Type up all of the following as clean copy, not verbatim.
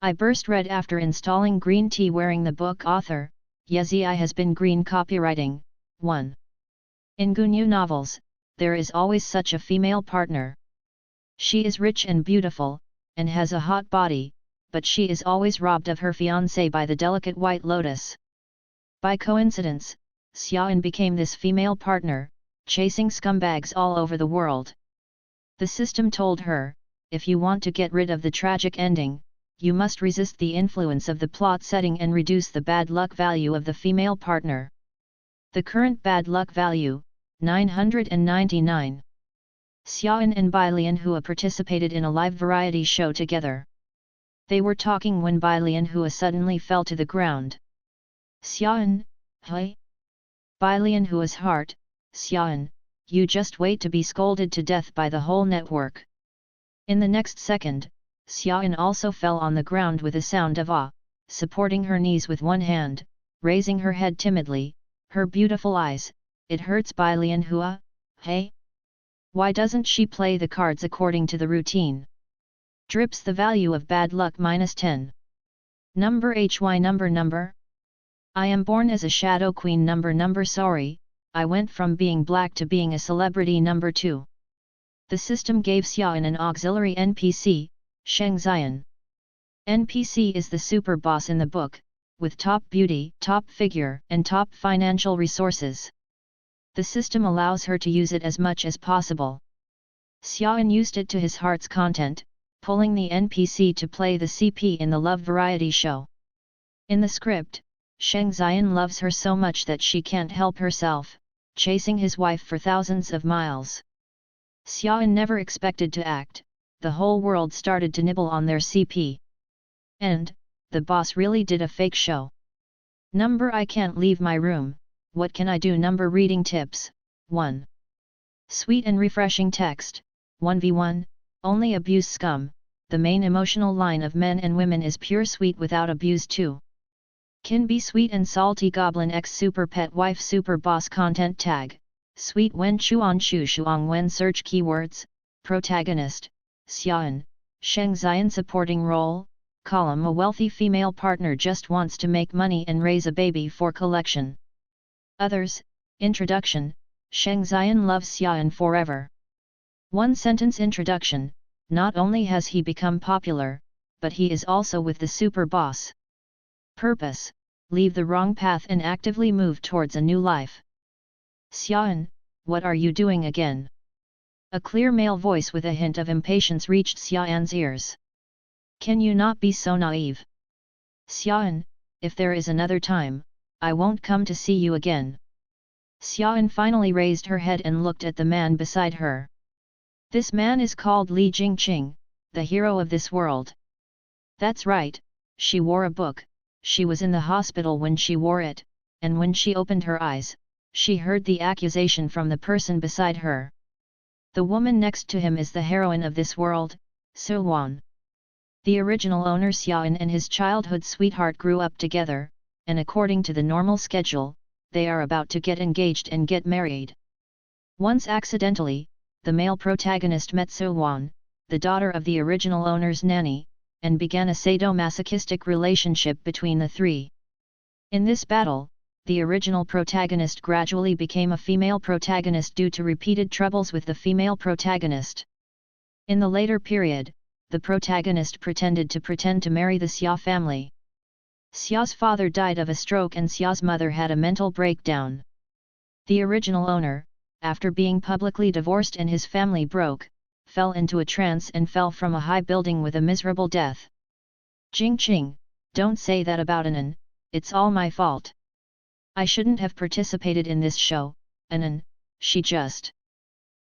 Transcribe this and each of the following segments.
I burst red after installing green tea wearing the book author, Yezi I has been green copywriting. 1. In Gunyu novels, there is always such a female partner. She is rich and beautiful, and has a hot body, but she is always robbed of her fiancé by the delicate white lotus. By coincidence, Xiaoan became this female partner, chasing scumbags all over the world. The system told her, if you want to get rid of the tragic ending, you must resist the influence of the plot setting and reduce the bad luck value of the female partner. The current bad luck value, 999. Xiaoan and Bailian Hua participated in a live variety show together. They were talking when Bailian Hua suddenly fell to the ground. Xiaoan, hey? Bailian Hua's heart, Xiaoan, you just wait to be scolded to death by the whole network. In the next second, Xiaoan also fell on the ground with a sound of awe, supporting her knees with one hand, raising her head timidly, her beautiful eyes, it hurts Bailian Hua, hey? Why doesn't she play the cards according to the routine? Drips the value of bad luck -10. Number HY number. I am born as a shadow queen number sorry, I went from being black to being a celebrity number 2. The system gave Xiaoan an auxiliary NPC, Sheng Xian. NPC is the super boss in the book, with top beauty, top figure, and top financial resources. The system allows her to use it as much as possible. Xiaoan used it to his heart's content, pulling the NPC to play the CP in the love variety show. In the script, Sheng Xian loves her so much that she can't help herself, chasing his wife for thousands of miles. Xiaoan never expected to act, the whole world started to nibble on their CP. And, the boss really did a fake show. Number I can't leave my room, what can I do? Number reading tips, 1. Sweet and refreshing text, 1v1, only abuse scum, the main emotional line of men and women is pure sweet without abuse 2. Can be sweet and salty goblin x super pet wife super boss content tag, sweet when chuan shu shuang when search keywords, protagonist, Xiaoan, Sheng Xian supporting role, column a wealthy female partner just wants to make money and raise a baby for collection. Others, introduction, Sheng Xian loves Xiaoan forever. One sentence introduction, not only has he become popular, but he is also with the super boss. Purpose, leave the wrong path and actively move towards a new life. Xiaoan, what are you doing again? A clear male voice with a hint of impatience reached Xiaoan's ears. Can you not be so naive? Xiaoan, if there is another time, I won't come to see you again. Xiaoan finally raised her head and looked at the man beside her. This man is called Li Jingqing, the hero of this world. That's right, she wore a book, she was in the hospital when she wore it, and when she opened her eyes, she heard the accusation from the person beside her. The woman next to him is the heroine of this world, Su Wan. The original owner Xiaoan and his childhood sweetheart grew up together, and according to the normal schedule, they are about to get engaged and get married. Once accidentally, the male protagonist met Su Wan, the daughter of the original owner's nanny, and began a sadomasochistic relationship between the three. In this battle, the original protagonist gradually became a female protagonist due to repeated troubles with the female protagonist. In the later period, the protagonist pretended to marry the Xia family. Xia's father died of a stroke and Xia's mother had a mental breakdown. The original owner, after being publicly divorced and his family broke, fell into a trance and fell from a high building with a miserable death. Jingqing, don't say that about Anan, it's all my fault. I shouldn't have participated in this show, Anan, she just.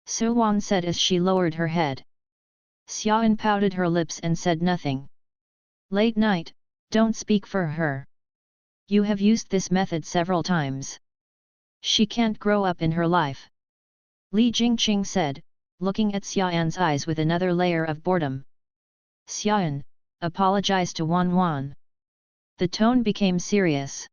Su Wan said as she lowered her head. Xiaoan pouted her lips and said nothing. Late night, don't speak for her. You have used this method several times. She can't grow up in her life. Li Jingqing said, looking at Xiaoan's eyes with another layer of boredom. Xiaoan, apologize to Wan Wan. The tone became serious.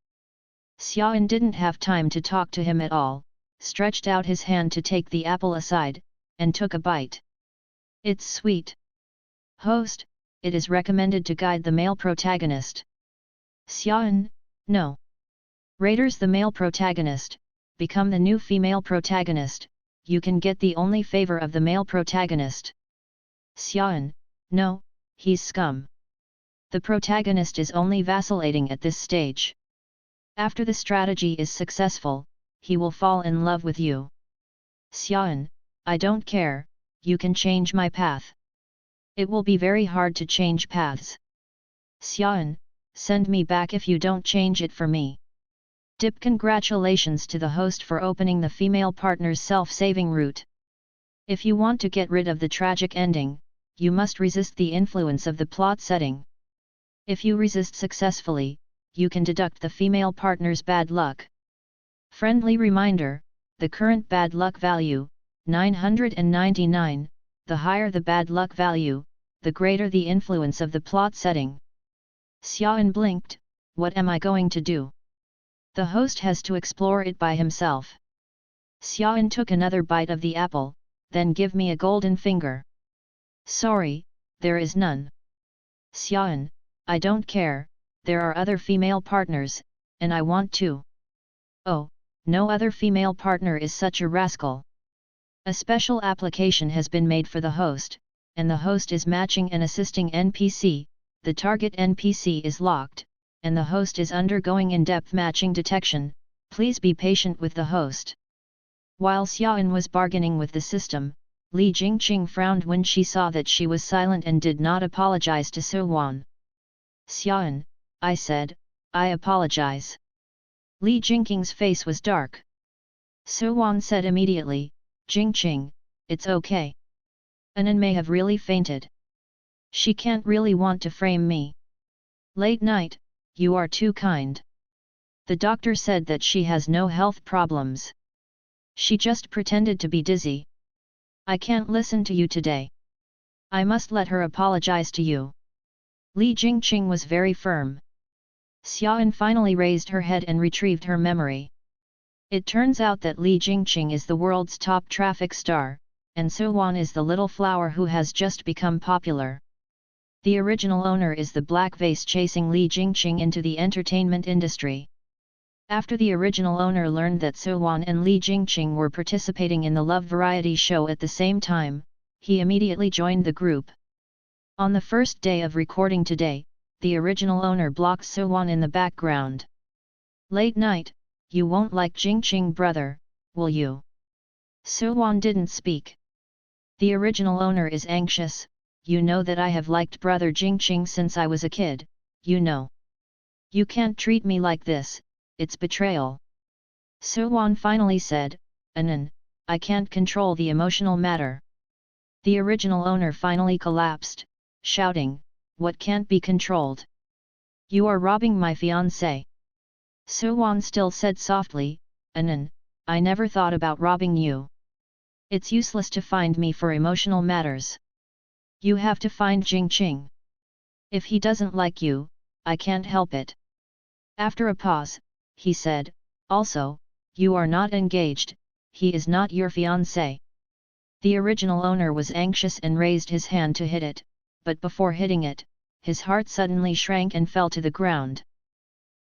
Xiaoan didn't have time to talk to him at all, stretched out his hand to take the apple aside, and took a bite. It's sweet. Host, it is recommended to guide the male protagonist. Xiaoan, no. Raiders the male protagonist, become the new female protagonist, you can get the only favor of the male protagonist. Xiaoan, no, he's scum. The protagonist is only vacillating at this stage. After the strategy is successful, he will fall in love with you. Xiaoan, I don't care, you can change my path. It will be very hard to change paths. Xiaoan, send me back if you don't change it for me. Dip congratulations to the host for opening the female partner's self-saving route. If you want to get rid of the tragic ending, you must resist the influence of the plot setting. If you resist successfully, you can deduct the female partner's bad luck. Friendly reminder, the current bad luck value, 999, the higher the bad luck value, the greater the influence of the plot setting. Xiaoan blinked, what am I going to do? The host has to explore it by himself. Xiaoan took another bite of the apple, then give me a golden finger. Sorry, there is none. Xiaoan, I don't care, there are other female partners, and I want to. Oh, no other female partner is such a rascal. A special application has been made for the host, and the host is matching an assisting NPC, the target NPC is locked, and the host is undergoing in-depth matching detection, please be patient with the host. While Xiaoan was bargaining with the system, Li Jingqing frowned when she saw that she was silent and did not apologize to Suwan. Xiaoan, I said, I apologize. Li Jingqing's face was dark. Suwan said immediately, Jingqing, it's okay. Anan may have really fainted. She can't really want to frame me. Late night, you are too kind. The doctor said that she has no health problems. She just pretended to be dizzy. I can't listen to you today. I must let her apologize to you. Li Jingqing was very firm. Xiaoan finally raised her head and retrieved her memory. It turns out that Li Jingqing is the world's top traffic star, and Suwan is the little flower who has just become popular. The original owner is the black vase chasing Li Jingqing into the entertainment industry. After the original owner learned that Suwan and Li Jingqing were participating in the love variety show at the same time, he immediately joined the group. On the first day of recording today, the original owner blocked Suwan in the background. Late night, you won't like Jingqing brother, will you? Suwan didn't speak. The original owner is anxious, you know that I have liked brother Jingqing since I was a kid, you know. You can't treat me like this, it's betrayal. Suwan finally said, Anan, I can't control the emotional matter. The original owner finally collapsed, shouting, what can't be controlled? You are robbing my fiancé. Suwan still said softly, Anan, I never thought about robbing you. It's useless to find me for emotional matters. You have to find Jingqing. If he doesn't like you, I can't help it. After a pause, he said, also, you are not engaged, he is not your fiancé. The original owner was anxious and raised his hand to hit it, but before hitting it, his heart suddenly shrank and fell to the ground.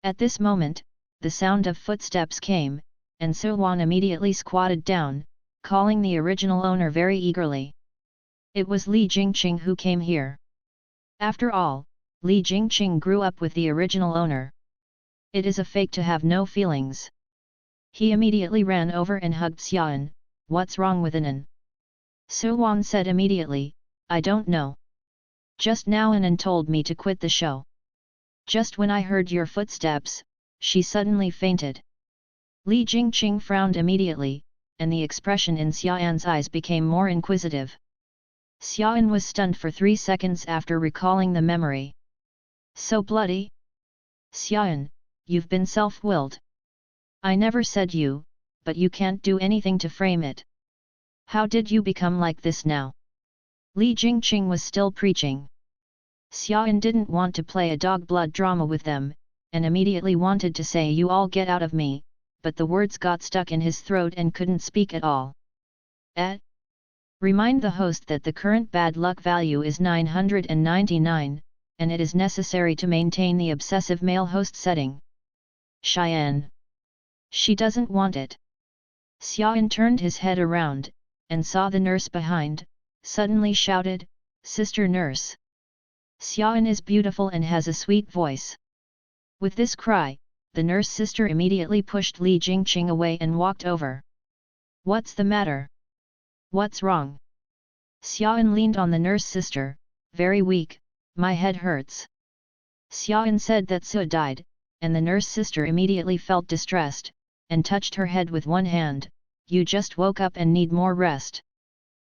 At this moment, the sound of footsteps came, and Suwan immediately squatted down, calling the original owner very eagerly. It was Li Jingqing who came here. After all, Li Jingqing grew up with the original owner. It is a fake to have no feelings. He immediately ran over and hugged Xiaoan, what's wrong with Anan? Suwan said immediately, I don't know. Just now Anan told me to quit the show. Just when I heard your footsteps, she suddenly fainted. Li Jingqing frowned immediately, and the expression in Xiaoan's eyes became more inquisitive. Xiaoan was stunned for 3 seconds after recalling the memory. So bloody? Xiaoan, you've been self-willed. I never said you, but you can't do anything to frame it. How did you become like this now? Li Jingqing was still preaching. Xiaoan didn't want to play a dog blood drama with them, and immediately wanted to say you all get out of me, but the words got stuck in his throat and couldn't speak at all. Remind the host that the current bad luck value is 999, and it is necessary to maintain the obsessive male host setting. Cheyenne. She doesn't want it. Xiaoyan turned his head around, and saw the nurse behind, suddenly shouted, "Sister nurse! Xiaoyan is beautiful and has a sweet voice." With this cry, the nurse sister immediately pushed Li Jingqing away and walked over. "What's the matter? What's wrong?" Xiaoyan leaned on the nurse sister, "Very weak, my head hurts." Xiaoyan said that Su died, and the nurse sister immediately felt distressed, and touched her head with one hand, "You just woke up and need more rest.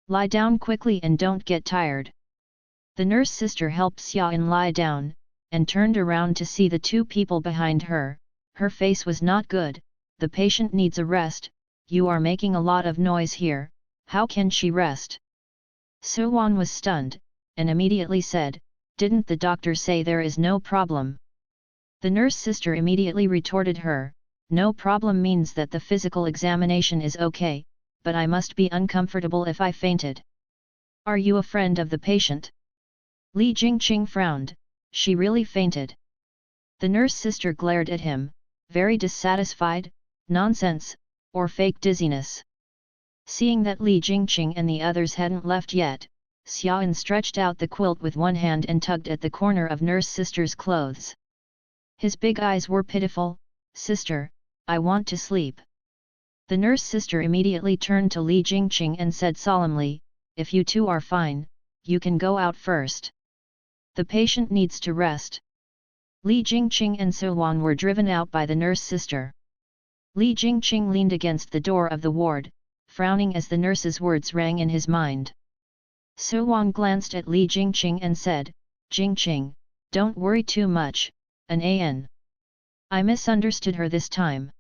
Lie down quickly and don't get tired." The nurse sister helped Xiaoyan lie down, and turned around to see the two people behind her. Her face was not good. "The patient needs a rest, you are making a lot of noise here, how can she rest?" Su Wan was stunned, and immediately said, "Didn't the doctor say there is no problem?" The nurse sister immediately retorted her, "No problem means that the physical examination is okay, but I must be uncomfortable if I fainted. Are you a friend of the patient?" Li Jingqing frowned, "She really fainted?" The nurse sister glared at him, very dissatisfied, "Nonsense, or fake dizziness." Seeing that Li Jingqing and the others hadn't left yet, Xiaoyan stretched out the quilt with one hand and tugged at the corner of nurse sister's clothes. His big eyes were pitiful. "Sister, I want to sleep." The nurse sister immediately turned to Li Jingqing and said solemnly, "If you two are fine, you can go out first. The patient needs to rest." Li Jingqing and Su Wan were driven out by the nurse sister. Li Jingqing leaned against the door of the ward, frowning as the nurse's words rang in his mind. Su Wan glanced at Li Jingqing and said, "Jingqing, don't worry too much, an. I misunderstood her this time."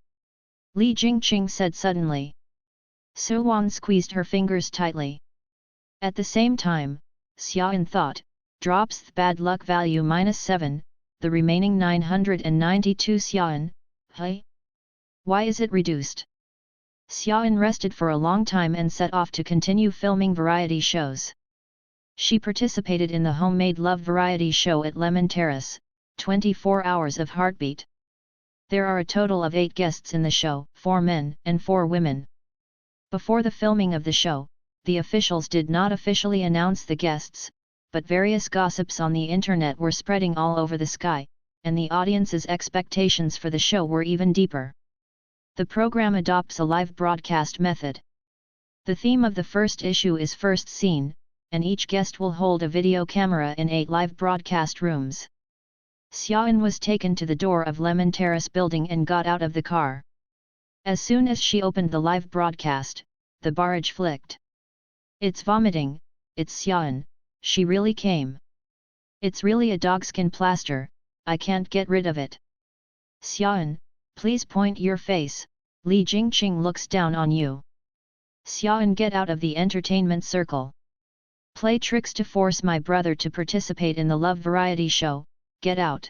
Li Jingqing said suddenly. Su Wan squeezed her fingers tightly. At the same time, Xiaoyan thought, drops the bad luck value -7, the remaining 992 Xiaoyan, hey? Why is it reduced? Xiaoyan rested for a long time and set off to continue filming variety shows. She participated in the homemade love variety show at Lemon Terrace, 24 Hours of Heartbeat. There are a total of 8 guests in the show, 4 men and 4 women. Before the filming of the show, the officials did not officially announce the guests, but various gossips on the internet were spreading all over the sky, and the audience's expectations for the show were even deeper. The program adopts a live broadcast method. The theme of the first issue is First Scene, and each guest will hold a video camera in 8 live broadcast rooms. Xiaoyan was taken to the door of Lemon Terrace building and got out of the car. As soon as she opened the live broadcast, the barrage flicked. "It's vomiting, it's Xiaoyan, she really came. It's really a dogskin plaster, I can't get rid of it. Xiaoyan, please point your face, Li Jingqing looks down on you. Xiaoyan, get out of the entertainment circle. Play tricks to force my brother to participate in the love variety show, get out.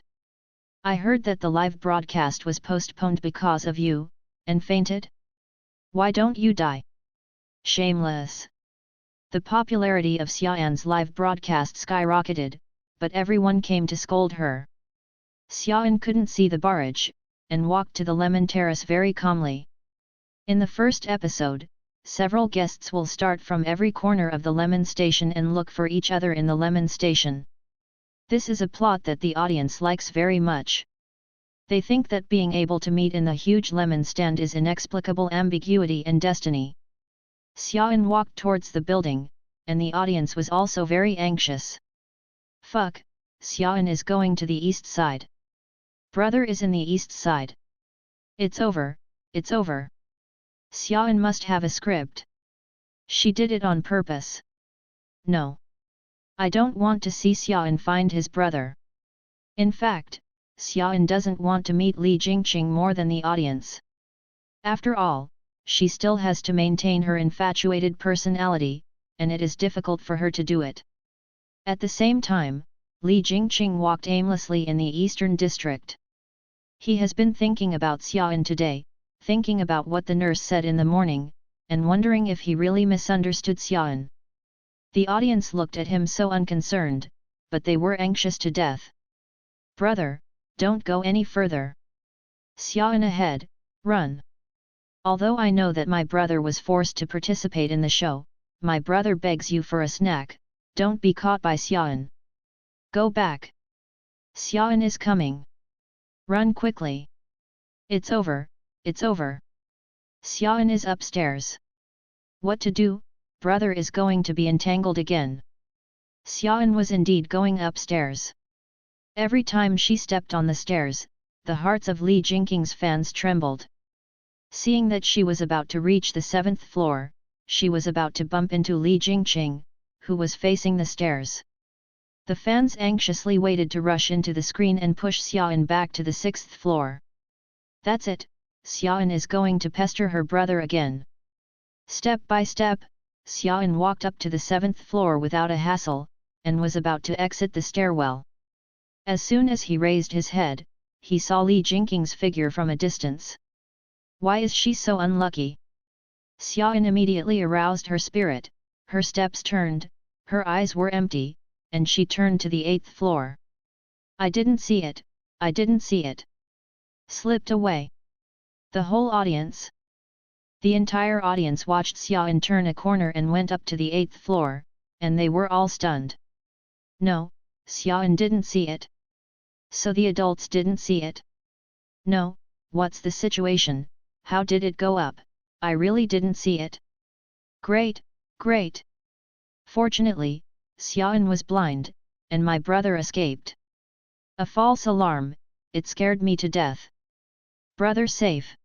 I heard that the live broadcast was postponed because of you, and fainted? Why don't you die? Shameless." The popularity of Xiaoyan's live broadcast skyrocketed, but everyone came to scold her. Xiaoyan couldn't see the barrage, and walked to the Lemon Terrace very calmly. In the first episode, several guests will start from every corner of the Lemon Station and look for each other in the Lemon Station. This is a plot that the audience likes very much. They think that being able to meet in the huge lemon stand is inexplicable ambiguity and destiny. Xiaoyan walked towards the building, and the audience was also very anxious. Fuck, Xiaoyan is going to the east side. Brother is in the east side. It's over, it's over. Xiaoyan must have a script. She did it on purpose. No. I don't want to see Xiaoyan find his brother. In fact, Xiaoyan doesn't want to meet Li Jingqing more than the audience. After all, she still has to maintain her infatuated personality, and it is difficult for her to do it. At the same time, Li Jingqing walked aimlessly in the eastern district. He has been thinking about Xiaoyan today, thinking about what the nurse said in the morning, and wondering if he really misunderstood Xiaoyan. The audience looked at him so unconcerned, but they were anxious to death. Brother, don't go any further. Xiaoan ahead, run. Although I know that my brother was forced to participate in the show, my brother begs you for a snack, don't be caught by Xiaoan. Go back. Xiaoan is coming. Run quickly. It's over, it's over. Xiaoan is upstairs. What to do, brother is going to be entangled again. Xiaoan was indeed going upstairs. Every time she stepped on the stairs, the hearts of Li Jingqing's fans trembled. Seeing that she was about to reach the 7th floor, she was about to bump into Li Jingqing, who was facing the stairs. The fans anxiously waited to rush into the screen and push Xiaoan back to the 6th floor. That's it, Xiaoan is going to pester her brother again. Step by step, Xiaoan walked up to the 7th floor without a hassle, and was about to exit the stairwell. As soon as he raised his head, he saw Li Jingqing's figure from a distance. Why is she so unlucky? Xiaoan immediately aroused her spirit, her steps turned, her eyes were empty, and she turned to the 8th floor. I didn't see it, I didn't see it. Slipped away. The whole audience. The entire audience watched Xiaoan turn a corner and went up to the 8th floor, and they were all stunned. No, Xiaoan didn't see it. So the adults didn't see it? No, what's the situation, how did it go up, I really didn't see it. Great, great. Fortunately, Xiaoan was blind, and my brother escaped. A false alarm, it scared me to death. Brother safe.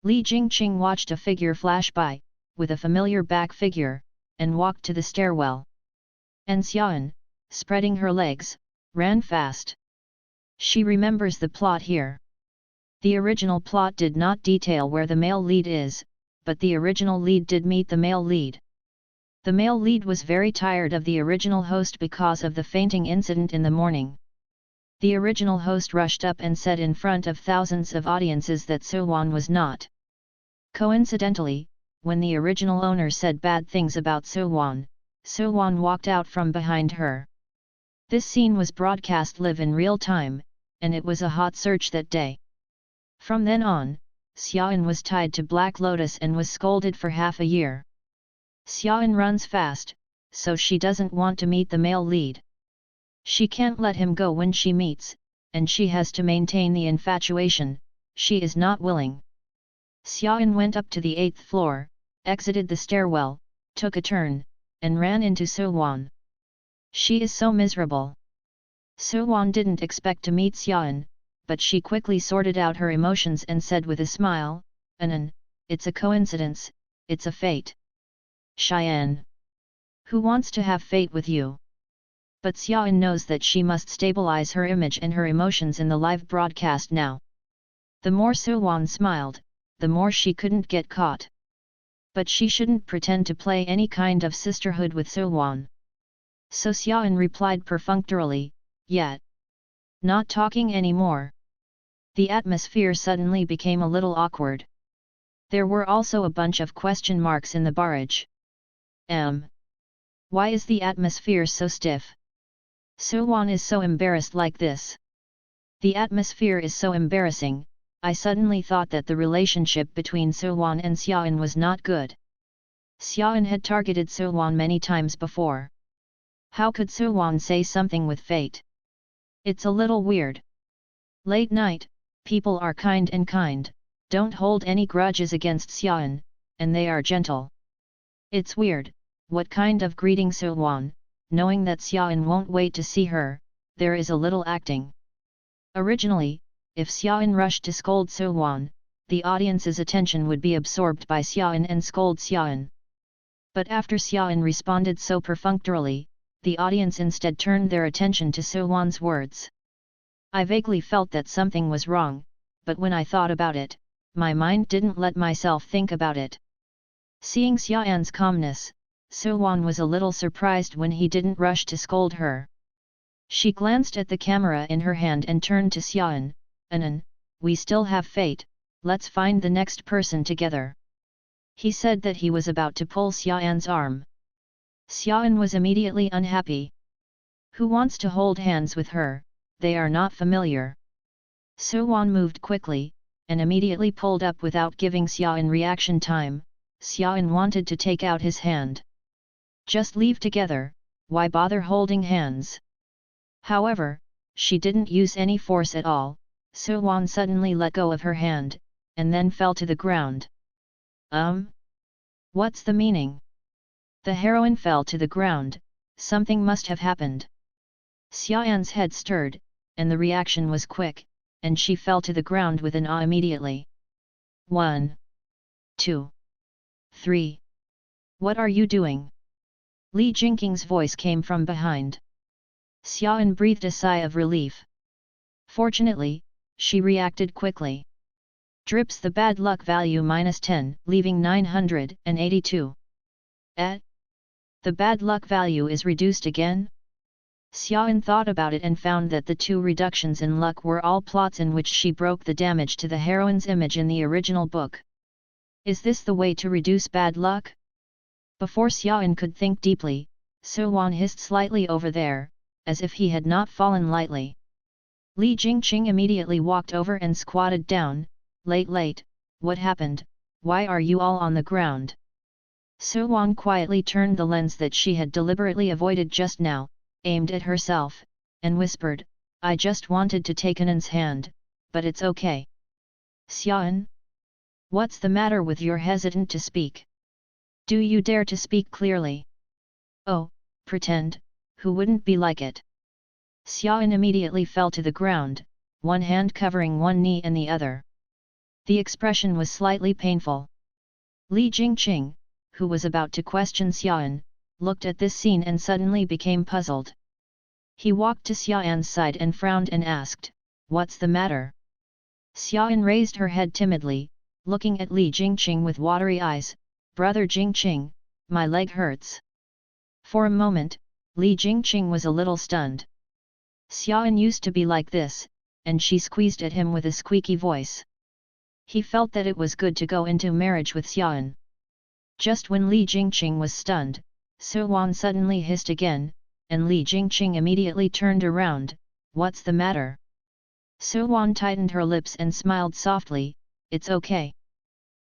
Li Jingqing watched a figure flash by, with a familiar back figure, and walked to the stairwell. And Xiaoan, spreading her legs, ran fast. She remembers the plot here. The original plot did not detail where the male lead is, but the original lead did meet the male lead. The male lead was very tired of the original host because of the fainting incident in the morning. The original host rushed up and said in front of thousands of audiences that Sowan was not. Coincidentally, when the original owner said bad things about Sowan, Sowan walked out from behind her. This scene was broadcast live in real time, and it was a hot search that day. From then on, Xiaoan was tied to Black Lotus and was scolded for half a year. Xiaoan runs fast, so she doesn't want to meet the male lead. She can't let him go when she meets, and she has to maintain the infatuation, she is not willing. Xiaoan went up to the 8th floor, exited the stairwell, took a turn, and ran into Sowan. She is so miserable. Sowan didn't expect to meet Xiaoan, but she quickly sorted out her emotions and said with a smile, Anan, it's a coincidence, it's a fate. Xiaoan. Who wants to have fate with you? But Xiaoan knows that she must stabilize her image and her emotions in the live broadcast now. The more Sowan smiled, the more she couldn't get caught. But she shouldn't pretend to play any kind of sisterhood with Sowan. So Xiaoan replied perfunctorily, yet. Not talking anymore. The atmosphere suddenly became a little awkward. There were also a bunch of question marks in the barrage. Why is the atmosphere so stiff? Sowan is so embarrassed like this. The atmosphere is so embarrassing, I suddenly thought that the relationship between Sowan and Xiaoan was not good. Xiaoan had targeted Sowan many times before. How could Sowan say something with fate? It's a little weird. Late night, people are kind and kind, don't hold any grudges against Xiaoan, and they are gentle. It's weird, what kind of greeting Sowan, knowing that Xiaoan won't wait to see her, there is a little acting. Originally, if Xiaoan rushed to scold Sowan, the audience's attention would be absorbed by Xiaoan and scold Xiaoan. But after Xiaoan responded so perfunctorily, the audience instead turned their attention to Sowan's words. I vaguely felt that something was wrong, but when I thought about it, my mind didn't let myself think about it. Seeing Xiaoan's calmness, Sowan was a little surprised when he didn't rush to scold her. She glanced at the camera in her hand and turned to Xiaoan, Anan, we still have fate, let's find the next person together. He said that he was about to pull Xiaoan's arm. Xiaoan was immediately unhappy. Who wants to hold hands with her? They are not familiar. So-wan moved quickly, and immediately pulled up without giving Xiaoan reaction time. Xiaoan wanted to take out his hand. Just leave together, why bother holding hands? However, she didn't use any force at all, So-wan suddenly let go of her hand, and then fell to the ground. What's the meaning? The heroine fell to the ground, something must have happened. Xiaoyan's head stirred, and the reaction was quick, and she fell to the ground with an ah immediately. 1. 2. 3. What are you doing? Li Jingqing's voice came from behind. Xiaoyan breathed a sigh of relief. Fortunately, she reacted quickly. Drips the bad luck value -10, leaving 982. The bad luck value is reduced again? Xiaoyan thought about it and found that the two reductions in luck were all plots in which she broke the damage to the heroine's image in the original book. Is this the way to reduce bad luck? Before Xiaoyan could think deeply, So-wan hissed slightly over there, as if he had not fallen lightly. Li Jingqing immediately walked over and squatted down. Late, what happened, why are you all on the ground? So-wan quietly turned the lens that she had deliberately avoided just now, aimed at herself, and whispered, I just wanted to take Anan's hand, but it's okay. Xiaoyan? What's the matter with you're hesitant to speak? Do you dare to speak clearly? Oh, pretend, who wouldn't be like it? Xiaoyan immediately fell to the ground, one hand covering one knee and the other. The expression was slightly painful. Li Jingqing, who was about to question Xiaoyan, looked at this scene and suddenly became puzzled. He walked to Xiaoyan's side and frowned and asked, What's the matter? Xiaoyan raised her head timidly, looking at Li Jingqing with watery eyes. Brother Jingqing, my leg hurts. For a moment, Li Jingqing was a little stunned. Xiaoyan used to be like this, and she squeezed at him with a squeaky voice. He felt that it was good to go into marriage with Xiaoyan. Just when Li Jingqing was stunned, So-wan suddenly hissed again, and Li Jingqing immediately turned around. What's the matter? So-wan tightened her lips and smiled softly. It's okay.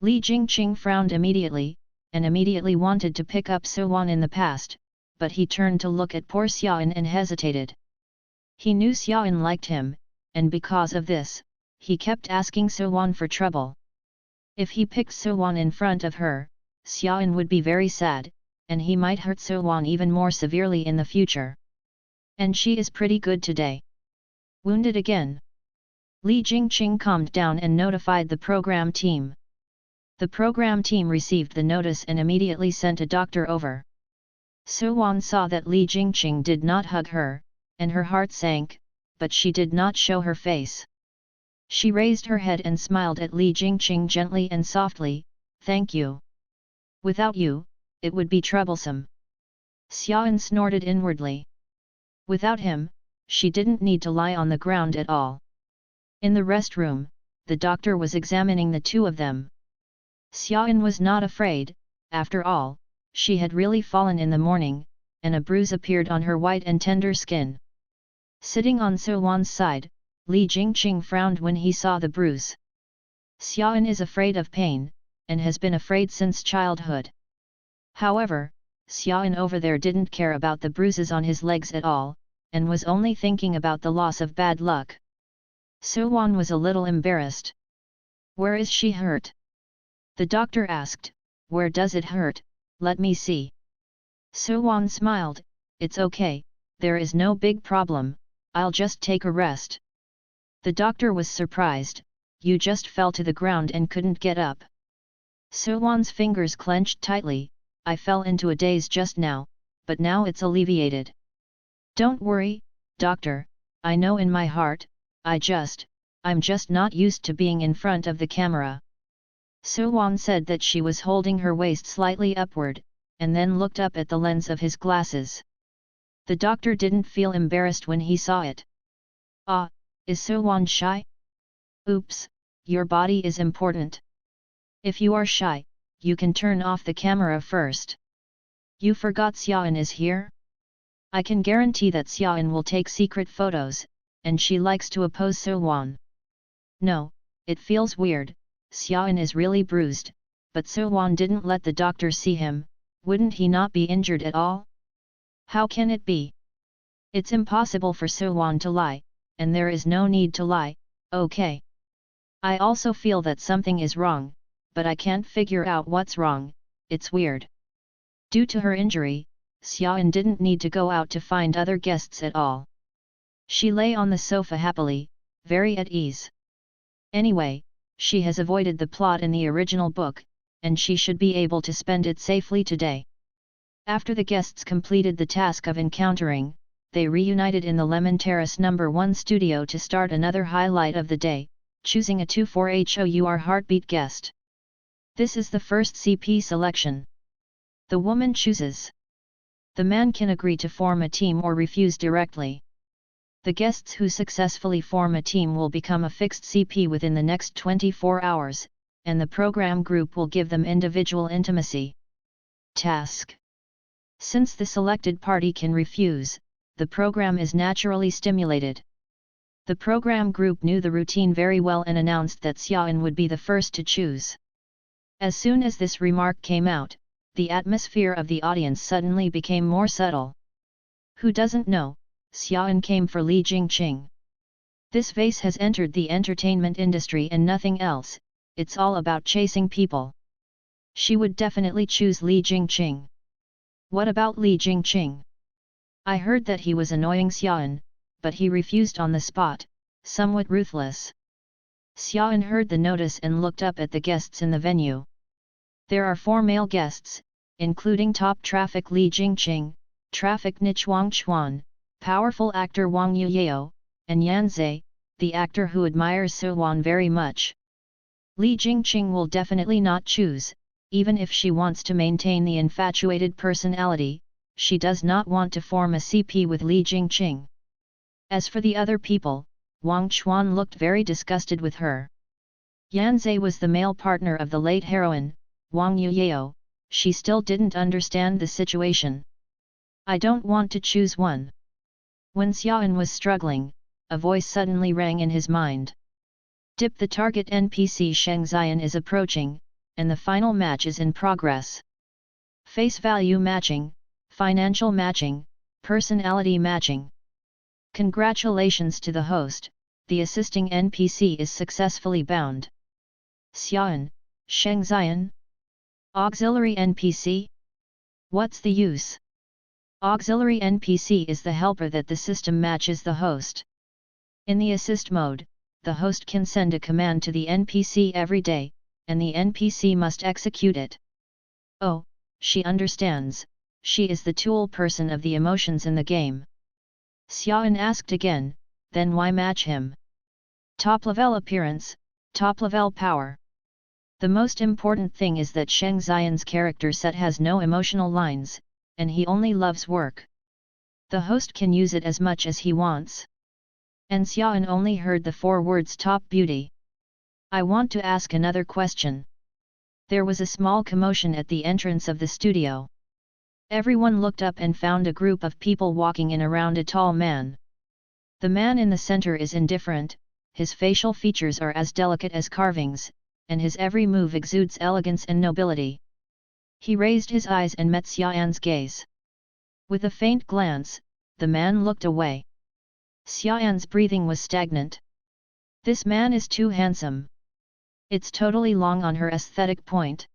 Li Jingqing frowned immediately, and immediately wanted to pick up So-wan in the past, but he turned to look at poor Xiaoyan and hesitated. He knew Xiaoyan liked him, and because of this, he kept asking So-wan for trouble. If he picked So-wan in front of her, Xiaoyan would be very sad, and he might hurt So-wan even more severely in the future. And she is pretty good today. Wounded again. Li Jingqing calmed down and notified the program team. The program team received the notice and immediately sent a doctor over. So-wan saw that Li Jingqing did not hug her, and her heart sank, but she did not show her face. She raised her head and smiled at Li Jingqing gently and softly, Thank you. Without you, it would be troublesome. Xiaoyan snorted inwardly. Without him, she didn't need to lie on the ground at all. In the rest room, the doctor was examining the two of them. Xiaoyan was not afraid, after all, she had really fallen in the morning, and a bruise appeared on her white and tender skin. Sitting on So-wan's side, Li Jingqing frowned when he saw the bruise. Xiaoyan is afraid of pain, and has been afraid since childhood. However, Xiaoyan over there didn't care about the bruises on his legs at all, and was only thinking about the loss of bad luck. So-wan was a little embarrassed. Where is she hurt? The doctor asked, Where does it hurt? Let me see. So-wan smiled, It's okay, there is no big problem, I'll just take a rest. The doctor was surprised, You just fell to the ground and couldn't get up. So-wan's fingers clenched tightly, I fell into a daze just now, but now it's alleviated. Don't worry, doctor, I know in my heart, I'm just not used to being in front of the camera. So-wan said that she was holding her waist slightly upward, and then looked up at the lens of his glasses. The doctor didn't feel embarrassed when he saw it. Ah, is So-wan shy? Oops, your body is important. If you are shy, you can turn off the camera first. You forgot Xiaoan is here? I can guarantee that Xiaoan will take secret photos, and she likes to oppose Suwan. No, it feels weird, Xiaoan is really bruised, but Suwan didn't let the doctor see him, wouldn't he not be injured at all? How can it be? It's impossible for Suwan to lie, and there is no need to lie, okay. I also feel that something is wrong, but I can't figure out what's wrong, it's weird. Due to her injury, Xiaoan didn't need to go out to find other guests at all. She lay on the sofa happily, very at ease. Anyway, she has avoided the plot in the original book, and she should be able to spend it safely today. After the guests completed the task of encountering, they reunited in the Lemon Terrace No. 1 studio to start another highlight of the day, choosing a 24HOUR heartbeat guest. This is the first CP selection. The woman chooses. The man can agree to form a team or refuse directly. The guests who successfully form a team will become a fixed CP within the next 24 hours, and the program group will give them individual intimacy. Task. Since the selected party can refuse, the program is naturally stimulated. The program group knew the routine very well and announced that Xiaoan would be the first to choose. As soon as this remark came out, the atmosphere of the audience suddenly became more subtle. Who doesn't know, Xiaoan came for Li Jingqing. This vase has entered the entertainment industry and nothing else, it's all about chasing people. She would definitely choose Li Jingqing. What about Li Jingqing? I heard that he was annoying Xiaoan, but he refused on the spot, somewhat ruthless. Xiaoan heard the notice and looked up at the guests in the venue. There are 4 male guests, including top traffic Li Jingqing, traffic niche Wang Chuan, powerful actor Wang Yuyao, and Yan Zhe, the actor who admires Suwan very much. Li Jingqing will definitely not choose, even if she wants to maintain the infatuated personality, she does not want to form a CP with Li Jingqing. As for the other people, Wang Chuan looked very disgusted with her. Yan Zhe was the male partner of the late heroine, Wang Yuyao, she still didn't understand the situation. I don't want to choose one. When Xiaoan was struggling, a voice suddenly rang in his mind. Dip, the target NPC Sheng Xian is approaching, and the final match is in progress. Face value matching, financial matching, personality matching. Congratulations to the host, the assisting NPC is successfully bound. Xiaoan, Sheng Xian? Auxiliary NPC? What's the use? Auxiliary NPC is the helper that the system matches the host. In the assist mode, the host can send a command to the NPC every day, and the NPC must execute it. Oh, she understands, she is the tool person of the emotions in the game. Xiaoan asked again, then why match him? Top level appearance, top level power. The most important thing is that Sheng Xian's character set has no emotional lines, and he only loves work. The host can use it as much as he wants. And Xiaoan only heard the 4 words top beauty. I want to ask another question. There was a small commotion at the entrance of the studio. Everyone looked up and found a group of people walking in around a tall man. The man in the center is indifferent, his facial features are as delicate as carvings, and his every move exudes elegance and nobility. He raised his eyes and met Xiaoan's gaze. With a faint glance, the man looked away. Xiaoan's breathing was stagnant. This man is too handsome. It's totally long on her aesthetic point.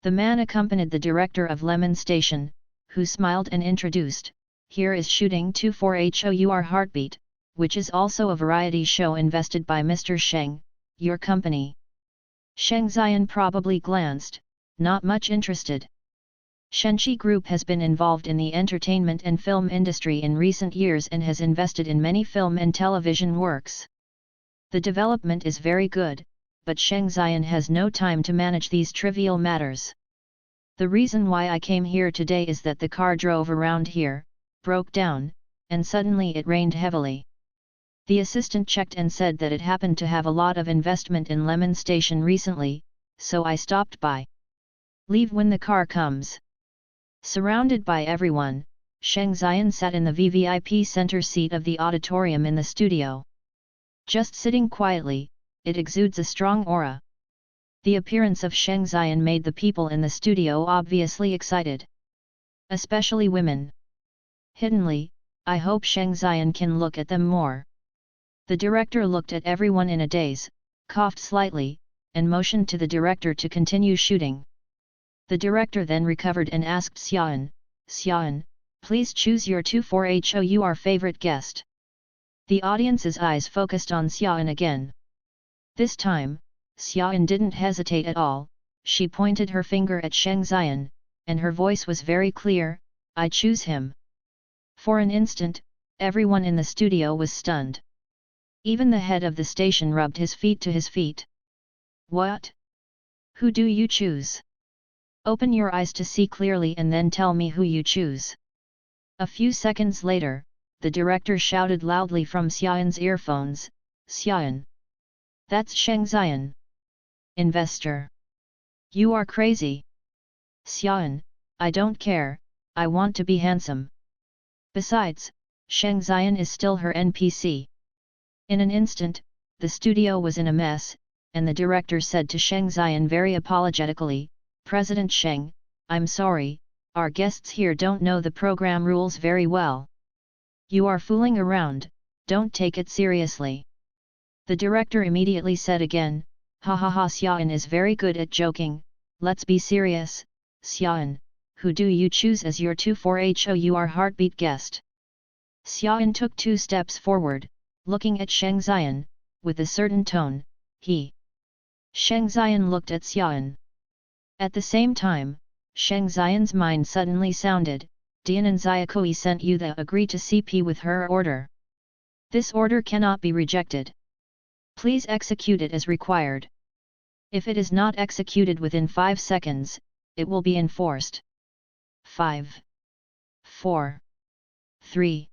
The man accompanied the director of Lemon Station, who smiled and introduced, here is shooting 24HOUR Heartbeat, which is also a variety show invested by Mr. Sheng, your company. Sheng Xian probably glanced, not much interested. Shenqi Group has been involved in the entertainment and film industry in recent years and has invested in many film and television works. The development is very good, but Sheng Xian has no time to manage these trivial matters. The reason why I came here today is that the car drove around here, broke down, and suddenly it rained heavily. The assistant checked and said that it happened to have a lot of investment in Lemon Station recently, so I stopped by. Leave when the car comes. Surrounded by everyone, Sheng Xian sat in the VVIP center seat of the auditorium in the studio. Just sitting quietly, it exudes a strong aura. The appearance of Sheng Xian made the people in the studio obviously excited. Especially women. Hiddenly, I hope Sheng Xian can look at them more. The director looked at everyone in a daze, coughed slightly, and motioned to the director to continue shooting. The director then recovered and asked Xian, "Xian, please choose your 24HOUR favorite guest." The audience's eyes focused on Xian again. This time, Xian didn't hesitate at all, she pointed her finger at Sheng Xian, and her voice was very clear, "I choose him." For an instant, everyone in the studio was stunned. Even the head of the station rubbed his feet to his feet. "What? Who do you choose? Open your eyes to see clearly and then tell me who you choose." A few seconds later, the director shouted loudly from Xian's earphones, "Xian! That's Sheng Xian! Investor! You are crazy! Xian, I don't care, I want to be handsome. Besides, Sheng Xian is still her NPC." In an instant, the studio was in a mess, and the director said to Sheng Xian very apologetically, "President Sheng, I'm sorry, our guests here don't know the program rules very well. You are fooling around, don't take it seriously." The director immediately said again, "Ha ha ha, Xian is very good at joking, let's be serious. Xian, who do you choose as your 24HOUR heartbeat guest?" Xian took 2 steps forward, looking at Sheng Xian, with a certain tone, "He." Sheng Xian looked at Xian. At the same time, Sheng Xian's mind suddenly sounded, "Dianan Xiaokui sent you the agree to CP with her order. This order cannot be rejected. Please execute it as required. If it is not executed within 5 seconds, it will be enforced." 5. 4. 3.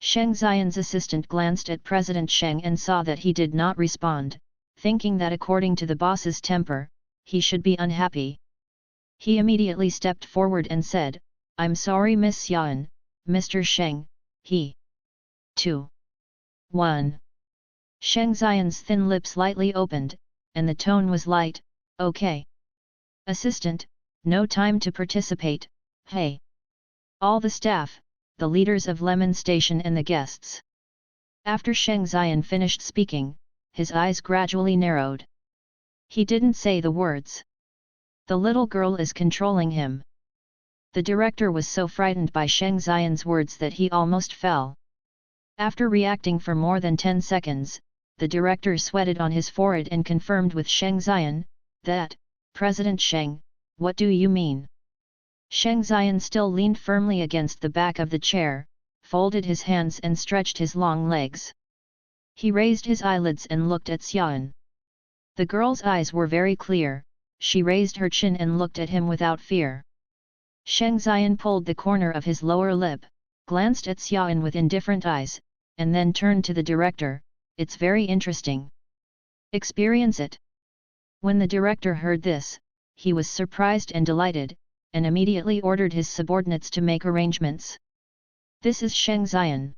Sheng Xian's assistant glanced at President Sheng and saw that he did not respond, thinking that according to the boss's temper, he should be unhappy. He immediately stepped forward and said, "I'm sorry Miss Xian, Mr. Sheng, he." 2. 1. Sheng Xian's thin lips slightly opened, and the tone was light, "Okay. Assistant, no time to participate, hey. All the staff, the leaders of Lemon Station and the guests." After Sheng Xian finished speaking, his eyes gradually narrowed. He didn't say the words. The little girl is controlling him. The director was so frightened by Sheng Xian's words that he almost fell. After reacting for more than 10 seconds, the director sweated on his forehead and confirmed with Sheng Xian, that, "President Sheng, what do you mean?" Sheng Xian still leaned firmly against the back of the chair, folded his hands and stretched his long legs. He raised his eyelids and looked at Xian. The girl's eyes were very clear, she raised her chin and looked at him without fear. Sheng Xian pulled the corner of his lower lip, glanced at Xian with indifferent eyes, and then turned to the director, "It's very interesting. Experience it." When the director heard this, he was surprised and delighted, and immediately ordered his subordinates to make arrangements. This is Sheng Xian.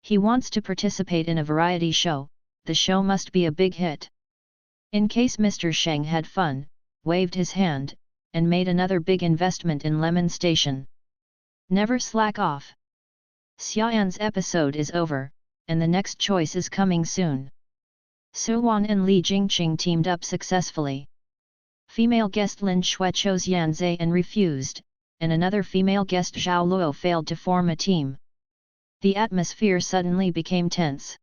He wants to participate in a variety show, the show must be a big hit. In case Mr. Sheng had fun, waved his hand, and made another big investment in Lemon Station. Never slack off. Xian's episode is over, and the next choice is coming soon. Su Wan and Li Jingqing teamed up successfully. Female guest Lin Shui chose Yan Zhe and refused, and another female guest Zhao Luo failed to form a team. The atmosphere suddenly became tense.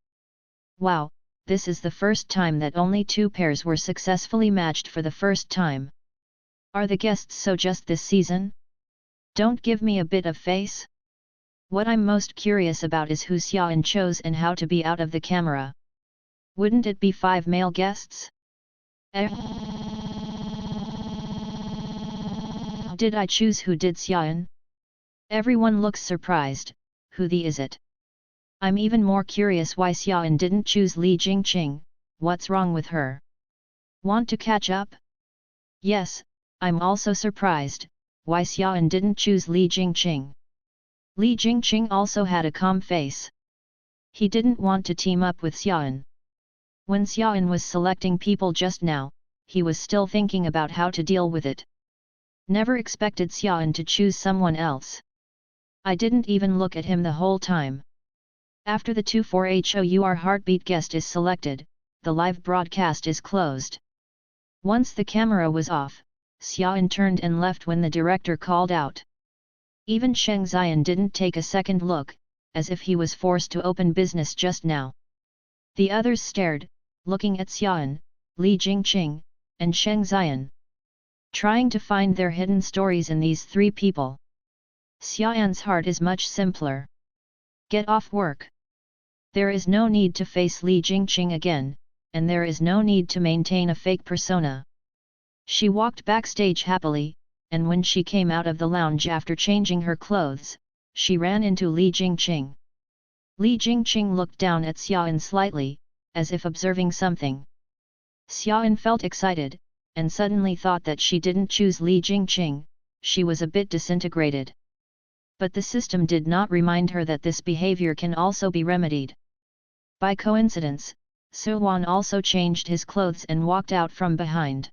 Wow, this is the first time that only 2 pairs were successfully matched for the first time. Are the guests so just this season? Don't give me a bit of face? What I'm most curious about is who Xian chose and how to be out of the camera. Wouldn't it be 5 male guests? Did I choose who did Xian? Everyone looks surprised, who the is it? I'm even more curious why Xian didn't choose Li Jingqing, what's wrong with her? Want to catch up? Yes, I'm also surprised, why Xiaoan didn't choose Li Jingqing. Li Jingqing also had a calm face. He didn't want to team up with Xiaoan. When Xiaoan was selecting people just now, he was still thinking about how to deal with it. Never expected Xiaoan to choose someone else. I didn't even look at him the whole time. After the 24HOUR heartbeat guest is selected, the live broadcast is closed. Once the camera was off, Xiaoan turned and left when the director called out. Even Sheng Xian didn't take a second look, as if he was forced to open business just now. The others stared, looking at Xiaoan, Li Jingqing, and Sheng Xian, trying to find their hidden stories in these three people. Xiaoan's heart is much simpler. Get off work. There is no need to face Li Jingqing again, and there is no need to maintain a fake persona. She walked backstage happily, and when she came out of the lounge after changing her clothes, she ran into Li Jingqing. Li Jingqing looked down at Xiaoan slightly, as if observing something. Xiaoan felt excited, and suddenly thought that she didn't choose Li Jingqing. She was a bit disintegrated. But the system did not remind her that this behavior can also be remedied. By coincidence, Suwan also changed his clothes and walked out from behind.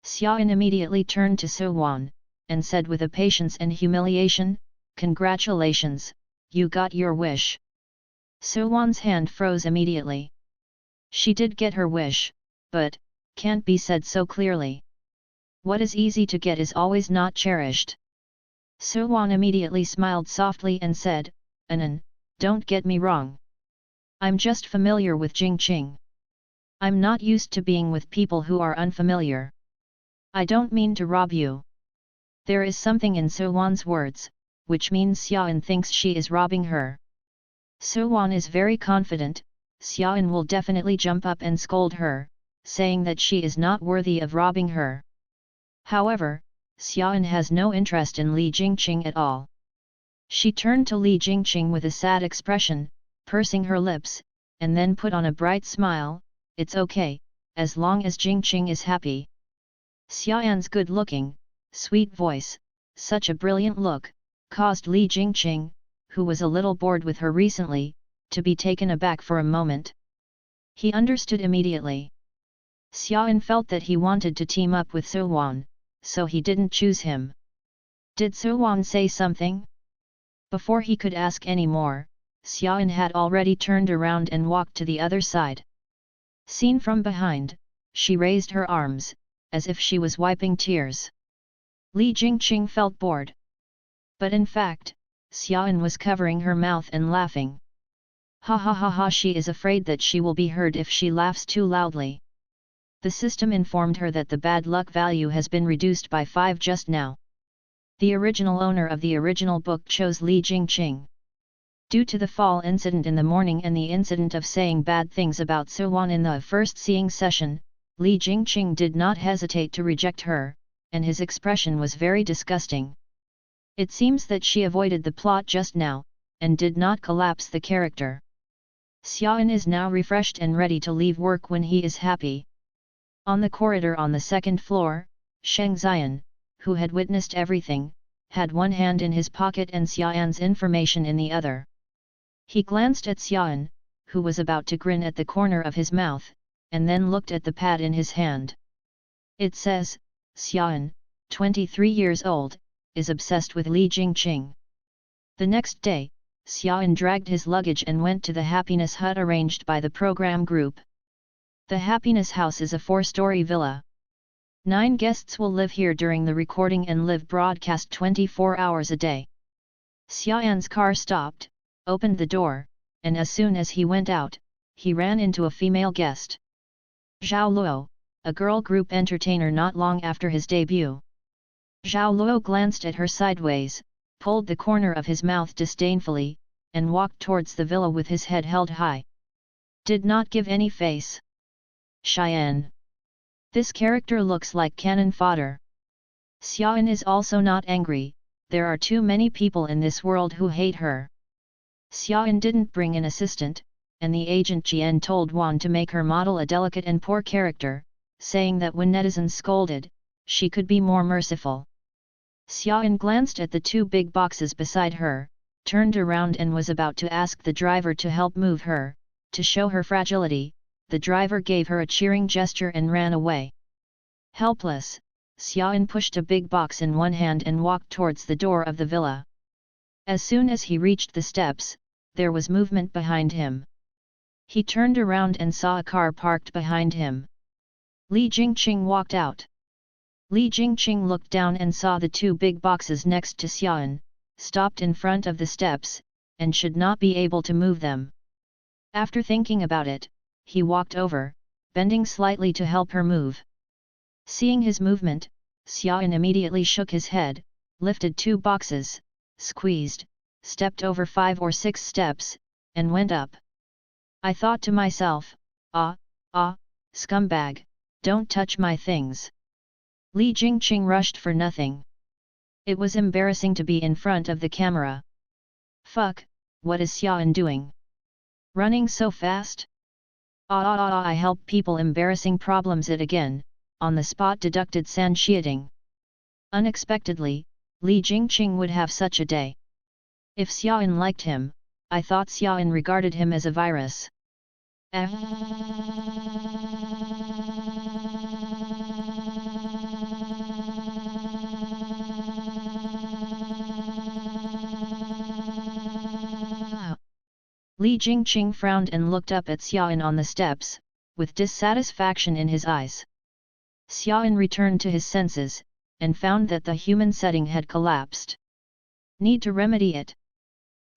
Xiaoan immediately turned to Suwan, and said with a patience and humiliation, "Congratulations, you got your wish." Suwan's hand froze immediately. She did get her wish, but, can't be said so clearly. What is easy to get is always not cherished. Suwan immediately smiled softly and said, "Anan, don't get me wrong. I'm just familiar with Jingqing. I'm not used to being with people who are unfamiliar. I don't mean to rob you." There is something in Suwan's words, which means Xiaoan thinks she is robbing her. Suwan is very confident, Xiaoan will definitely jump up and scold her, saying that she is not worthy of robbing her. However, Xiaoan has no interest in Li Jingqing at all. She turned to Li Jingqing with a sad expression, pursing her lips, and then put on a bright smile, "It's okay, as long as Jingqing is happy." Xiaoan's good-looking, sweet voice, such a brilliant look, caused Li Jingqing, who was a little bored with her recently, to be taken aback for a moment. He understood immediately. Xiaoan felt that he wanted to team up with Suwan, so he didn't choose him. Did Suwan say something? Before he could ask any more, Xiaoan had already turned around and walked to the other side. Seen from behind, she raised her arms, as if she was wiping tears. Li Jingqing felt bored. But in fact, Xiaoan was covering her mouth and laughing. Ha ha ha ha, she is afraid that she will be heard if she laughs too loudly. The system informed her that the bad luck value has been reduced by 5 just now. The original owner of the original book chose Li Jingqing. Due to the fall incident in the morning and the incident of saying bad things about Suwan in the first seeing session, Li Jingqing did not hesitate to reject her, and his expression was very disgusting. It seems that she avoided the plot just now, and did not collapse the character. Xiaoan is now refreshed and ready to leave work when he is happy. On the corridor on the second floor, Sheng Xian, who had witnessed everything, had one hand in his pocket and Xiaoan's information in the other. He glanced at Xiaoan, who was about to grin at the corner of his mouth, and then looked at the pad in his hand. It says, "Xiaoan, 23 years old, is obsessed with Li Jingqing." The next day, Xiaoan dragged his luggage and went to the happiness hut arranged by the program group. The happiness house is a 4-story villa. 9 guests will live here during the recording and live broadcast 24 hours a day. Xiaoan's car stopped, opened the door, and as soon as he went out, he ran into a female guest. Zhao Luo, a girl group entertainer not long after his debut. Zhao Luo glanced at her sideways, pulled the corner of his mouth disdainfully, and walked towards the villa with his head held high. Did not give any face. Xian. This character looks like cannon fodder. Xiaoan is also not angry, there are too many people in this world who hate her. Xiaoan didn't bring an assistant, and the agent Jian told Wan to make her model a delicate and poor character, saying that when netizens scolded, she could be more merciful. Xiaoyan glanced at the two big boxes beside her, turned around and was about to ask the driver to help move her. To show her fragility, the driver gave her a cheering gesture and ran away. Helpless, Xiaoyan pushed a big box in one hand and walked towards the door of the villa. As soon as he reached the steps, there was movement behind him. He turned around and saw a car parked behind him. Li Jingqing walked out. Li Jingqing looked down and saw the two big boxes next to Xiaoyan, stopped in front of the steps, and should not be able to move them. After thinking about it, he walked over, bending slightly to help her move. Seeing his movement, Xiaoyan immediately shook his head, lifted two boxes, squeezed, stepped over 5 or 6 steps, and went up. I thought to myself, scumbag, don't touch my things. Li Jingqing rushed for nothing. It was embarrassing to be in front of the camera. Fuck, what is Xiaoyan doing? Running so fast? I help people embarrassing problems it again, on the spot deducted San Xiaoting. Unexpectedly, Li Jingqing would have such a day. If Xiaoyan liked him, I thought Xiaoyan regarded him as a virus. Li Jingqing frowned and looked up at Xiaoyan on the steps, with dissatisfaction in his eyes. Xiaoyan returned to his senses, and found that the human setting had collapsed. Need to remedy it.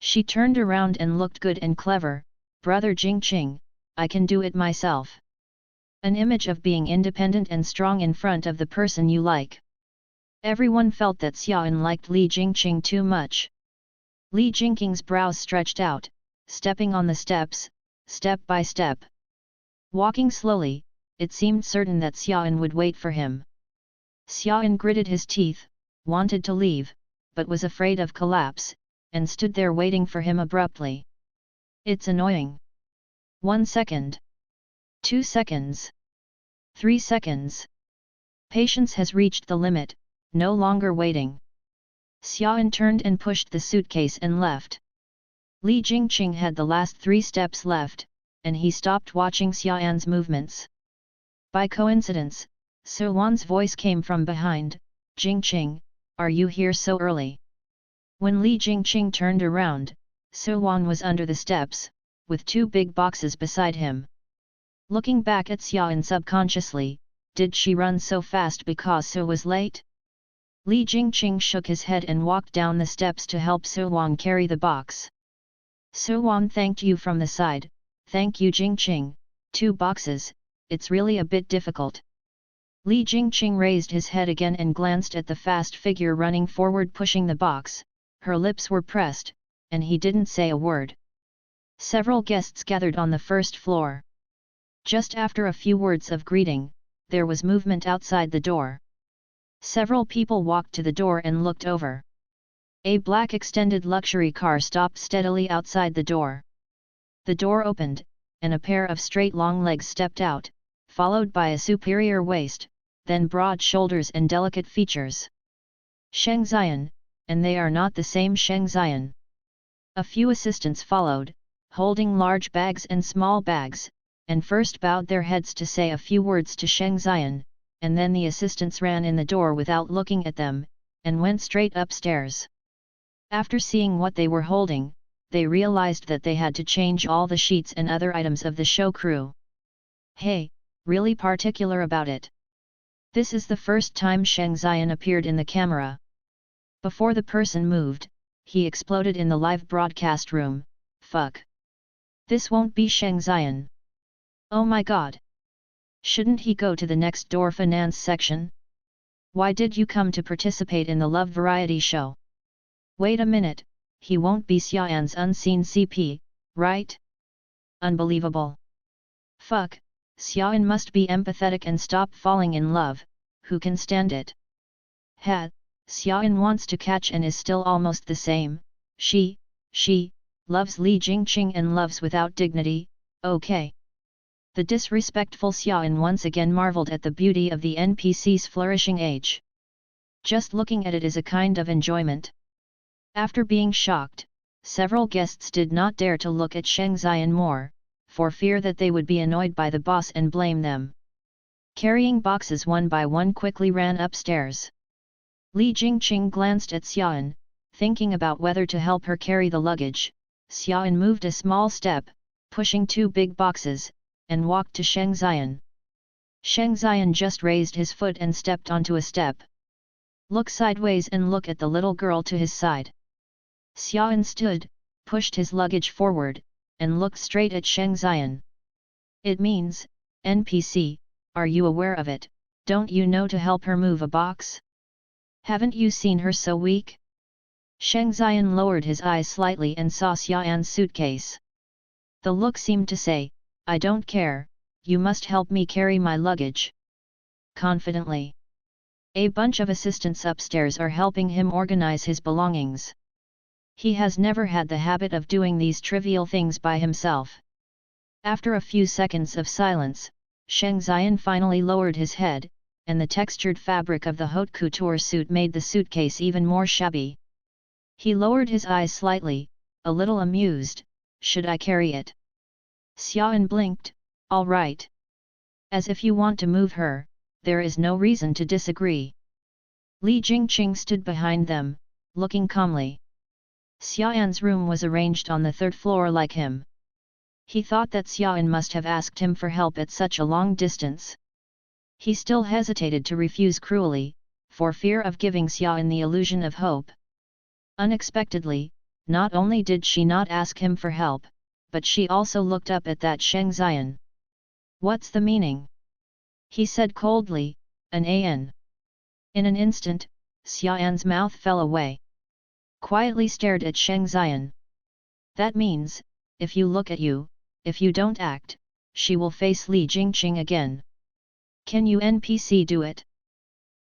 She turned around and looked good and clever. Brother Jingqing, I can do it myself. An image of being independent and strong in front of the person you like. Everyone felt that Xiaoyan liked Li Jingqing too much. Li Jingqing's brows stretched out, stepping on the steps, step by step. Walking slowly, it seemed certain that Xiaoyan would wait for him. Xiaoyan gritted his teeth, wanted to leave, but was afraid of collapse, and stood there waiting for him abruptly. It's annoying. 1 second. 2 seconds. 3 seconds. Patience has reached the limit, no longer waiting. Xiaoyan turned and pushed the suitcase and left. Li Jingqing had the last 3 steps left, and he stopped watching Xiaoyan's movements. By coincidence, Su Wan's voice came from behind. Jingqing, are you here so early? When Li Jingqing turned around, Su Wan was under the steps, with 2 big boxes beside him. Looking back at Xiaoyan subconsciously, did she run so fast because Su was late? Li Jingqing shook his head and walked down the steps to help Su Wan carry the box. Su Wan thanked you from the side. Thank you Jingqing, 2 boxes, it's really a bit difficult. Li Jingqing raised his head again and glanced at the fast figure running forward pushing the box. Her lips were pressed, and he didn't say a word. Several guests gathered on the first floor. Just after a few words of greeting, there was movement outside the door. Several people walked to the door and looked over. A black extended luxury car stopped steadily outside the door. The door opened, and a pair of straight long legs stepped out, followed by a superior waist, then broad shoulders and delicate features. Sheng Xian, and they are not the same Sheng Xian. A few assistants followed, holding large bags and small bags, and first bowed their heads to say a few words to Sheng Xian, and then the assistants ran in the door without looking at them, and went straight upstairs. After seeing what they were holding, they realized that they had to change all the sheets and other items of the show crew. Hey, really particular about it. This is the first time Sheng Xian appeared in the camera. Before the person moved, he exploded in the live broadcast room. Fuck. This won't be Sheng Xian. Oh my god. Shouldn't he go to the next door finance section? Why did you come to participate in the love variety show? Wait a minute, he won't be Xiaoyan's unseen CP, right? Unbelievable. Fuck, Xiaoyan must be empathetic and stop falling in love, who can stand it? Xiaoyan wants to catch and is still almost the same. She loves Li Jingqing and loves without dignity. Okay. The disrespectful Xiaoyan once again marveled at the beauty of the NPC's flourishing age. Just looking at it is a kind of enjoyment. After being shocked, several guests did not dare to look at Sheng Xian more, for fear that they would be annoyed by the boss and blame them. Carrying boxes one by one quickly ran upstairs. Li Jingqing glanced at Xiaoan, thinking about whether to help her carry the luggage. Xiaoan moved a small step, pushing 2 big boxes, and walked to Sheng Xian. Sheng Xian just raised his foot and stepped onto a step. Look sideways and look at the little girl to his side. Xiaoan stood, pushed his luggage forward, and looked straight at Sheng Xian. It means, NPC, are you aware of it? Don't you know to help her move a box? Haven't you seen her so weak? Sheng Xian lowered his eyes slightly and saw Xiaoan's suitcase. The look seemed to say, I don't care, you must help me carry my luggage. Confidently. A bunch of assistants upstairs are helping him organize his belongings. He has never had the habit of doing these trivial things by himself. After a few seconds of silence, Sheng Xian finally lowered his head, and the textured fabric of the haute couture suit made the suitcase even more shabby. He lowered his eyes slightly, a little amused. Should I carry it? Xiaoan blinked. All right. As if you want to move her, there is no reason to disagree. Li Jingqing stood behind them, looking calmly. Xiaoan's room was arranged on the 3rd floor like him. He thought that Xiaoan must have asked him for help at such a long distance. He still hesitated to refuse cruelly, for fear of giving Xiaoan the illusion of hope. Unexpectedly, not only did she not ask him for help, but she also looked up at that Sheng Xian. What's the meaning? He said coldly, an an. In an instant, Xiaoan's mouth fell away. Quietly stared at Sheng Xian. That means, if you look at you, if you don't act, she will face Li Jingqing again. Can you NPC do it?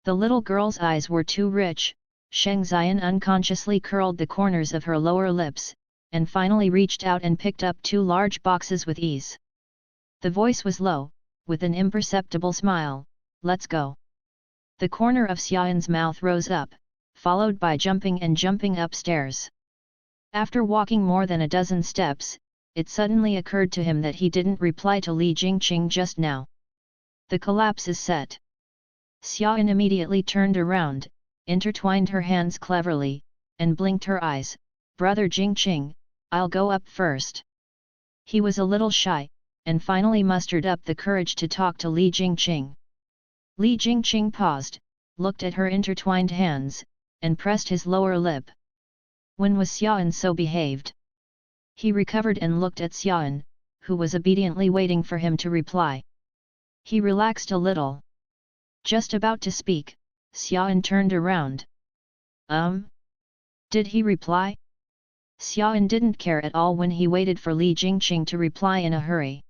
The little girl's eyes were too rich. Sheng Xian unconsciously curled the corners of her lower lips, and finally reached out and picked up 2 large boxes with ease. The voice was low, with an imperceptible smile, let's go. The corner of Xiaoan's mouth rose up, followed by jumping upstairs. After walking more than a dozen steps, it suddenly occurred to him that he didn't reply to Li Jingqing just now. The collapse is set. Xiaoan immediately turned around, intertwined her hands cleverly, and blinked her eyes. Brother Jingqing, I'll go up first. He was a little shy, and finally mustered up the courage to talk to Li Jingqing. Li Jingqing paused, looked at her intertwined hands, and pressed his lower lip. When was Xiaoan so behaved? He recovered and looked at Xiaoan, who was obediently waiting for him to reply. He relaxed a little. Just about to speak, Xiaoan turned around. Did he reply? Xiaoan didn't care at all when he waited for Li Jingqing to reply in a hurry.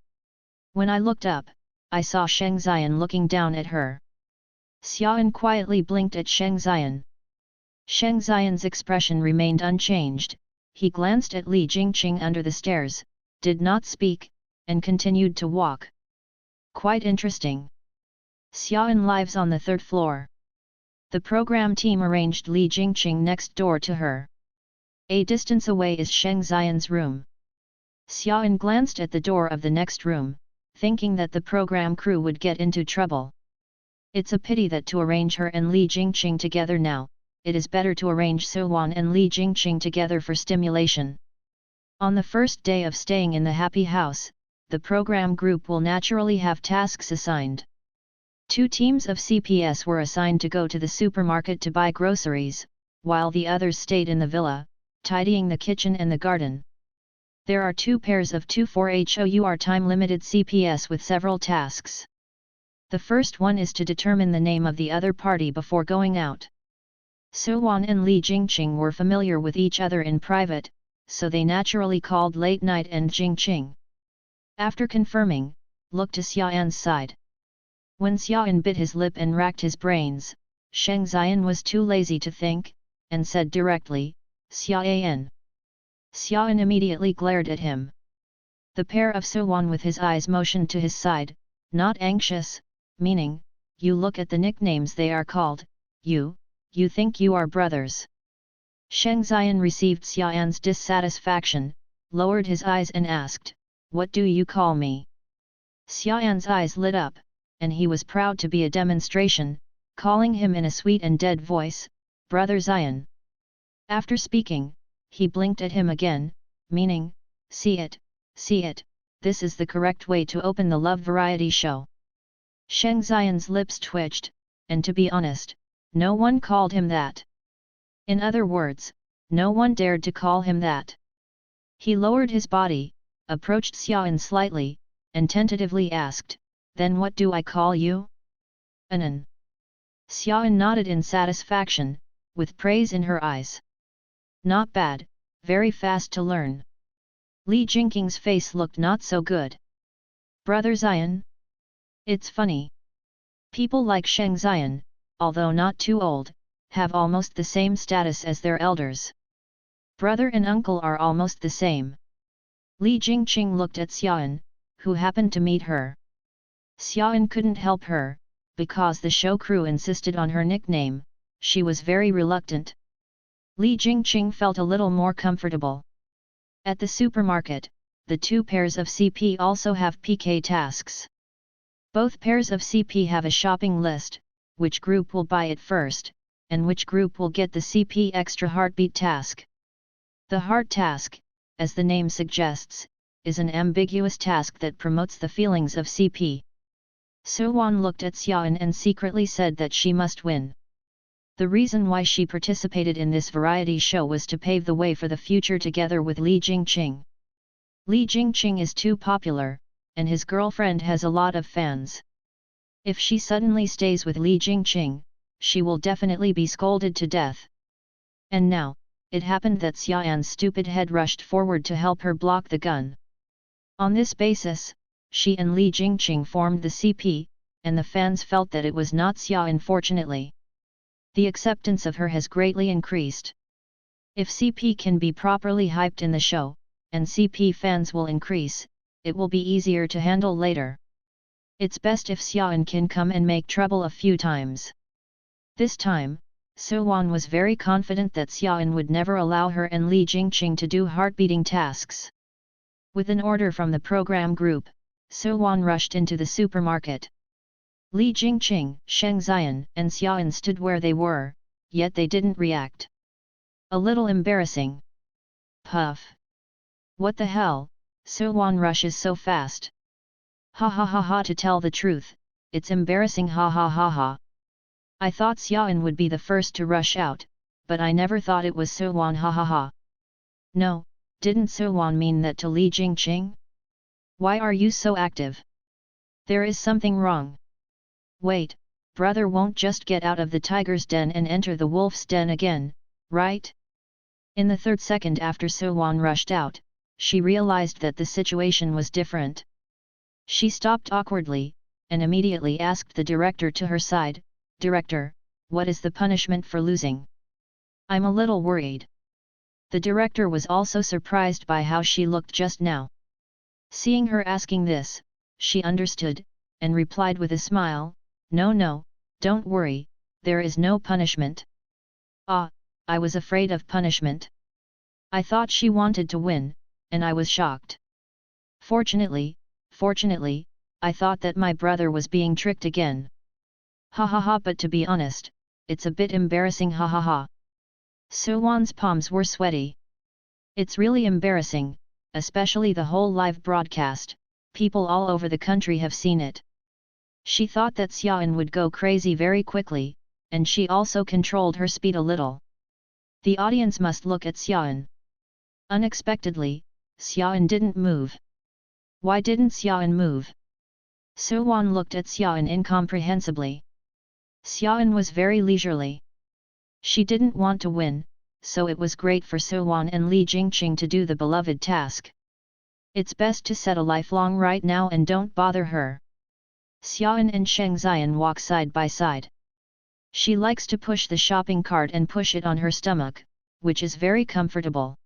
When I looked up, I saw Sheng Xian looking down at her. Xiaoan quietly blinked at Sheng Xian. Sheng Xian's expression remained unchanged. He glanced at Li Jingqing under the stairs, did not speak, and continued to walk. Quite interesting. Xiaoan lives on the 3rd floor. The program team arranged Li Jingqing next door to her. A distance away is Sheng Xian's room. Xiaoan glanced at the door of the next room, thinking that the program crew would get into trouble. It's a pity that to arrange her and Li Jingqing together now, it is better to arrange Suwan and Li Jingqing together for stimulation. On the first day of staying in the happy house, the program group will naturally have tasks assigned. 2 teams of CPS were assigned to go to the supermarket to buy groceries, while the others stayed in the villa, tidying the kitchen and the garden. There are 2 pairs of 24-hour time-limited CPS with several tasks. The first one is to determine the name of the other party before going out. Suwan and Li Jingqing were familiar with each other in private, so they naturally called Late Night and Jingqing. After confirming, looked to Xiaoan's side. When Xiaoan bit his lip and racked his brains, Sheng Xian was too lazy to think, and said directly, Xiaoan. Xiaoan immediately glared at him. The pair of Suwan with his eyes motioned to his side, not anxious, meaning, you look at the nicknames they are called, you, you think you are brothers? Sheng Xian received Xiaoyan's dissatisfaction, lowered his eyes and asked, what do you call me? Xiaoyan's eyes lit up, and he was proud to be a demonstration, calling him in a sweet and dead voice, Brother Xian. After speaking, he blinked at him again, meaning, see it, this is the correct way to open the love variety show. Sheng Xian's lips twitched, and to be honest, no one called him that. In other words, no one dared to call him that. He lowered his body, approached Xiaoyan slightly, and tentatively asked, then what do I call you? Anan. Xiaoyan nodded in satisfaction, with praise in her eyes. Not bad, very fast to learn. Li Jingqing's face looked not so good. Brother Xian? It's funny. People like Sheng Xian, although not too old, have almost the same status as their elders. Brother and uncle are almost the same. Li Jingqing looked at Xiaoyan, who happened to meet her. Xiaoyan couldn't help her, because the show crew insisted on her nickname. She was very reluctant. Li Jingqing felt a little more comfortable. At the supermarket, the two pairs of CP also have PK tasks. Both pairs of CP have a shopping list, which group will buy it first, and which group will get the CP extra heartbeat task. The heart task, as the name suggests, is an ambiguous task that promotes the feelings of CP. Suwan looked at Xiaoyan and secretly said that she must win. The reason why she participated in this variety show was to pave the way for the future together with Li Jingqing. Li Jingqing is too popular, and his girlfriend has a lot of fans. If she suddenly stays with Li Jingqing, she will definitely be scolded to death. And now, it happened that Xiaoyan's stupid head rushed forward to help her block the gun. On this basis, she and Li Jingqing formed the CP, and the fans felt that it was not Xiaoyan fortunately. The acceptance of her has greatly increased. If CP can be properly hyped in the show, and CP fans will increase, it will be easier to handle later. It's best if Xiaoyan can come and make trouble a few times. This time, Suwan was very confident that Xiaoyan would never allow her and Li Jingqing to do heart-beating tasks. With an order from the program group, Suwan rushed into the supermarket. Li Jingqing, Sheng Xian, and Xiaoyan stood where they were, yet they didn't react. A little embarrassing. Puff. What the hell, Suwan rushes so fast. Ha ha ha ha, to tell the truth, it's embarrassing, ha ha ha ha. I thought Xiaoyan would be the first to rush out, but I never thought it was Suwan, ha ha ha. No, didn't Suwan mean that to Li Jingqing? Why are you so active? There is something wrong. Wait, brother won't just get out of the tiger's den and enter the wolf's den again, right? In the third second after Suwan rushed out, she realized that the situation was different. She stopped awkwardly, and immediately asked the director to her side, Director, what is the punishment for losing? I'm a little worried. The director was also surprised by how she looked just now. Seeing her asking this, she understood, and replied with a smile, No, don't worry, there is no punishment. Ah, I was afraid of punishment. I thought she wanted to win, and I was shocked. Fortunately, I thought that my brother was being tricked again. Ha ha ha, but to be honest, it's a bit embarrassing, ha ha ha. Suwan's palms were sweaty. It's really embarrassing, especially the whole live broadcast, people all over the country have seen it. She thought that Xiaoyan would go crazy very quickly, and she also controlled her speed a little. The audience must look at Xiaoyan. Unexpectedly, Xiaoyan didn't move. Why didn't Xiaoyan move? Suwan looked at Xiaoyan incomprehensibly. Xiaoyan was very leisurely. She didn't want to win, so it was great for Suwan and Li Jingqing to do the beloved task. It's best to set a lifelong right now and don't bother her. Xiaoyan and Sheng Xian walk side by side. She likes to push the shopping cart and push it on her stomach, which is very comfortable.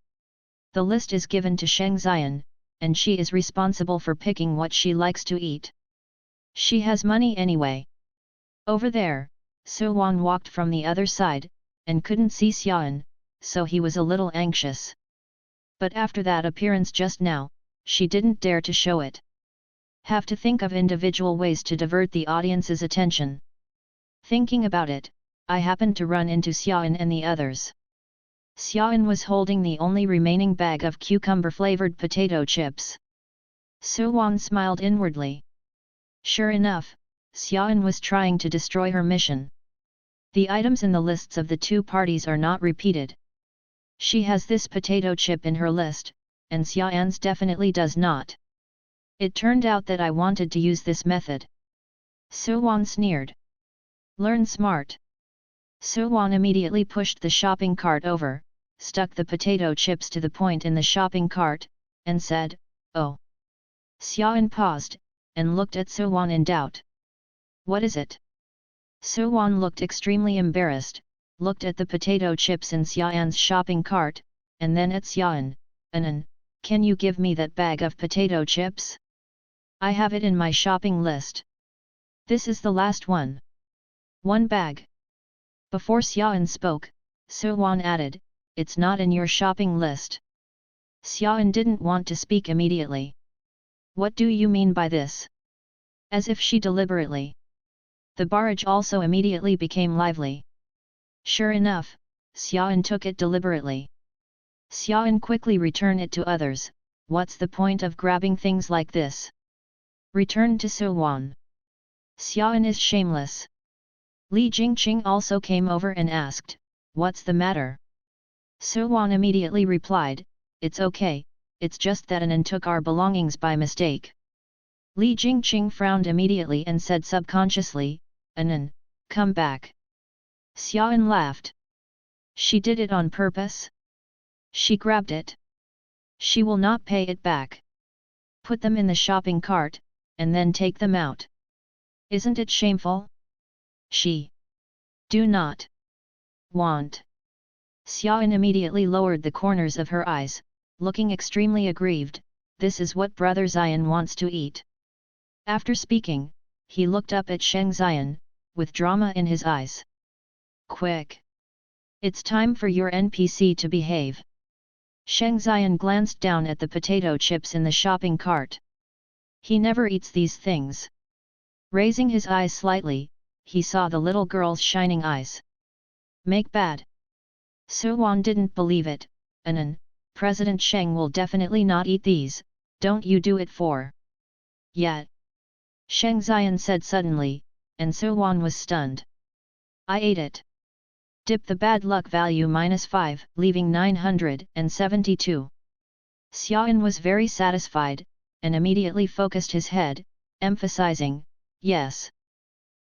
The list is given to Sheng Xian, and she is responsible for picking what she likes to eat. She has money anyway. Over there, Suwan walked from the other side, and couldn't see Xiaoan, so he was a little anxious. But after that appearance just now, she didn't dare to show it. Have to think of individual ways to divert the audience's attention. Thinking about it, I happened to run into Xiaoan and the others. Xiaoan was holding the only remaining bag of cucumber-flavored potato chips. Suwan smiled inwardly. Sure enough, Xiaoan was trying to destroy her mission. The items in the lists of the two parties are not repeated. She has this potato chip in her list, and Xiaoan's definitely does not. It turned out that I wanted to use this method. Suwan sneered. Learn smart. Suwan immediately pushed the shopping cart over, stuck the potato chips to the point in the shopping cart, and said, "Oh." Xiaoan paused, and looked at Suwan in doubt. What is it? Suwan looked extremely embarrassed, looked at the potato chips in Xiaoan's shopping cart, and then at Xiaoan. "Anan, can you give me that bag of potato chips? I have it in my shopping list. This is the last one. One bag." Before Xiaoan spoke, Suwan added, "It's not in your shopping list." Xiaoan didn't want to speak immediately. "What do you mean by this?" As if she deliberately. The barrage also immediately became lively. Sure enough, Xiaoan took it deliberately. Xiaoan quickly returned it to others. What's the point of grabbing things like this? Returned to Suwan. Xiaoan is shameless. Li Jingqing also came over and asked, "What's the matter?" Suwan immediately replied, "It's okay, it's just that Anan took our belongings by mistake." Li Jingqing frowned immediately and said subconsciously, "Anan, come back." Xiaoan laughed. She did it on purpose? She grabbed it. She will not pay it back. Put them in the shopping cart, and then take them out. Isn't it shameful? She do not want. Xiaoan immediately lowered the corners of her eyes, looking extremely aggrieved. This is what Brother Xian wants to eat. After speaking, he looked up at Sheng Xian, with drama in his eyes. Quick! It's time for your NPC to behave. Sheng Xian glanced down at the potato chips in the shopping cart. He never eats these things. Raising his eyes slightly, he saw the little girl's shining eyes. Make bad. Suwan didn't believe it. "Anan, President Sheng will definitely not eat these, don't you do it for." Yet. Sheng Xian said suddenly, and Suwan was stunned. "I ate it." Dip the bad luck value -5, leaving 972. Xiaoan was very satisfied, and immediately focused his head, emphasizing, "Yes.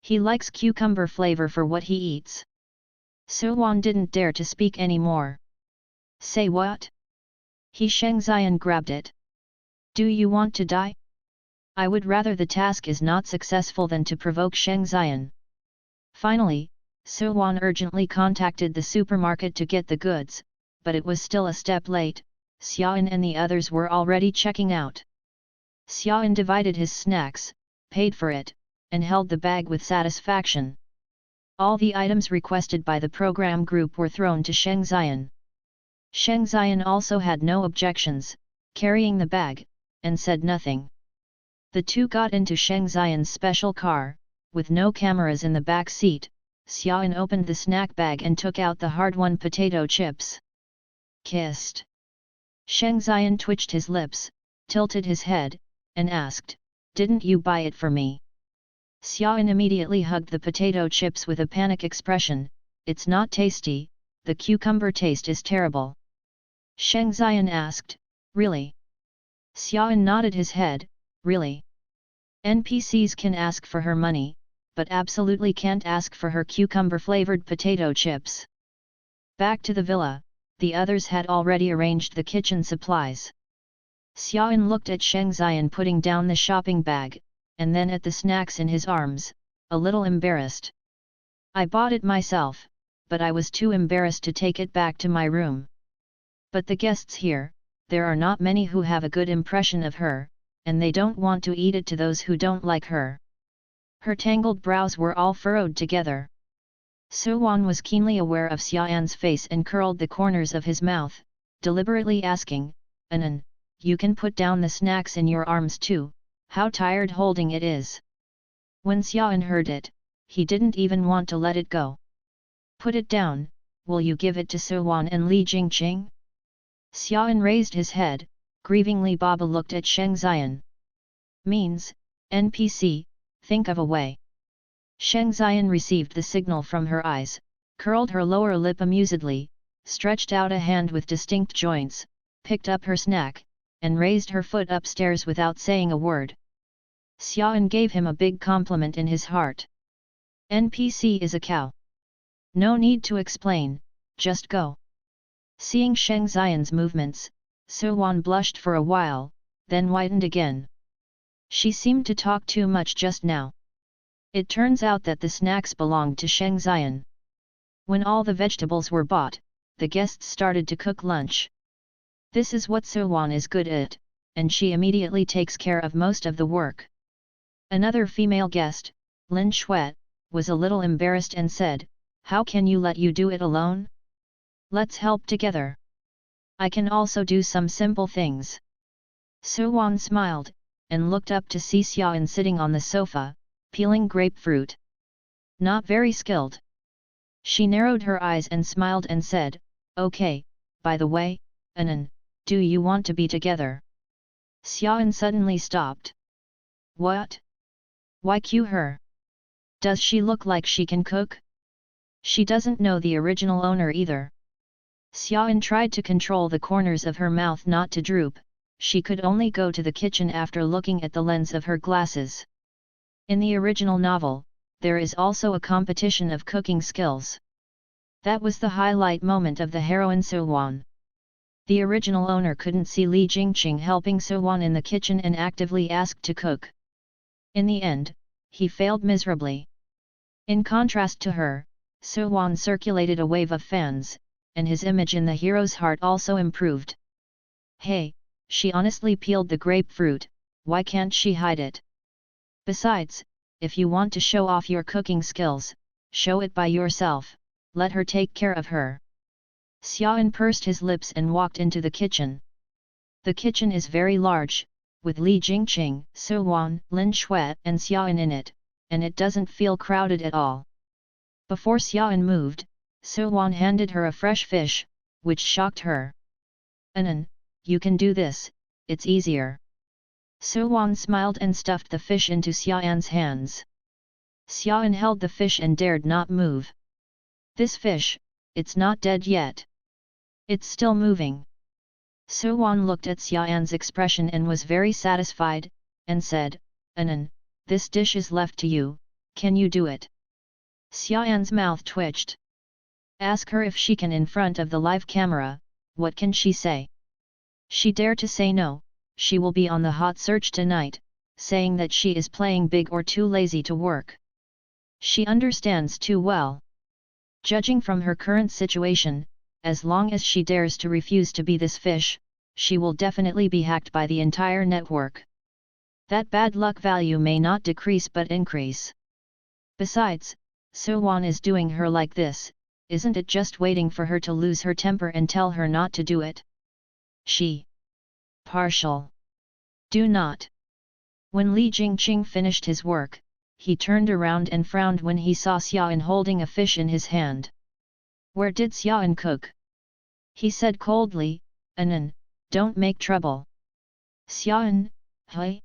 He likes cucumber flavor for what he eats." Suwan didn't dare to speak anymore. "Say what?" Sheng Xian grabbed it. "Do you want to die?" I would rather the task is not successful than to provoke Sheng Xian. Finally, Suwan urgently contacted the supermarket to get the goods, but it was still a step late. Xiaoan and the others were already checking out. Xiaoan divided his snacks, paid for it, and held the bag with satisfaction. All the items requested by the program group were thrown to Sheng Xian. Sheng Xian also had no objections, carrying the bag, and said nothing. The two got into Sheng Xian's special car, with no cameras in the back seat. Xiaoan opened the snack bag and took out the hard-won potato chips. Kissed. Sheng Xian twitched his lips, tilted his head, and asked, "Didn't you buy it for me?" Xiaoan immediately hugged the potato chips with a panic expression. "It's not tasty, the cucumber taste is terrible." Sheng Xian asked, "Really?" Xiaoan nodded his head, "Really? NPCs can ask for her money, but absolutely can't ask for her cucumber-flavored potato chips." Back to the villa, the others had already arranged the kitchen supplies. Xiaoan looked at Sheng Xian putting down the shopping bag, and then at the snacks in his arms, a little embarrassed. "I bought it myself, but I was too embarrassed to take it back to my room. But the guests here, there are not many who have a good impression of her, and they don't want to eat it to those who don't like her." Her tangled brows were all furrowed together. Suwan was keenly aware of Xiaoyan's face and curled the corners of his mouth, deliberately asking, "Anan, you can put down the snacks in your arms too, how tired holding it is." When Xiaoyan heard it, he didn't even want to let it go. "Put it down, will you give it to Suwan and Li Jingqing?" Xiaoyan raised his head, grievingly. Baba looked at Sheng Xian. "Means, NPC, think of a way." Sheng Xian received the signal from her eyes, curled her lower lip amusedly, stretched out a hand with distinct joints, picked up her snack, and raised her foot upstairs without saying a word. Xiaoyan gave him a big compliment in his heart. "NPC is a cow. No need to explain, just go." Seeing Sheng Xian's movements, Suwan blushed for a while, then whitened again. She seemed to talk too much just now. It turns out that the snacks belonged to Sheng Xian. When all the vegetables were bought, the guests started to cook lunch. This is what Suwan is good at, and she immediately takes care of most of the work. Another female guest, Lin Shuet, was a little embarrassed and said, "How can you let you do it alone? Let's help together. I can also do some simple things." Suwan smiled, and looked up to see Xiaoyan sitting on the sofa, peeling grapefruit. "Not very skilled." She narrowed her eyes and smiled and said, "Okay, by the way, Anan, do you want to be together?" Xiaoyan suddenly stopped. "What? Why cue her? Does she look like she can cook? She doesn't know the original owner either." Xiaoyan tried to control the corners of her mouth not to droop. She could only go to the kitchen after looking at the lens of her glasses. In the original novel, there is also a competition of cooking skills. That was the highlight moment of the heroine Suwan. The original owner couldn't see Li Jingqing helping Suwan in the kitchen and actively asked to cook. In the end, he failed miserably. In contrast to her, Suwan circulated a wave of fans, and his image in the hero's heart also improved. Hey, she honestly peeled the grapefruit, why can't she hide it? Besides, if you want to show off your cooking skills, show it by yourself, let her take care of her. Xiaoyan pursed his lips and walked into the kitchen. The kitchen is very large, with Li Jingqing, Suwan, Lin Shuet and Xiaoyan in it, and it doesn't feel crowded at all. Before Xiaoyan moved, Suwan handed her a fresh fish, which shocked her. "Anan, you can do this, it's easier." Suwan smiled and stuffed the fish into Xiaoyan's hands. Xiaoyan held the fish and dared not move. "This fish, it's not dead yet. It's still moving." Suwan looked at Xiaoyan's expression and was very satisfied, and said, "Anan, this dish is left to you, can you do it?" Xiaoyan's mouth twitched. Ask her if she can in front of the live camera, what can she say? She dare to say no, she will be on the hot search tonight, saying that she is playing big or too lazy to work. She understands too well. Judging from her current situation, as long as she dares to refuse to be this fish, she will definitely be hacked by the entire network. That bad luck value may not decrease but increase. Besides, Suwan is doing her like this, isn't it just waiting for her to lose her temper and tell her not to do it? She. Partial. Do not. When Li Jingqing finished his work, he turned around and frowned when he saw Xiaoyan holding a fish in his hand. "Where did Xiaoyan cook?" he said coldly. "Anan, don't make trouble." "Xiaoyan, hey?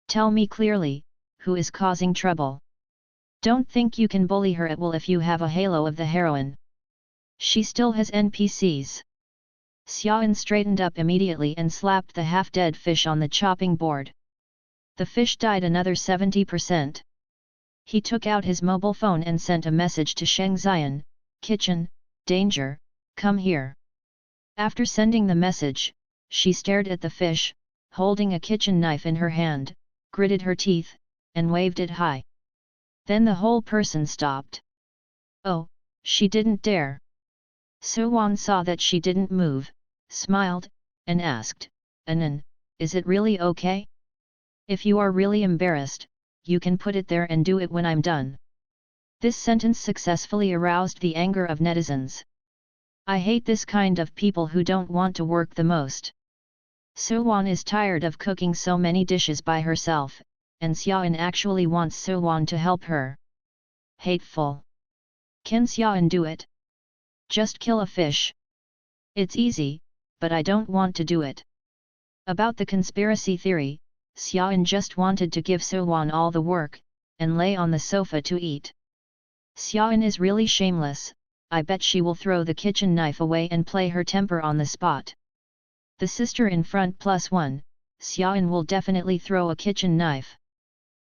Tell me clearly, who is causing trouble? Don't think you can bully her at will if you have a halo of the heroine. She still has NPCs." Xiaoyan straightened up immediately and slapped the half-dead fish on the chopping board. The fish died another 70%. He took out his mobile phone and sent a message to Sheng Xian, "Kitchen, danger, come here." After sending the message, she stared at the fish, holding a kitchen knife in her hand, gritted her teeth, and waved it high. Then the whole person stopped. Oh, she didn't dare. Suwan saw that she didn't move, smiled, and asked, "Anan, is it really okay? If you are really embarrassed, you can put it there and do it when I'm done." This sentence successfully aroused the anger of netizens. I hate this kind of people who don't want to work the most. Suwon is tired of cooking so many dishes by herself, and Xiaoan actually wants Suwon to help her. Hateful. Can Xiaoan do it? Just kill a fish. It's easy, but I don't want to do it. About the conspiracy theory, Xiaoan just wanted to give Suwon all the work, and lay on the sofa to eat. Xiaoan is really shameless, I bet she will throw the kitchen knife away and play her temper on the spot. The sister in front +1, Xiaoan will definitely throw a kitchen knife.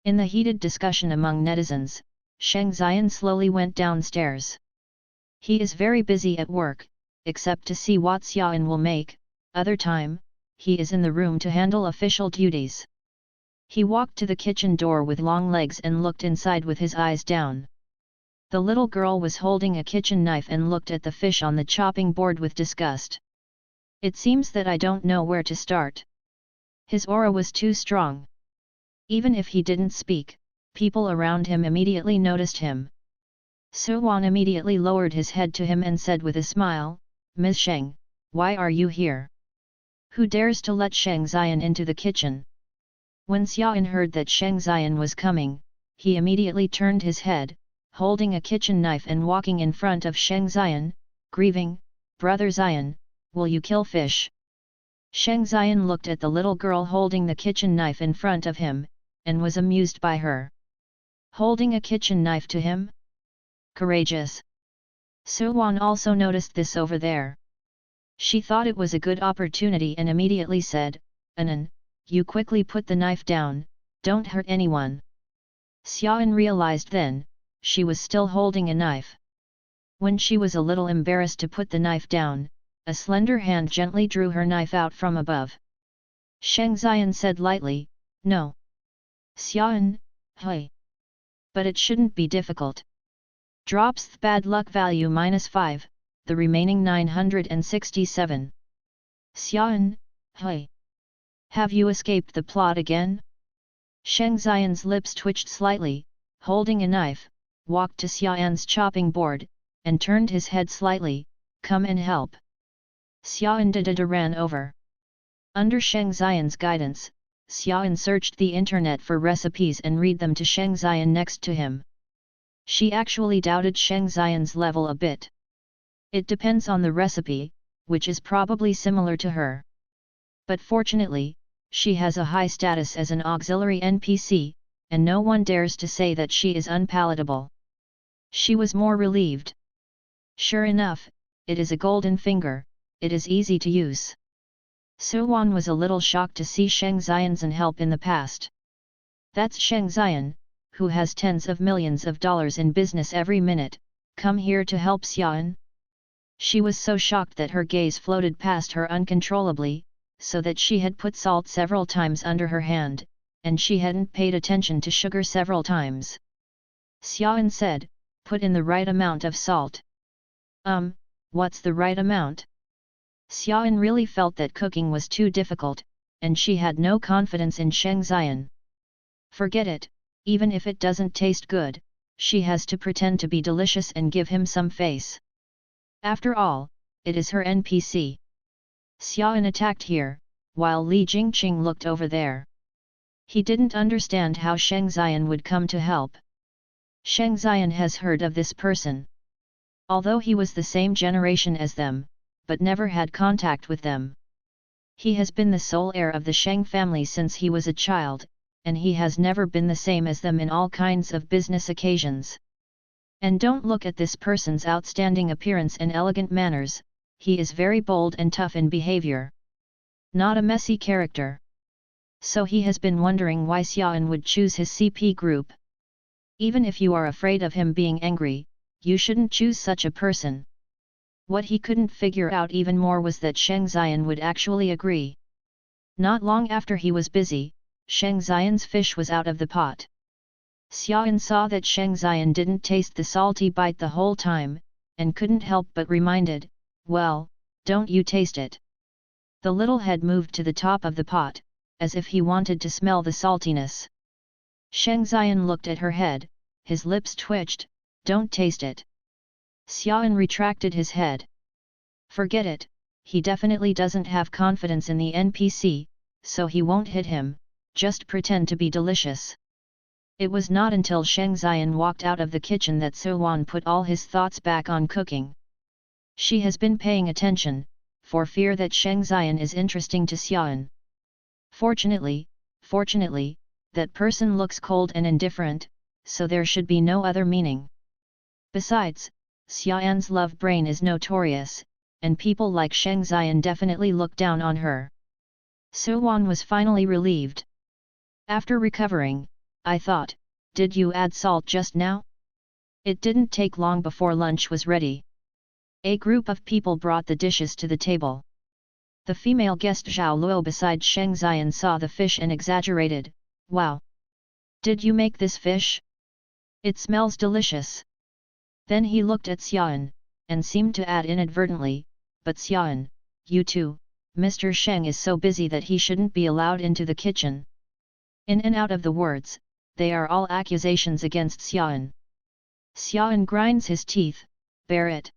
In the heated discussion among netizens, Sheng Xian slowly went downstairs. He is very busy at work, except to see what Xiaoan will make, other time, he is in the room to handle official duties. He walked to the kitchen door with long legs and looked inside with his eyes down. The little girl was holding a kitchen knife and looked at the fish on the chopping board with disgust. It seems that I don't know where to start. His aura was too strong. Even if he didn't speak, people around him immediately noticed him. Suwon immediately lowered his head to him and said with a smile, Ms. Sheng, why are you here? Who dares to let Sheng Xian into the kitchen? When Xiaoan heard that Sheng Xian was coming, he immediately turned his head, holding a kitchen knife and walking in front of Sheng Xian, grieving, Brother Xian, will you kill fish? Sheng Xian looked at the little girl holding the kitchen knife in front of him, and was amused by her. Holding a kitchen knife to him? Courageous. Suwon also noticed this over there. She thought it was a good opportunity and immediately said, Anan, you quickly put the knife down, don't hurt anyone. Xiaoan realized then, she was still holding a knife. When she was a little embarrassed to put the knife down, a slender hand gently drew her knife out from above. Sheng Xian said lightly, no. Xiaoan, hey. But it shouldn't be difficult. Drops the bad luck value -5, the remaining 967. Xiaoan, hey. Have you escaped the plot again? Sheng Xian's lips twitched slightly, holding a knife, walked to Xiaoan's chopping board, and turned his head slightly, come and help. Xiaoan ran over. Under Sheng Xian's guidance, Xiaoan searched the internet for recipes and read them to Sheng Xian next to him. She actually doubted Sheng Xian's level a bit. It depends on the recipe, which is probably similar to her. But fortunately, she has a high status as an auxiliary NPC, and no one dares to say that she is unpalatable. She was more relieved. Sure enough, it is a golden finger, it is easy to use. Suwon was a little shocked to see Sheng Xian's help in the past. That's Sheng Xian, who has tens of millions of dollars in business every minute, come here to help Xiaoan? She was so shocked that her gaze floated past her uncontrollably, so that she had put salt several times under her hand, and she hadn't paid attention to sugar several times. Xiaoan said, put in the right amount of salt. What's the right amount? Xiaoan really felt that cooking was too difficult, and she had no confidence in Sheng Xian. Forget it, even if it doesn't taste good, she has to pretend to be delicious and give him some face. After all, it is her NPC. Xiaoan attacked here, while Li Jingqing looked over there. He didn't understand how Sheng Xian would come to help. Sheng Xian has heard of this person. Although he was the same generation as them, but never had contact with them. He has been the sole heir of the Sheng family since he was a child, and he has never been the same as them in all kinds of business occasions. And don't look at this person's outstanding appearance and elegant manners, he is very bold and tough in behavior. Not a messy character. So he has been wondering why Xiaoan would choose his CP group. Even if you are afraid of him being angry, you shouldn't choose such a person. What he couldn't figure out even more was that Sheng Xian would actually agree. Not long after he was busy, Sheng Xian's fish was out of the pot. Xiaoan saw that Sheng Xian didn't taste the salty bite the whole time, and couldn't help but reminded, well, don't you taste it? The little head moved to the top of the pot, as if he wanted to smell the saltiness. Sheng Xian looked at her head, his lips twitched, Don't taste it. Xiaoan retracted his head. Forget it, he definitely doesn't have confidence in the NPC, so he won't hit him, just pretend to be delicious. It was not until Sheng Xian walked out of the kitchen that Suwan put all his thoughts back on cooking. She has been paying attention, for fear that Sheng Xian is interesting to Xiaoan. Fortunately, that person looks cold and indifferent, so there should be no other meaning. Besides, Xiaoan's love brain is notorious, and people like Sheng Xian definitely look down on her. Suwan was finally relieved. After recovering, I thought, did you add salt just now? It didn't take long before lunch was ready. A group of people brought the dishes to the table. The female guest Zhao Luo beside Sheng Xian saw the fish and exaggerated, "Wow! Did you make this fish? It smells delicious." Then he looked at Xiaoan, and seemed to add inadvertently, "But Xiaoan, you too, Mr. Sheng is so busy that he shouldn't be allowed into the kitchen." In and out of the words, they are all accusations against Xiaoan. Xiaoan grinds his teeth, "Bear it."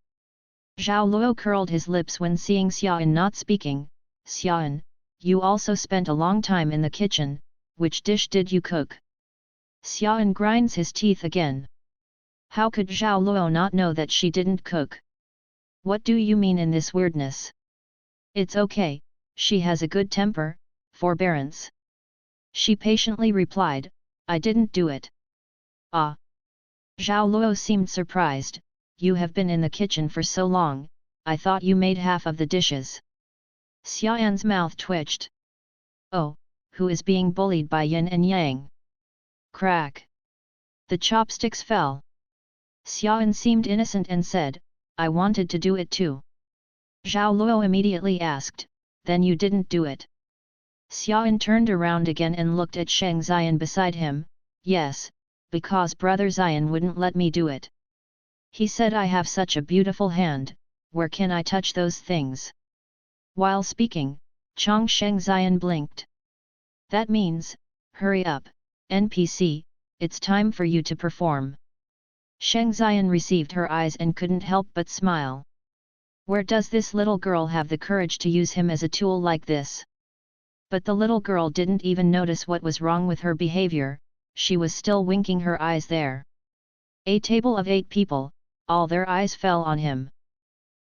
Zhao Luo curled his lips when seeing Xiaoan not speaking. "Xiaoan, you also spent a long time in the kitchen, which dish did you cook?" Xiaoan grinds his teeth again. How could Zhao Luo not know that she didn't cook? What do you mean in this weirdness? It's okay, she has a good temper, forbearance. She patiently replied, "I didn't do it." Ah! Zhao Luo seemed surprised. "You have been in the kitchen for so long, I thought you made half of the dishes." Xiaoan's mouth twitched. "Oh, who is being bullied by yin and yang?" Crack! The chopsticks fell. Xiaoan seemed innocent and said, "I wanted to do it too." Zhao Luo immediately asked, "Then you didn't do it?" Xiaoan turned around again and looked at Sheng Xian beside him. "Yes, because brother Xian wouldn't let me do it. He said I have such a beautiful hand, where can I touch those things?" While speaking, Chong Sheng Xian blinked. "That means, hurry up, NPC, it's time for you to perform." Sheng Xian received her eyes and couldn't help but smile. Where does this little girl have the courage to use him as a tool like this? But the little girl didn't even notice what was wrong with her behavior, she was still winking her eyes there. A table of 8 people, all their eyes fell on him.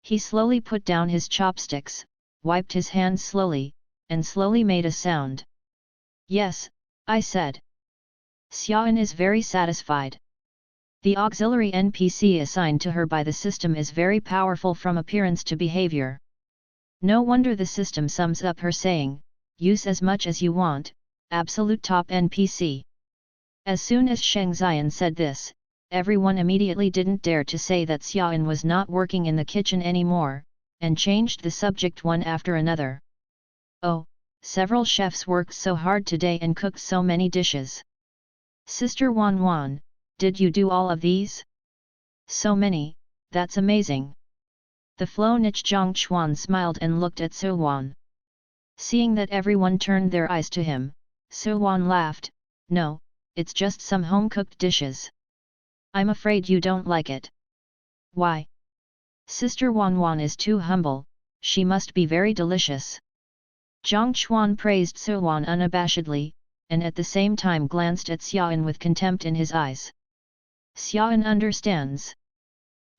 He slowly put down his chopsticks, wiped his hands slowly, and slowly made a sound. "Yes, I said." Xiaoan is very satisfied. The auxiliary NPC assigned to her by the system is very powerful from appearance to behavior. No wonder the system sums up her saying, "Use as much as you want, absolute top NPC." As soon as Sheng Xian said this, everyone immediately didn't dare to say that Xiaoan was not working in the kitchen anymore, and changed the subject one after another. "Oh, several chefs worked so hard today and cooked so many dishes. Sister Wan Wan, did you do all of these? So many, that's amazing." The Flonich Zhang Chuan smiled and looked at Suwan. Seeing that everyone turned their eyes to him, Suwan laughed, "No, it's just some home-cooked dishes. I'm afraid you don't like it." "Why?" "Sister Wan Wan is too humble, she must be very delicious." Zhang Chuan praised Suwan unabashedly, and at the same time glanced at Xiaoan with contempt in his eyes. Xiaoan understands.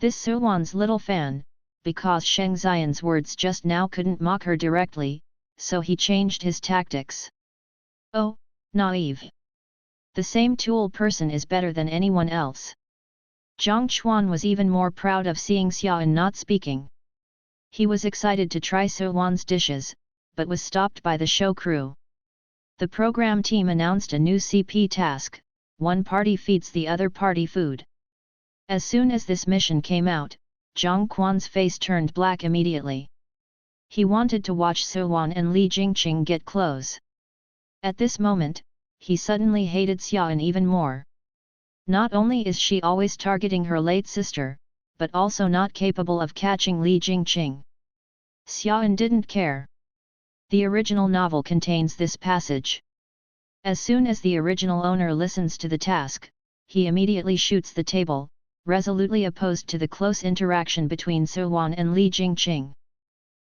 This Suwan's little fan, because Sheng Xian's words just now couldn't mock her directly, so he changed his tactics. "Oh, naive. The same tool person is better than anyone else." Zhang Chuan was even more proud of seeing Xiaoan not speaking. He was excited to try Suwan's dishes, but was stopped by the show crew. The program team announced a new CP task: one party feeds the other party food. As soon as this mission came out, Zhang Quan's face turned black immediately. He wanted to watch Suwan and Li Jingqing get close. At this moment, he suddenly hated Xiaoan even more. Not only is she always targeting her late sister, but also not capable of catching Li Jingqing. Xiaoan didn't care. The original novel contains this passage. As soon as the original owner listens to the task, he immediately shoots the table, resolutely opposed to the close interaction between So-won and Li Jingqing.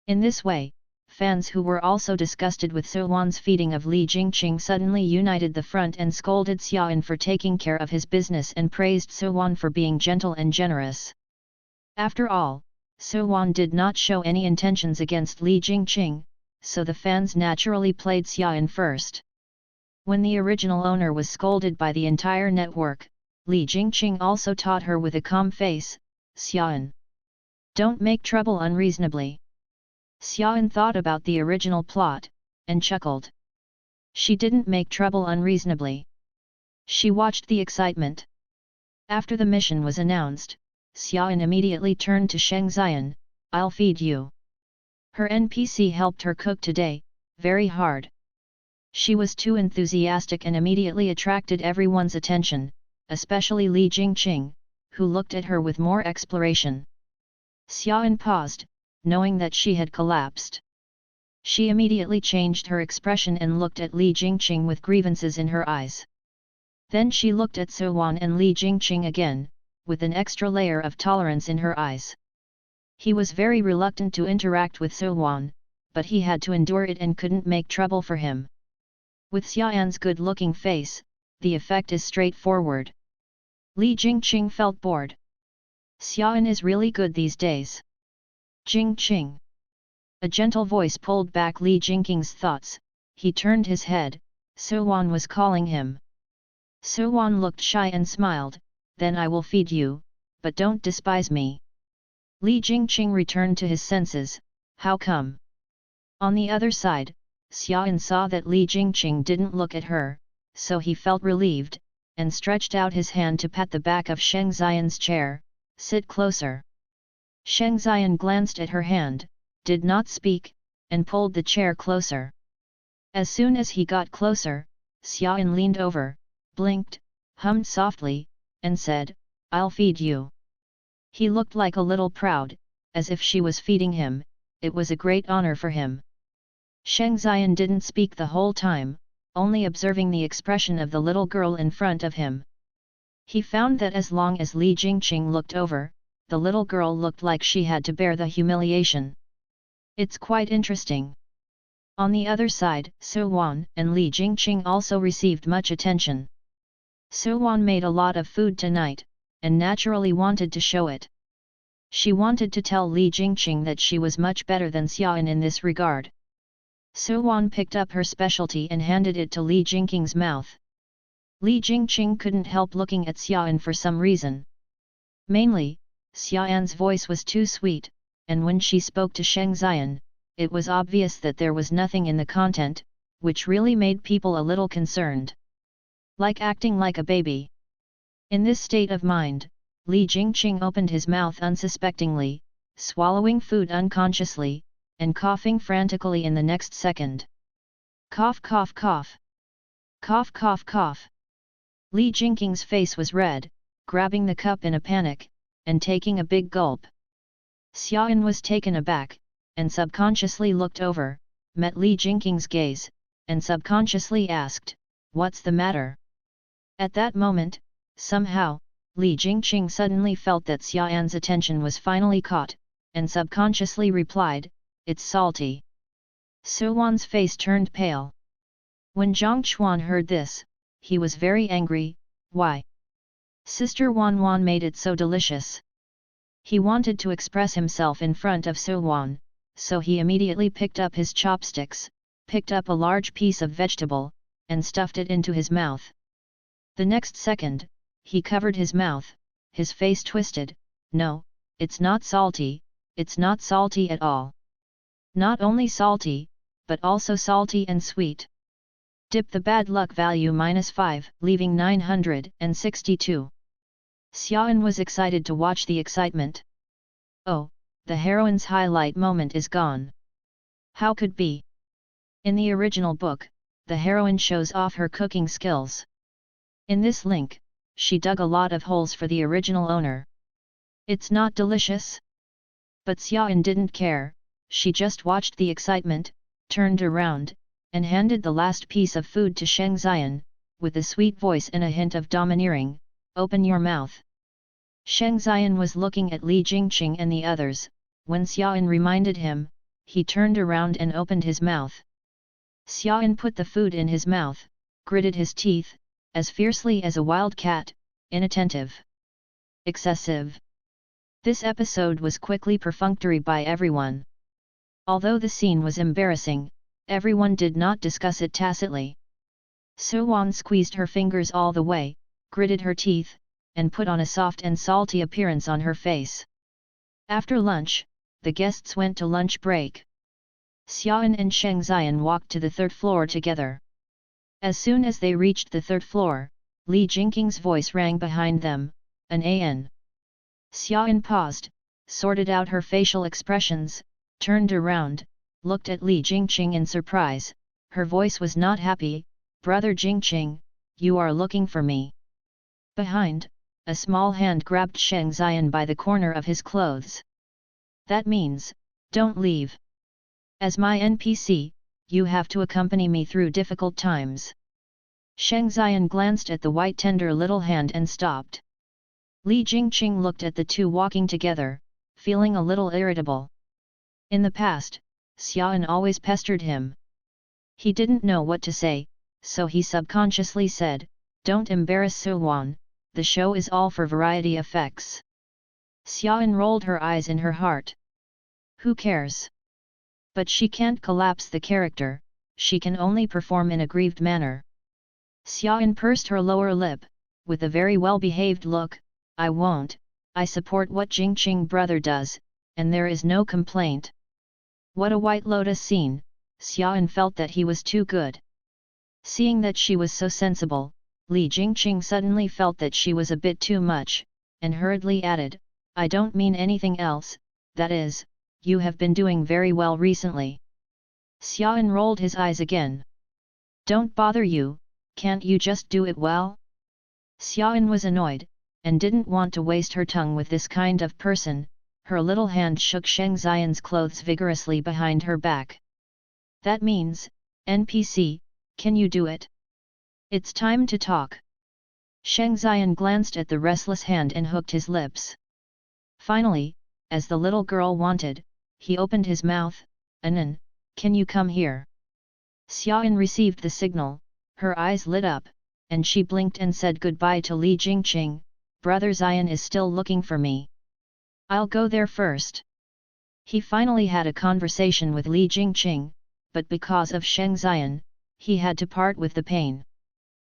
In this way, fans who were also disgusted with So-won's feeding of Li Jingqing suddenly united the front and scolded Xiaoyan for taking care of his business and praised So-won for being gentle and generous. After all, So-won did not show any intentions against Li Jingqing, so the fans naturally played Xiaoyan first. When the original owner was scolded by the entire network, Li Jingqing also taught her with a calm face, "Xiaoyan, don't make trouble unreasonably." Xiaoyan thought about the original plot, and chuckled. She didn't make trouble unreasonably. She watched the excitement. After the mission was announced, Xiaoyan immediately turned to Sheng Xian, "I'll feed you." Her NPC helped her cook today, very hard. She was too enthusiastic and immediately attracted everyone's attention, especially Li Jingqing, who looked at her with more exploration. Xiaoyan paused, knowing that she had collapsed. She immediately changed her expression and looked at Li Jingqing with grievances in her eyes. Then she looked at So-won and Li Jingqing again, with an extra layer of tolerance in her eyes. He was very reluctant to interact with So-won, but he had to endure it and couldn't make trouble for him. With Xiaoyan's good-looking face, the effect is straightforward. Li Jingqing felt bored. Xiaoyan is really good these days. Jingqing. A gentle voice pulled back Li Jingqing's thoughts. He turned his head. So-won was calling him. So-won looked shy and smiled, "Then I will feed you, but don't despise me." Li Jingqing returned to his senses. "How come?" On the other side, Xiaoyan saw that Li Jingqing didn't look at her, so he felt relieved, and stretched out his hand to pat the back of Sheng Xian's chair. "Sit closer." Sheng Xian glanced at her hand, did not speak, and pulled the chair closer. As soon as he got closer, Xiaoyan leaned over, blinked, hummed softly, and said, "I'll feed you." He looked like a little proud, as if she was feeding him. It was a great honor for him. Sheng Xian didn't speak the whole time, only observing the expression of the little girl in front of him. He found that as long as Li Jingqing looked over, the little girl looked like she had to bear the humiliation. It's quite interesting. On the other side, So-won and Li Jingqing also received much attention. So-won made a lot of food tonight, and naturally wanted to show it. She wanted to tell Li Jingqing that she was much better than Xiaoyan in this regard. So-won picked up her specialty and handed it to Li Jingqing's mouth. Li Jingqing couldn't help looking at Xiaoyan for some reason. Mainly, Xiaoyan's voice was too sweet, and when she spoke to Sheng Xian, it was obvious that there was nothing in the content, which really made people a little concerned. Like acting like a baby. In this state of mind, Li Jingqing opened his mouth unsuspectingly, swallowing food unconsciously, and coughing frantically in the next second. Cough cough cough. Cough cough cough. Li Jingqing's face was red, grabbing the cup in a panic, and taking a big gulp. Xiaoyan was taken aback, and subconsciously looked over, met Li Jingqing's gaze, and subconsciously asked, "What's the matter?" At that moment, somehow, Li Jingqing suddenly felt that Xiaoyan's attention was finally caught, and subconsciously replied, "It's salty." So-won's face turned pale. When Zhang Xuan heard this, he was very angry. Why? Sister Wan made it so delicious. He wanted to express himself in front of So-won, so he immediately picked up his chopsticks, picked up a large piece of vegetable, and stuffed it into his mouth. The next second, he covered his mouth, his face twisted. "No, it's not salty, it's not salty at all. Not only salty, but also salty and sweet." Dip the bad luck value -5, leaving 962. Xiaoyan was excited to watch the excitement. Oh, the heroine's highlight moment is gone. How could be? In the original book, the heroine shows off her cooking skills. In this link, she dug a lot of holes for the original owner. It's not delicious? But Xiaoyan didn't care, she just watched the excitement, turned around, and handed the last piece of food to Sheng Xian, with a sweet voice and a hint of domineering, "Open your mouth." Sheng Xian was looking at Li Jingqing and the others. When Xiaoan reminded him, he turned around and opened his mouth. Xiaoan put the food in his mouth, gritted his teeth, as fiercely as a wild cat, inattentive. Excessive. This episode was quickly perfunctory by everyone. Although the scene was embarrassing, everyone did not discuss it tacitly. Suwan squeezed her fingers all the way, gritted her teeth, and put on a soft and salty appearance on her face. After lunch, the guests went to lunch break. Xiaoan and Sheng Xian walked to the third floor together. As soon as they reached the third floor, Li Jingqing's voice rang behind them, "An an." Xiaoan paused, sorted out her facial expressions, turned around, looked at Li Jingqing in surprise. Her voice was not happy. "Brother Jingqing, you are looking for me." Behind, a small hand grabbed Sheng Xian by the corner of his clothes. "That means, don't leave. As my NPC, you have to accompany me through difficult times." Sheng Xian glanced at the white tender little hand and stopped. Li Jingqing looked at the two walking together, feeling a little irritable. In the past, Xiaoan always pestered him. He didn't know what to say, so he subconsciously said, "Don't embarrass Suwan, the show is all for variety effects." Xiaoan rolled her eyes in her heart. Who cares? But she can't collapse the character, she can only perform in a grieved manner. Xiaoan pursed her lower lip, with a very well-behaved look, "I won't, I support what Jingqing brother does, and there is no complaint." What a White Lotus scene, Xiaoan felt that he was too good. Seeing that she was so sensible, Li Jingqing suddenly felt that she was a bit too much, and hurriedly added, "I don't mean anything else, that is, you have been doing very well recently." Xiaoan rolled his eyes again. "Don't bother you, can't you just do it well?" Xiaoan was annoyed, and didn't want to waste her tongue with this kind of person. Her little hand shook Sheng Xian's clothes vigorously behind her back. "That means, NPC, can you do it? It's time to talk." Sheng Xian glanced at the restless hand and hooked his lips. Finally, as the little girl wanted, he opened his mouth. "Anan, can you come here?" Xiaoan received the signal, her eyes lit up, and she blinked and said goodbye to Li Jingqing. "Brother Xian is still looking for me. I'll go there first." He finally had a conversation with Li Jingqing, but because of Sheng Xian, he had to part with the pain.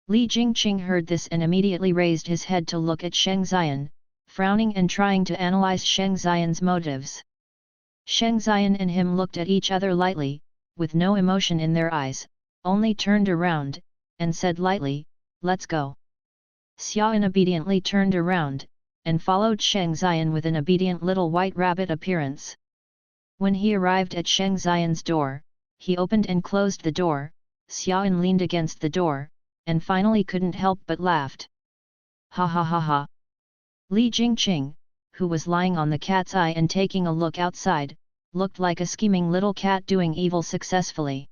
Li Jingqing heard this and immediately raised his head to look at Sheng Xian, frowning and trying to analyze Sheng Xian's motives. Sheng Xian and him looked at each other lightly, with no emotion in their eyes, only turned around, and said lightly, "Let's go." Xiaoan obediently turned around, and followed Sheng Xian with an obedient little white rabbit appearance. When he arrived at Sheng Xian's door, he opened and closed the door. Xiaoan leaned against the door, and finally couldn't help but laughed. "Ha ha ha ha." Li Jingqing, who was lying on the cat's eye and taking a look outside, looked like a scheming little cat doing evil successfully.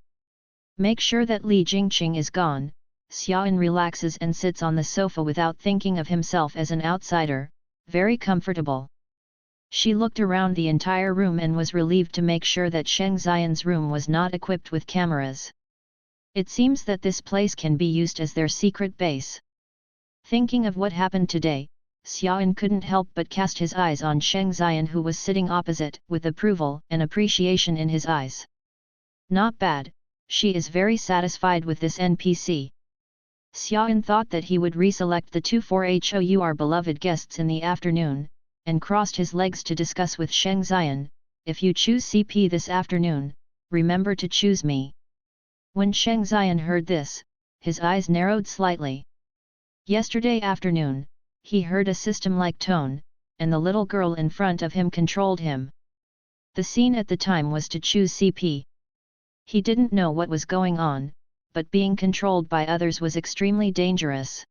Make sure that Li Jingqing is gone. Xiaoan relaxes and sits on the sofa without thinking of himself as an outsider, very comfortable. She looked around the entire room and was relieved to make sure that Sheng Xian's room was not equipped with cameras. It seems that this place can be used as their secret base. Thinking of what happened today, Xiaoan couldn't help but cast his eyes on Sheng Xian, who was sitting opposite, with approval and appreciation in his eyes. Not bad, she is very satisfied with this NPC. Xiaoan thought that he would reselect the two for our beloved guests in the afternoon, and crossed his legs to discuss with Sheng Xian, "If you choose CP this afternoon, remember to choose me." When Sheng Xian heard this, his eyes narrowed slightly. Yesterday afternoon, he heard a system-like tone, and the little girl in front of him controlled him. The scene at the time was to choose CP. He didn't know what was going on, but being controlled by others was extremely dangerous.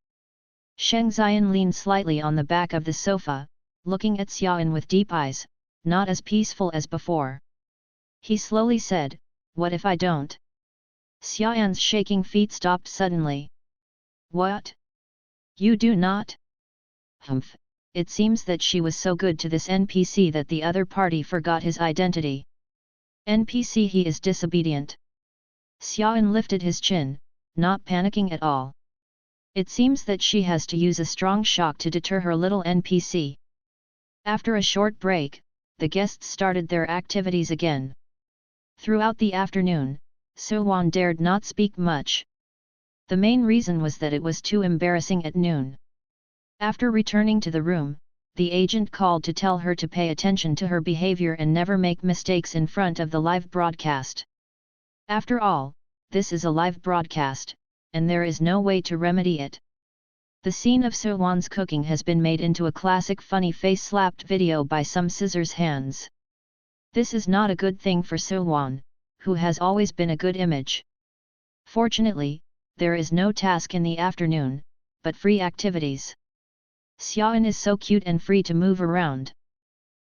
Sheng Xian leaned slightly on the back of the sofa, looking at Xiaoan with deep eyes, not as peaceful as before. He slowly said, "What if I don't?" Xiaoan's shaking feet stopped suddenly. "What? You do not?" "Humph, it seems that she was so good to this NPC that the other party forgot his identity. NPC, he is disobedient. Xiaoan lifted his chin, not panicking at all. It seems that she has to use a strong shock to deter her little NPC. After a short break, the guests started their activities again. Throughout the afternoon, Suwan dared not speak much. The main reason was that it was too embarrassing at noon. After returning to the room, the agent called to tell her to pay attention to her behavior and never make mistakes in front of the live broadcast. After all, this is a live broadcast, and there is no way to remedy it. The scene of Suwan's cooking has been made into a classic funny face-slapped video by some scissors hands. This is not a good thing for Suwan, who has always been a good image. Fortunately, there is no task in the afternoon, but free activities. Xiaoan is so cute and free to move around.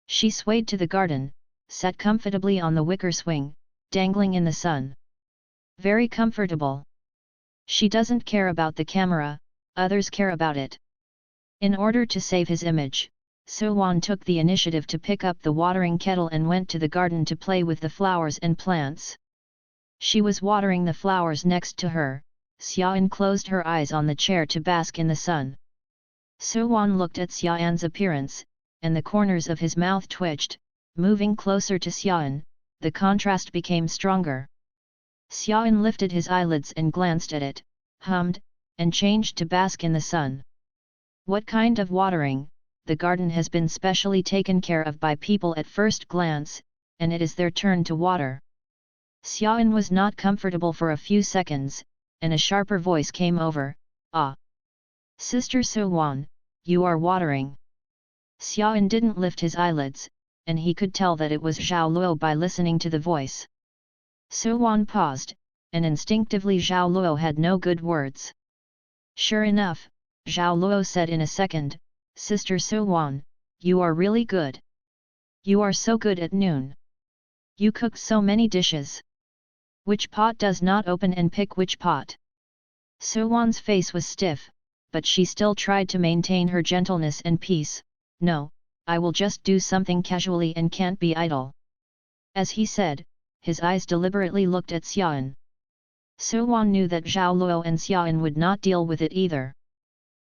She swayed to the garden, sat comfortably on the wicker swing, dangling in the sun. Very comfortable. She doesn't care about the camera, others care about it. In order to save his image, Suwan took the initiative to pick up the watering kettle and went to the garden to play with the flowers and plants. She was watering the flowers next to her. Xiaoan closed her eyes on the chair to bask in the sun. Suwan looked at Xiaoan's appearance, and the corners of his mouth twitched. Moving closer to Xiaoan, the contrast became stronger. Xiaoan lifted his eyelids and glanced at it, hummed, and changed to bask in the sun. What kind of watering? The garden has been specially taken care of by people at first glance, and it is their turn to water. Xiaoan was not comfortable for a few seconds, and a sharper voice came over, "Ah! Sister Suwan, you are watering." Xiaoan didn't lift his eyelids, and he could tell that it was Zhao Luo by listening to the voice. Suwan paused, and instinctively Zhao Luo had no good words. Sure enough, Zhao Luo said in a second, "Sister Suwan, you are really good. You are so good at noon. You cook so many dishes. Which pot does not open and pick which pot?" Suwan's face was stiff, but she still tried to maintain her gentleness and peace. "No, I will just do something casually and can't be idle." As he said, his eyes deliberately looked at Xiaoan. Suwan knew that Zhao Luo and Xiaoan would not deal with it either.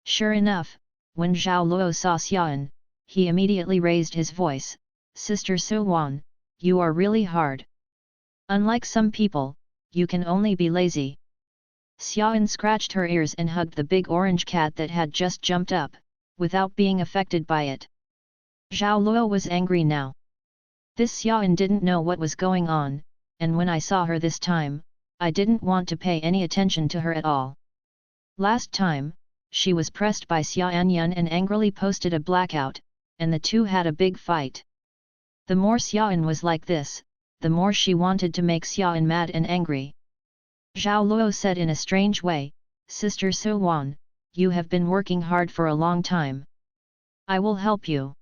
Sure enough, when Zhao Luo saw Xiaoan, he immediately raised his voice, "Sister Suwan, you are really hard. Unlike some people, you can only be lazy." Xiaoan scratched her ears and hugged the big orange cat that had just jumped up, without being affected by it. Zhao Luo was angry now. This Xiaoan didn't know what was going on, and when I saw her this time, I didn't want to pay any attention to her at all. Last time, she was pressed by Xiaoan Yun and angrily posted a blackout, and the two had a big fight. The more Xiaoan was like this, the more she wanted to make Xiaoan mad and angry. Zhao Luo said in a strange way, "Sister Suwan, you have been working hard for a long time. I will help you.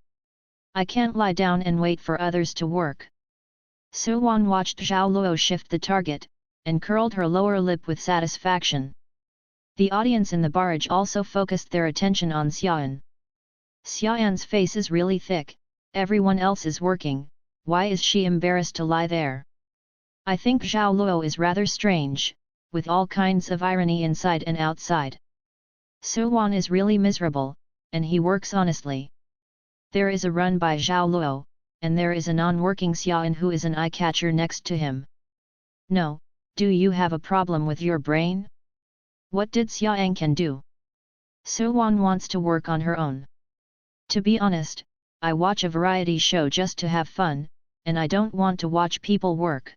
I can't lie down and wait for others to work." Suwan watched Zhao Luo shift the target, and curled her lower lip with satisfaction. The audience in the barrage also focused their attention on Xiaoan. "Xiaoan's face is really thick, everyone else is working, why is she embarrassed to lie there? I think Zhao Luo is rather strange, with all kinds of irony inside and outside. Suwan is really miserable, and he works honestly. There is a run by Zhao Luo, and there is a non-working Xiaoan who is an eye-catcher next to him. No, do you have a problem with your brain? What did Xiaoan can do? Suwan wants to work on her own. To be honest, I watch a variety show just to have fun, and I don't want to watch people work.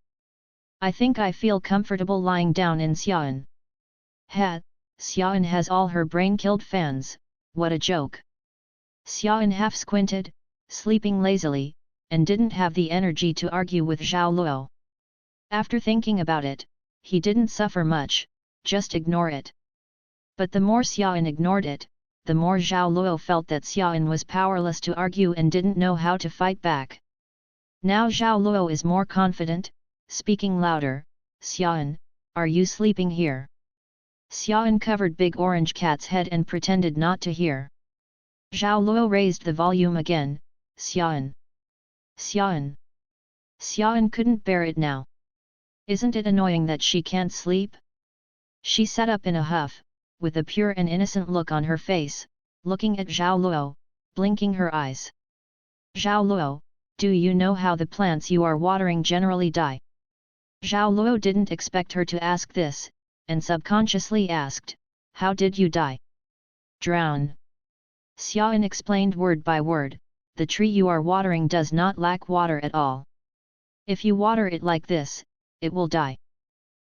I think I feel comfortable lying down in Xiaoan." Xiaoan has all her brain-killed fans, what a joke. Xiaoan half squinted, sleeping lazily, and didn't have the energy to argue with Zhao Luo. After thinking about it, he didn't suffer much, just ignore it. But the more Xiaoan ignored it, the more Zhao Luo felt that Xiaoan was powerless to argue and didn't know how to fight back. Now Zhao Luo is more confident, speaking louder, "Xiaoan, are you sleeping here?" Xiaoan covered big orange cat's head and pretended not to hear. Zhao Luo raised the volume again. Xiaoan. Xiaoan. Xiaoan couldn't bear it now. Isn't it annoying that she can't sleep? She sat up in a huff, with a pure and innocent look on her face, looking at Zhao Luo, blinking her eyes. Zhao Luo, do you know how the plants you are watering generally die? Zhao Luo didn't expect her to ask this, and subconsciously asked, how did you die? Drown. Xiaoan explained word by word, the tree you are watering does not lack water at all. If you water it like this, it will die.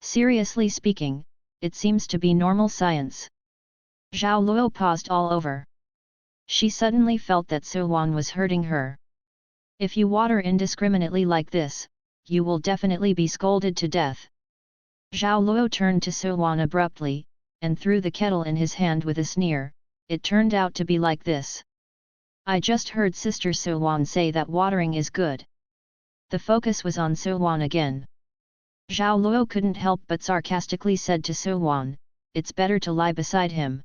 Seriously speaking, it seems to be normal science. Zhao Luo paused all over. She suddenly felt that Suwan was hurting her. If you water indiscriminately like this, you will definitely be scolded to death. Zhao Luo turned to Suwan abruptly, and threw the kettle in his hand with a sneer. It turned out to be like this. I just heard Sister Suwan say that watering is good. The focus was on Suwan again. Zhao Luo couldn't help but sarcastically said to Suwan, it's better to lie beside him.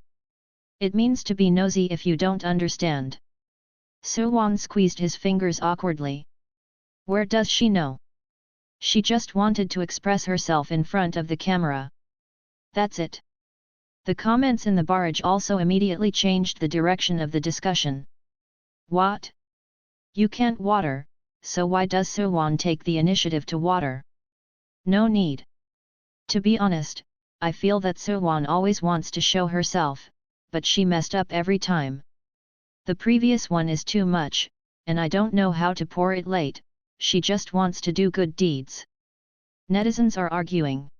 It means to be nosy if you don't understand. Suwan squeezed his fingers awkwardly. Where does she know? She just wanted to express herself in front of the camera. That's it. The comments in the barrage also immediately changed the direction of the discussion. What? You can't water, so why does Suwan take the initiative to water? No need. To be honest, I feel that Suwan always wants to show herself, but she messed up every time. The previous one is too much, and I don't know how to pour it late, she just wants to do good deeds. Netizens are arguing.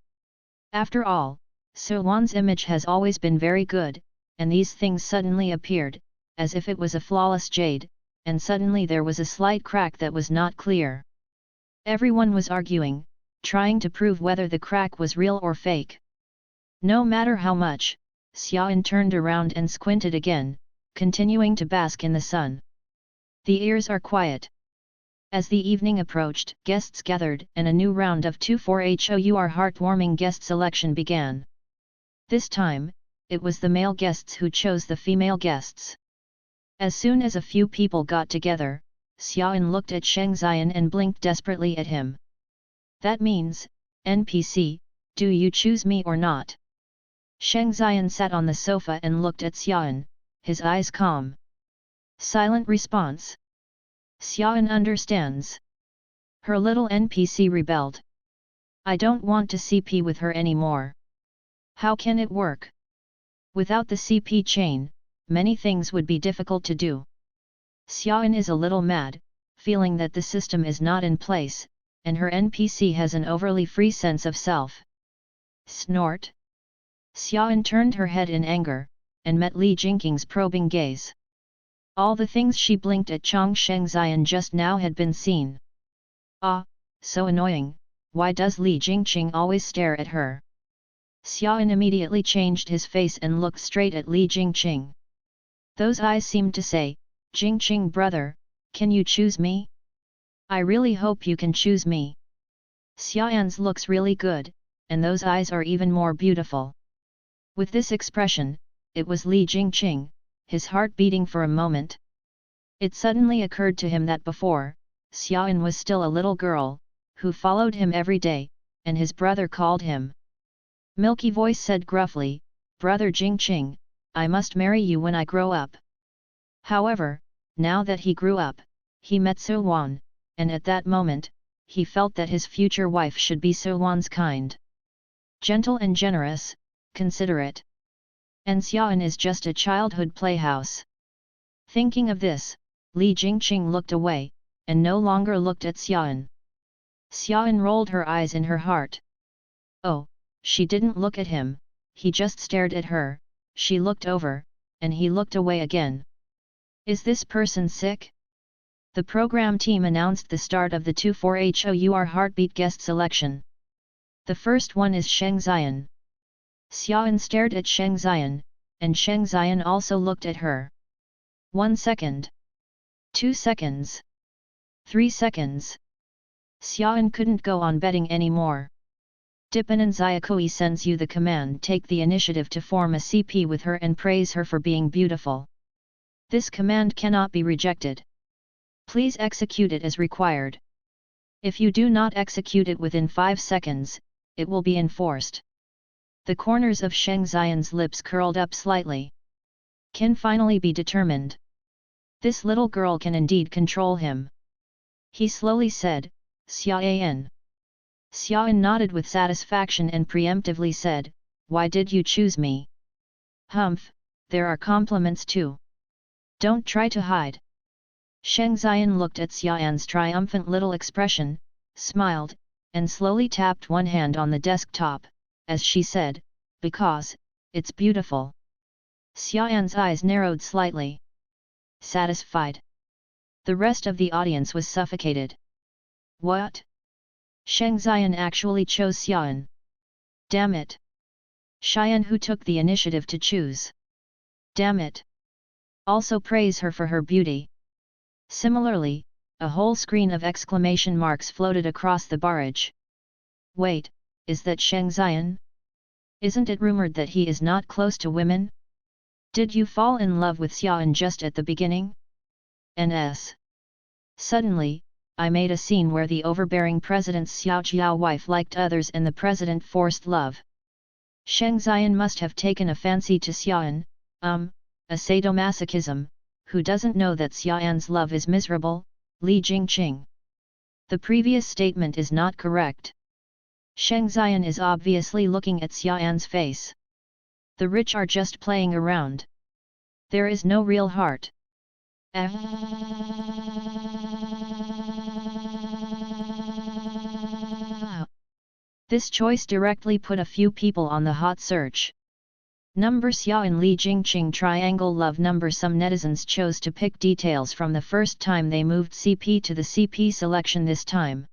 After all, Suwan's image has always been very good, and these things suddenly appeared, as if it was a flawless jade, and suddenly there was a slight crack that was not clear. Everyone was arguing, trying to prove whether the crack was real or fake. No matter how much, Xiaoan turned around and squinted again, continuing to bask in the sun. The ears are quiet. As the evening approached, guests gathered and a new round of 24HOUR heartwarming guest selection began. This time, it was the male guests who chose the female guests. As soon as a few people got together, Xiaoan looked at Sheng Xian and blinked desperately at him. That means, NPC, do you choose me or not? Sheng Xian sat on the sofa and looked at Xiaoan, his eyes calm. Silent response. Xiaoan understands. Her little NPC rebelled. I don't want to CP with her anymore. How can it work? Without the CP chain, many things would be difficult to do. Xiaoan is a little mad, feeling that the system is not in place, and her NPC has an overly free sense of self. Snort. Xiaoan turned her head in anger, and met Li Jingqing's probing gaze. All the things she blinked at Chang Sheng Xian just now had been seen. Ah, so annoying, why does Li Jingqing always stare at her? Xiaoan immediately changed his face and looked straight at Li Jingqing. Those eyes seemed to say, Jingqing brother, can you choose me? I really hope you can choose me. Xiaoan's looks really good, and those eyes are even more beautiful. With this expression, it was Li Jingqing, his heart beating for a moment. It suddenly occurred to him that before, Xiaoan was still a little girl, who followed him every day, and his brother called him. Milky voice said gruffly, Brother Jingqing, I must marry you when I grow up. However, now that he grew up, he met Suwan, and at that moment, he felt that his future wife should be Suwan's kind. Gentle and generous, considerate. And Xiaoan is just a childhood playhouse. Thinking of this, Li Jingqing looked away, and no longer looked at Xiaoan. Xiaoan rolled her eyes in her heart. Oh, she didn't look at him, he just stared at her, she looked over, and he looked away again. Is this person sick? The program team announced the start of the 24HOUR heartbeat guest selection. The first one is Sheng Xian. Xiaoan stared at Sheng Xian, and Sheng Xian also looked at her. 1 second. 2 seconds. 3 seconds. Xiaoan couldn't go on betting anymore. Dipanan Xiaokui sends you the command, take the initiative to form a CP with her and praise her for being beautiful. This command cannot be rejected. Please execute it as required. If you do not execute it within 5 seconds, it will be enforced. The corners of Sheng Xian's lips curled up slightly. Can finally be determined. This little girl can indeed control him. He slowly said, Xiaoyan. Xiaoyan nodded with satisfaction and preemptively said, why did you choose me? Humph, there are compliments too. Don't try to hide. Sheng Xian looked at Xiaoyan's triumphant little expression, smiled, and slowly tapped one hand on the desktop, as she said, because, it's beautiful. Xiaoyan's eyes narrowed slightly. Satisfied. The rest of the audience was suffocated. What? Sheng Xian actually chose Xiaoyan. Damn it. Xiaoyan who took the initiative to choose. Damn it. Also praise her for her beauty. Similarly, a whole screen of exclamation marks floated across the barrage. Wait, is that Sheng Xian? Isn't it rumored that he is not close to women? Did you fall in love with Xiaoyan just at the beginning? N.S. Suddenly, I made a scene where the overbearing president's Xiaojiao wife liked others and the president forced love. Sheng Xian must have taken a fancy to Xiaoyan, a sadomasochism, who doesn't know that Xiaoyan's love is miserable, Li Jingqing. The previous statement is not correct. Sheng Xian is obviously looking at Xiaoyan's face. The rich are just playing around. There is no real heart. This choice directly put a few people on the hot search. Number Xiaoyan Li Jingqing triangle love number. Some netizens chose to pick details from the first time they moved CP to the CP selection this time.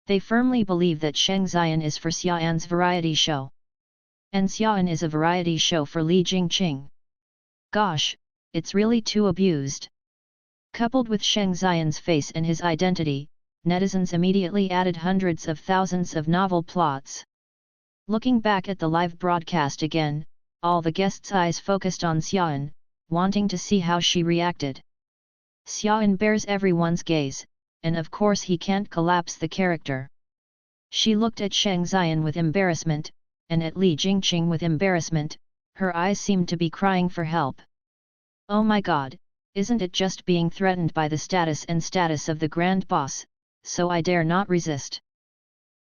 They firmly believe that Sheng Xian is for Xiaoyan's variety show. And Xiaoyan is a variety show for Li Jingqing. Gosh, it's really too abused. Coupled with Sheng Xian's face and his identity, netizens immediately added hundreds of thousands of novel plots. Looking back at the live broadcast again, all the guests' eyes focused on Xiaoyan, wanting to see how she reacted. Xiaoyan bears everyone's gaze, and of course he can't collapse the character. She looked at Sheng Xian with embarrassment, and at Li Jingqing with embarrassment, her eyes seemed to be crying for help. Oh my god, isn't it just being threatened by the status of the grand boss, so I dare not resist.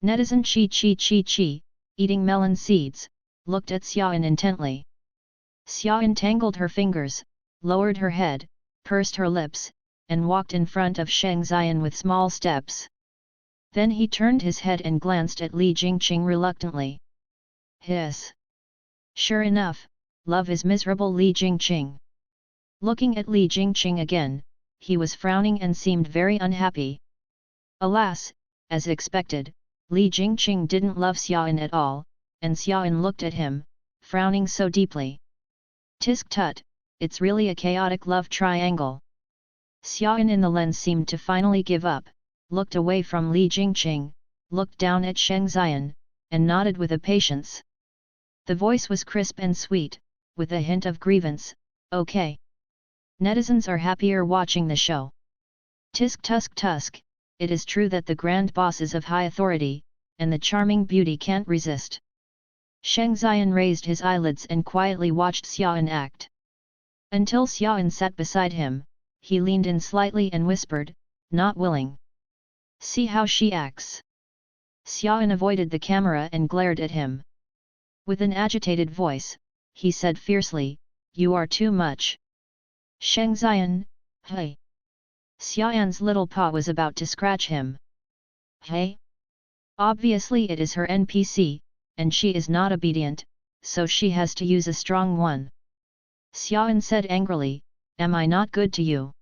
Netizen Chi, eating melon seeds, looked at Xiaoyan intently. Xiaoyan tangled her fingers, lowered her head, pursed her lips, and walked in front of Sheng Xian with small steps. Then he turned his head and glanced at Li Jingqing reluctantly. Hiss! Sure enough, love is miserable. Li Jingqing. Looking at Li Jingqing again, he was frowning and seemed very unhappy. Alas, as expected, Li Jingqing didn't love Xiaoyan at all, and Xiaoyan looked at him, frowning so deeply. Tisk tut, it's really a chaotic love triangle. Xiaoyan in the lens seemed to finally give up, looked away from Li Jingqing, looked down at Sheng Xian, and nodded with impatience. The voice was crisp and sweet, with a hint of grievance, okay. Netizens are happier watching the show. Tisk tusk tusk, it is true that the grand boss is of high authority, and the charming beauty can't resist. Sheng Xian raised his eyelids and quietly watched Xiaoyan act. Until Xiaoyan sat beside him, he leaned in slightly and whispered, not willing. See how she acts. Xiaoyan avoided the camera and glared at him. With an agitated voice, he said fiercely, you are too much. Sheng Xian, hey. Xiaoyan's little paw was about to scratch him. Hey? Obviously it is her NPC, and she is not obedient, so she has to use a strong one. Xiaoyan said angrily, am I not good to you?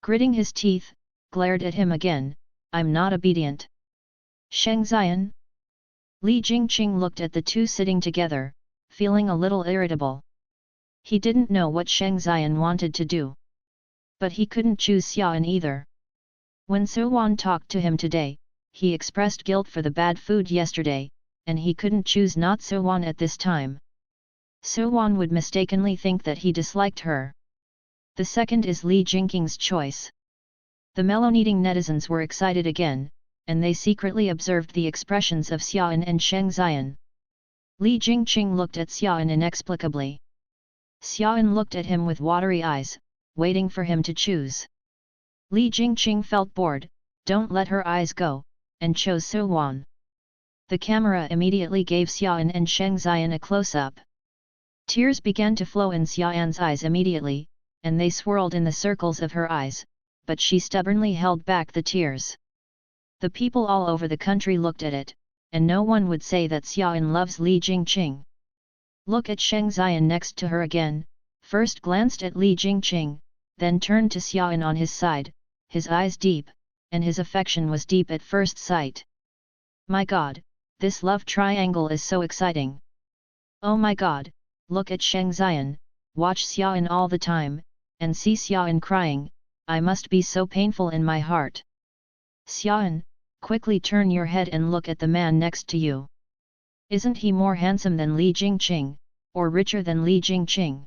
Gritting his teeth, glared at him again, I'm not obedient. Sheng Xian? Li Jingqing looked at the two sitting together, feeling a little irritable. He didn't know what Sheng Xian wanted to do. But he couldn't choose Xiaoyan either. When Suwan talked to him today, he expressed guilt for the bad food yesterday, and he couldn't choose not Suwan at this time. Suwan would mistakenly think that he disliked her. The second is Li Jingqing's choice. The melon-eating netizens were excited again, and they secretly observed the expressions of Xiaoan and Sheng Xian. Li Jingqing looked at Xiaoan inexplicably. Xiaoan looked at him with watery eyes, waiting for him to choose. Li Jingqing felt bored, don't let her eyes go, and chose Suwan. The camera immediately gave Xiaoan and Sheng Xian a close-up. Tears began to flow in Xiaoan's eyes immediately, and they swirled in the circles of her eyes, but she stubbornly held back the tears. The people all over the country looked at it, and no one would say that Xiaoan loves Li Jingqing. Look at Sheng Xian next to her again, first glanced at Li Jingqing, then turned to Xiaoan on his side, his eyes deep, and his affection was deep at first sight. My God, this love triangle is so exciting. Oh my God, look at Sheng Xian, watch Xiaoan all the time, and see Xiaoan crying, I must be so painful in my heart. Xiaoan, quickly turn your head and look at the man next to you. Isn't he more handsome than Li Jingqing, or richer than Li Jingqing?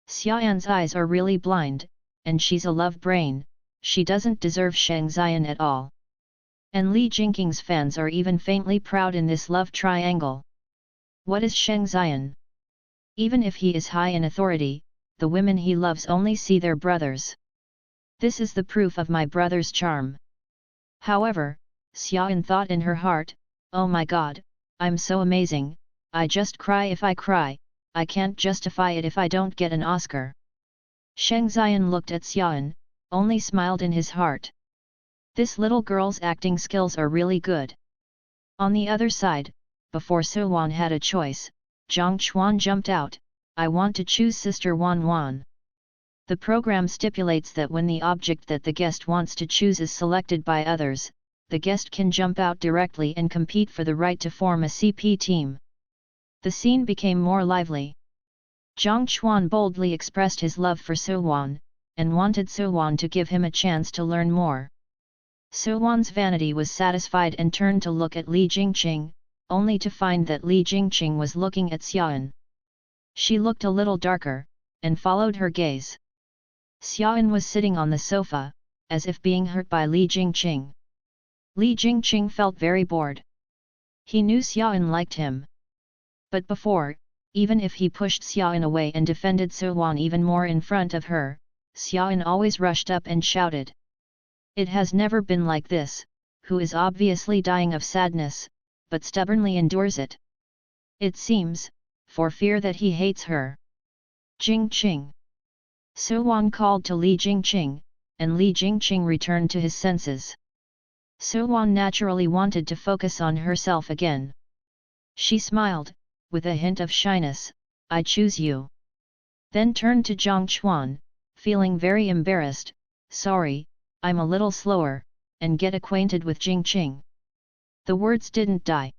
Xiaoan's eyes are really blind, and she's a love brain, she doesn't deserve Sheng Xian at all. And Li Jingqing's fans are even faintly proud in this love triangle. What is Sheng Xian? Even if he is high in authority, the women he loves only see their brothers. This is the proof of my brother's charm. However, Xiaoan thought in her heart, oh my God, I'm so amazing, I just cry if I cry, I can't justify it if I don't get an Oscar. Sheng Xian looked at Xiaoan, only smiled in his heart. This little girl's acting skills are really good. On the other side, before Su Wan had a choice, Zhang Chuan jumped out, I want to choose Sister Wan Wan. The program stipulates that when the object that the guest wants to choose is selected by others, the guest can jump out directly and compete for the right to form a CP team. The scene became more lively. Zhang Chuan boldly expressed his love for Su Wan, and wanted Su Wan to give him a chance to learn more. Su Wan's vanity was satisfied and turned to look at Li Jingqing, only to find that Li Jingqing was looking at Xiaoan. She looked a little darker, and followed her gaze. Xiaoan was sitting on the sofa, as if being hurt by Li Jingqing. Li Jingqing felt very bored. He knew Xiaoan liked him. But before, even if he pushed Xiaoan away and defended Su Wan even more in front of her, Xiaoan always rushed up and shouted. It has never been like this, who is obviously dying of sadness, but stubbornly endures it. It seems, for fear that he hates her. Jingqing. Su Wan called to Li Jingqing, and Li Jingqing returned to his senses. Su Wan naturally wanted to focus on herself again. She smiled, with a hint of shyness, I choose you. Then turned to Zhang Chuan, feeling very embarrassed, sorry, I'm a little slower, and get acquainted with Jingqing. The words didn't die.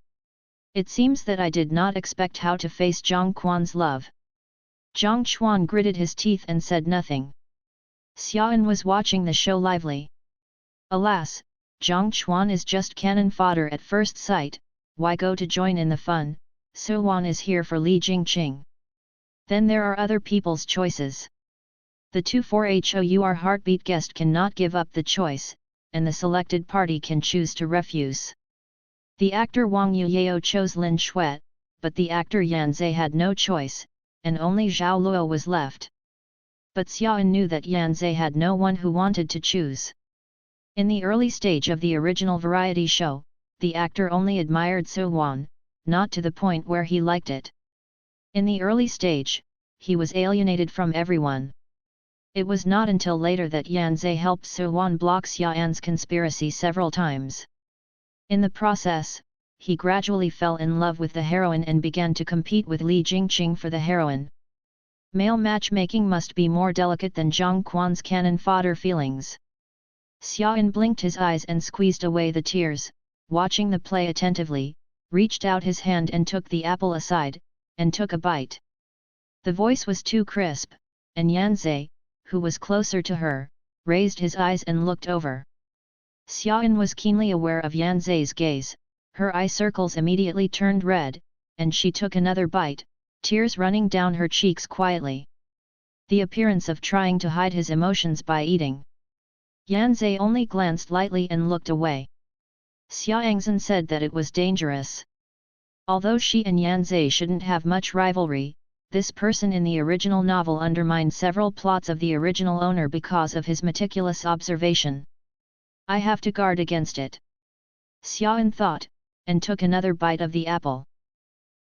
It seems that I did not expect how to face Zhang Quan's love. Zhang Chuan gritted his teeth and said nothing. Xiaoan was watching the show lively. Alas, Zhang Chuan is just cannon fodder at first sight, why go to join in the fun, Su Wan is here for Li Jingqing. Then there are other people's choices. The 24HOUR heartbeat guest cannot give up the choice, and the selected party can choose to refuse. The actor Wang Yuyao chose Lin Shuet, but the actor Yan Zhe had no choice, and only Zhao Luo was left. But Xiaoan knew that Yan Zhe had no one who wanted to choose. In the early stage of the original variety show, the actor only admired Su Wan, not to the point where he liked it. In the early stage, he was alienated from everyone. It was not until later that Yan Zhe helped Su Wan block Xiaoan's conspiracy several times. In the process, he gradually fell in love with the heroine and began to compete with Li Jingqing for the heroine. Male matchmaking must be more delicate than Zhang Quan's cannon fodder feelings. Xiaoan blinked his eyes and squeezed away the tears, watching the play attentively, reached out his hand and took the apple aside, and took a bite. The voice was too crisp, and Yan Zhe, who was closer to her, raised his eyes and looked over. Xiaoan was keenly aware of Yan Zhe's gaze, her eye circles immediately turned red, and she took another bite, tears running down her cheeks quietly. the appearance of trying to hide his emotions by eating. Yanzei only glanced lightly and looked away. Xiaangzhen said that it was dangerous. Although she and Yanzei shouldn't have much rivalry, this person in the original novel undermined several plots of the original owner because of his meticulous observation. I have to guard against it. Xiaoan thought, and took another bite of the apple.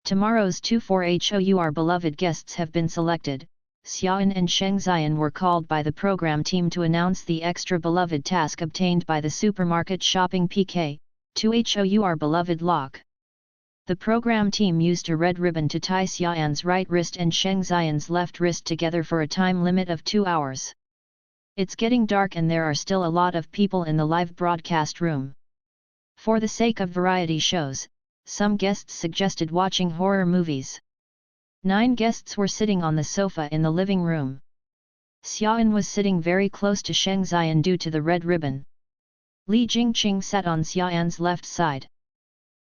Tomorrow's 24HOUR beloved guests have been selected. Xiaoan and Sheng Xian were called by the program team to announce the extra beloved task obtained by the supermarket shopping PK, 2HOUR beloved lock. The program team used a red ribbon to tie Xiaoan's right wrist and Sheng Xian's left wrist together for a time limit of 2 hours. It's getting dark and there are still a lot of people in the live broadcast room. For the sake of variety shows, some guests suggested watching horror movies. 9 guests were sitting on the sofa in the living room. Xiaoan was sitting very close to Sheng Xian due to the red ribbon. Li Jingqing sat on Xiaoan's left side.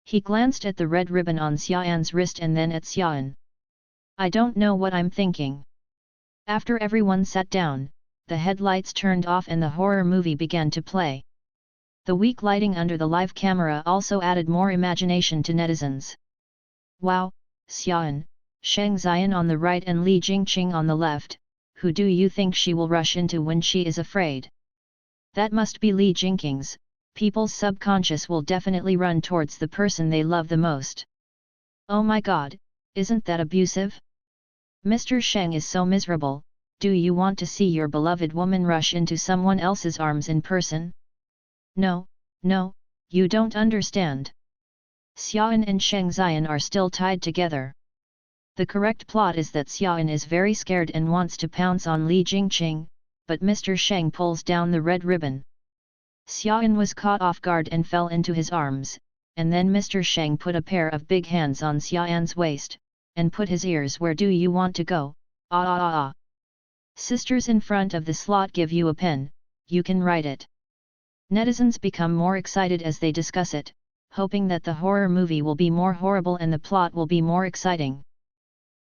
He glanced at the red ribbon on Xiaoan's wrist and then at Xiaoan. I don't know what I'm thinking. After everyone sat down, the headlights turned off and the horror movie began to play. The weak lighting under the live camera also added more imagination to netizens. Wow, Xiaoan, Sheng Xian on the right and Li Jingqing on the left, who do you think she will rush into when she is afraid? That must be Li Jingqing's. People's subconscious will definitely run towards the person they love the most. Oh my god, isn't that abusive? Mr. Sheng is so miserable, do you want to see your beloved woman rush into someone else's arms in person? No, no, you don't understand. Xiaoan and Sheng Xian are still tied together. The correct plot is that Xiaoan is very scared and wants to pounce on Li Jingqing, but Mr. Sheng pulls down the red ribbon. Xiaoan was caught off guard and fell into his arms, and then Mr. Sheng put a pair of big hands on Xiaoan's waist, and put his ears. Where do you want to go? Ah ah ah ah. Sisters in front of the slot give you a pen, you can write it. Netizens become more excited as they discuss it, hoping that the horror movie will be more horrible and the plot will be more exciting.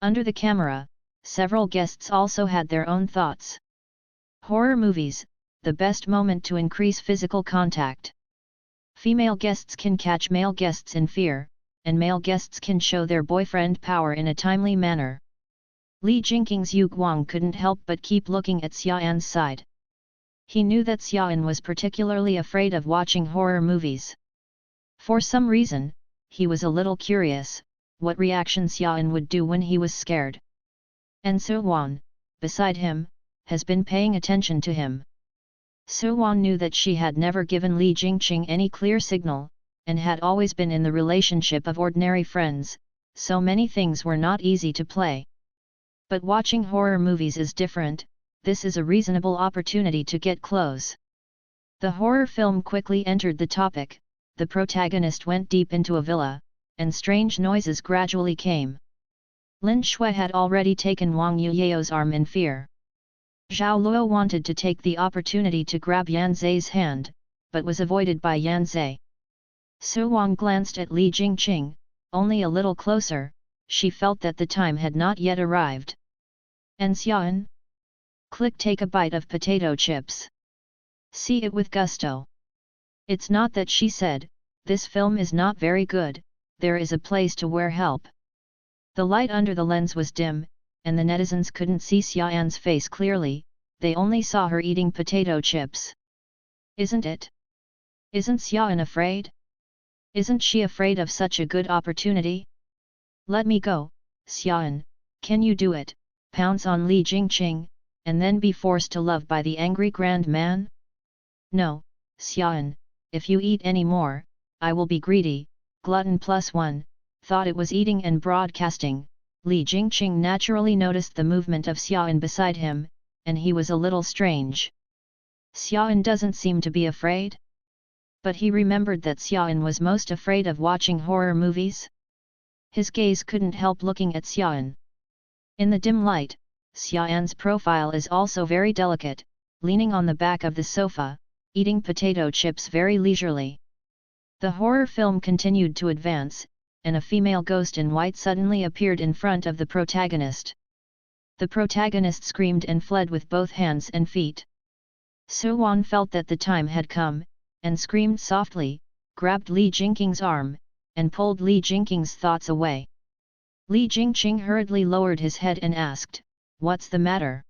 Under the camera, several guests also had their own thoughts. Horror movies, the best moment to increase physical contact. Female guests can catch male guests in fear, and male guests can show their boyfriend power in a timely manner. Li Jingqing's Yu Guang couldn't help but keep looking at Xiaoan's side. He knew that Xiaoan was particularly afraid of watching horror movies. For some reason, he was a little curious, what reaction Xiaoan would do when he was scared. And Suwan, beside him, has been paying attention to him. Suwan knew that she had never given Li Jingqing any clear signal, and had always been in the relationship of ordinary friends, so many things were not easy to play. But watching horror movies is different, this is a reasonable opportunity to get close. The horror film quickly entered the topic, the protagonist went deep into a villa, and strange noises gradually came. Lin Shui had already taken Wang Yuyeo's arm in fear. Zhao Luo wanted to take the opportunity to grab Yan Zai's hand, but was avoided by Yan Zai. Su Wang glanced at Li Jingqing, only a little closer, she felt that the time had not yet arrived. And Xiaoan? Click, take a bite of potato chips. See it with gusto. It's not that she said, this film is not very good, there is a place to where help. The light under the lens was dim, and the netizens couldn't see Xiaoan's face clearly, they only saw her eating potato chips. Isn't it? Isn't Xiaoan afraid? Isn't she afraid of such a good opportunity? Let me go, Xiaoan, can you do it, pounce on Li Jingqing, and then be forced to love by the angry grand man? No, Xiaoan, if you eat any more, I will be greedy, glutton +1, thought it was eating and broadcasting. Li Jingqing naturally noticed the movement of Xiaoan beside him, and he was a little strange. Xiaoan doesn't seem to be afraid? But he remembered that Xiaoan was most afraid of watching horror movies. His gaze couldn't help looking at Xiaoan. In the dim light, Xiaoan's profile is also very delicate, leaning on the back of the sofa, eating potato chips very leisurely. The horror film continued to advance, and a female ghost in white suddenly appeared in front of the protagonist. The protagonist screamed and fled with both hands and feet. Suwon felt that the time had come, and screamed softly, grabbed Li Jingqing's arm, and pulled Li Jingqing's thoughts away. Li Jingqing hurriedly lowered his head and asked, "What's the matter?"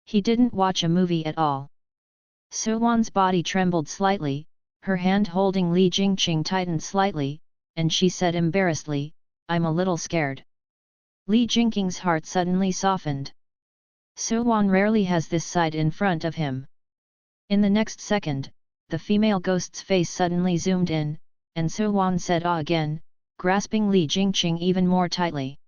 He didn't watch a movie at all. Suwon's body trembled slightly, her hand holding Li Jingqing tightened slightly, and she said embarrassedly, "I'm a little scared." Li Jingqing's heart suddenly softened. Suwon rarely has this side in front of him. In the next second, the female ghost's face suddenly zoomed in, and Suwon said "Ah" again, grasping Li Jingqing even more tightly.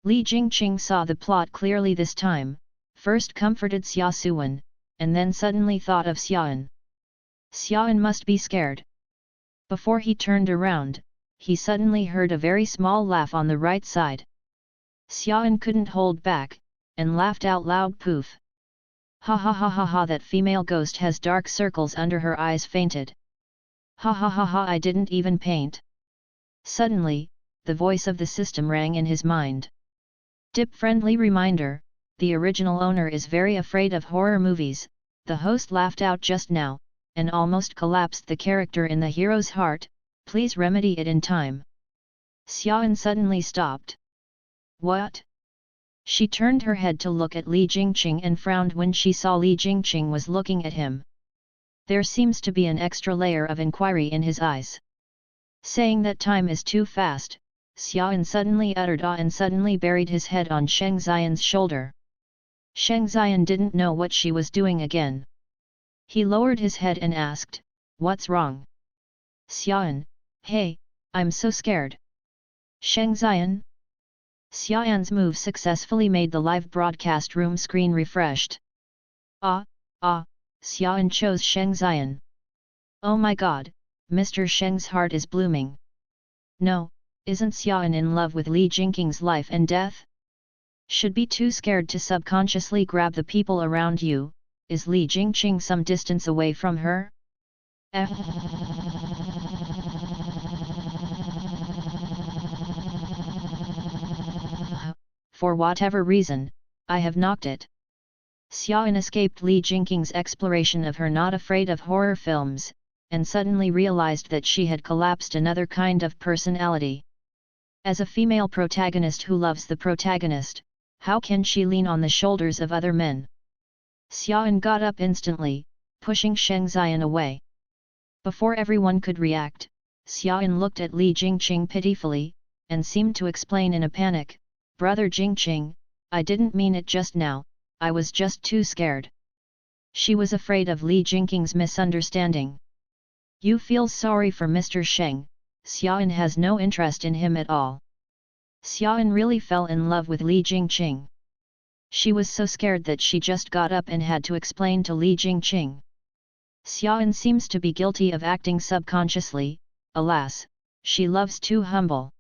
Li Jingqing saw the plot clearly this time, first comforted Xia Suwen, and then suddenly thought of Xiaoan. Xiaoan must be scared. Before he turned around, he suddenly heard a very small laugh on the right side. Xiaoan couldn't hold back, and laughed out loud. Poof! Ha ha ha ha ha, that female ghost has dark circles under her eyes, fainted. Ha ha ha ha, I didn't even paint. Suddenly, the voice of the system rang in his mind. Dip friendly reminder, the original owner is very afraid of horror movies. The host laughed out just now, and almost collapsed the character in the hero's heart. Please remedy it in time. Xiaoan suddenly stopped. What? She turned her head to look at Li Jingqing and frowned when she saw Li Jingqing was looking at him. There seems to be an extra layer of inquiry in his eyes. Saying that time is too fast, Xiaoan suddenly uttered "ah" and suddenly buried his head on Sheng Xian's shoulder. Sheng Xian didn't know what she was doing again. He lowered his head and asked, "What's wrong?" "Xiaoan, hey, I'm so scared." "Sheng Xian?" Xiaoan's move successfully made the live broadcast room screen refreshed. Ah, Xiaoan chose Sheng Xian. Oh my god, Mr. Sheng's heart is blooming. No, isn't Xiaoan in love with Li Jingqing's life and death? Should be too scared to subconsciously grab the people around you. Is Li Jingqing some distance away from her? For whatever reason, I have knocked it. Xiaoan escaped Li Jingqing's exploration of her not afraid of horror films, and suddenly realized that she had collapsed another kind of personality. As a female protagonist who loves the protagonist, how can she lean on the shoulders of other men? Xiaoan got up instantly, pushing Sheng Xian away. Before everyone could react, Xiaoan looked at Li Jingqing pitifully, and seemed to explain in a panic, "Brother Jingqing, I didn't mean it just now, I was just too scared." She was afraid of Li Jingqing's misunderstanding. You feel sorry for Mr. Sheng, Xiaoan has no interest in him at all. Xiaoan really fell in love with Li Jingqing. She was so scared that she just got up and had to explain to Li Jingqing. Xiaoan seems to be guilty of acting subconsciously, alas, she loves too humble.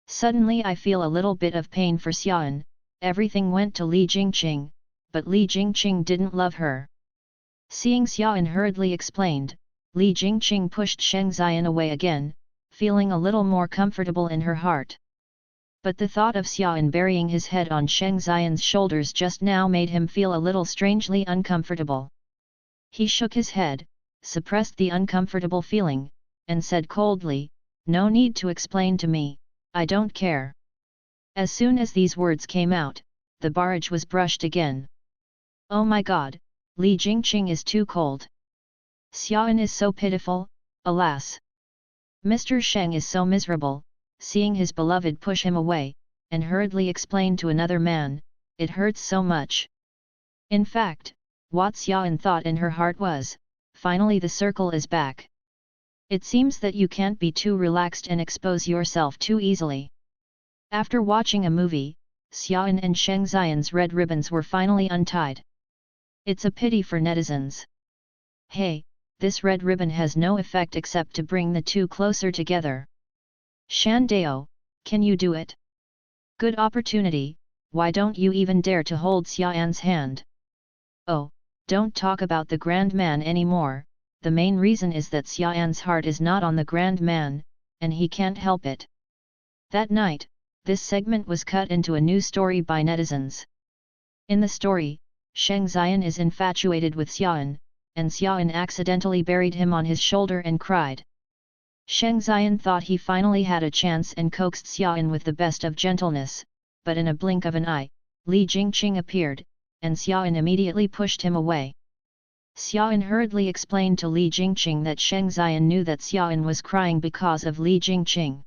Suddenly I feel a little bit of pain for Xiaoan. Everything went to Li Jingqing, but Li Jingqing didn't love her. Seeing Xiaoan hurriedly explained, Li Jingqing pushed Sheng Xian away again, feeling a little more comfortable in her heart. But the thought of Xiaoan burying his head on Sheng Xian's shoulders just now made him feel a little strangely uncomfortable. He shook his head, suppressed the uncomfortable feeling, and said coldly, "No need to explain to me, I don't care." As soon as these words came out, the barrage was brushed again. Oh my god, Li Jingqing is too cold. Xiaoan is so pitiful, alas. Mr. Sheng is so miserable, seeing his beloved push him away, and hurriedly explained to another man, "It hurts so much." In fact, what Xiaoan thought in her heart was, finally the circle is back. It seems that you can't be too relaxed and expose yourself too easily. After watching a movie, Xiaoan and Sheng Xian's red ribbons were finally untied. It's a pity for netizens. Hey, this red ribbon has no effect except to bring the two closer together. Shan Dao, can you do it? Good opportunity, why don't you even dare to hold Xiaoan's hand? Oh, don't talk about the grand man anymore, the main reason is that Xiaoan's heart is not on the grand man, and he can't help it. That night, this segment was cut into a new story by netizens. In the story, Sheng Xian is infatuated with Xiaoan, and Xiaoan accidentally buried him on his shoulder and cried. Sheng Xian thought he finally had a chance and coaxed Xiaoan with the best of gentleness, but in a blink of an eye, Li Jingqing appeared, and Xiaoan immediately pushed him away. Xiaoan hurriedly explained to Li Jingqing that Sheng Xian knew that Xiaoan was crying because of Li Jingqing.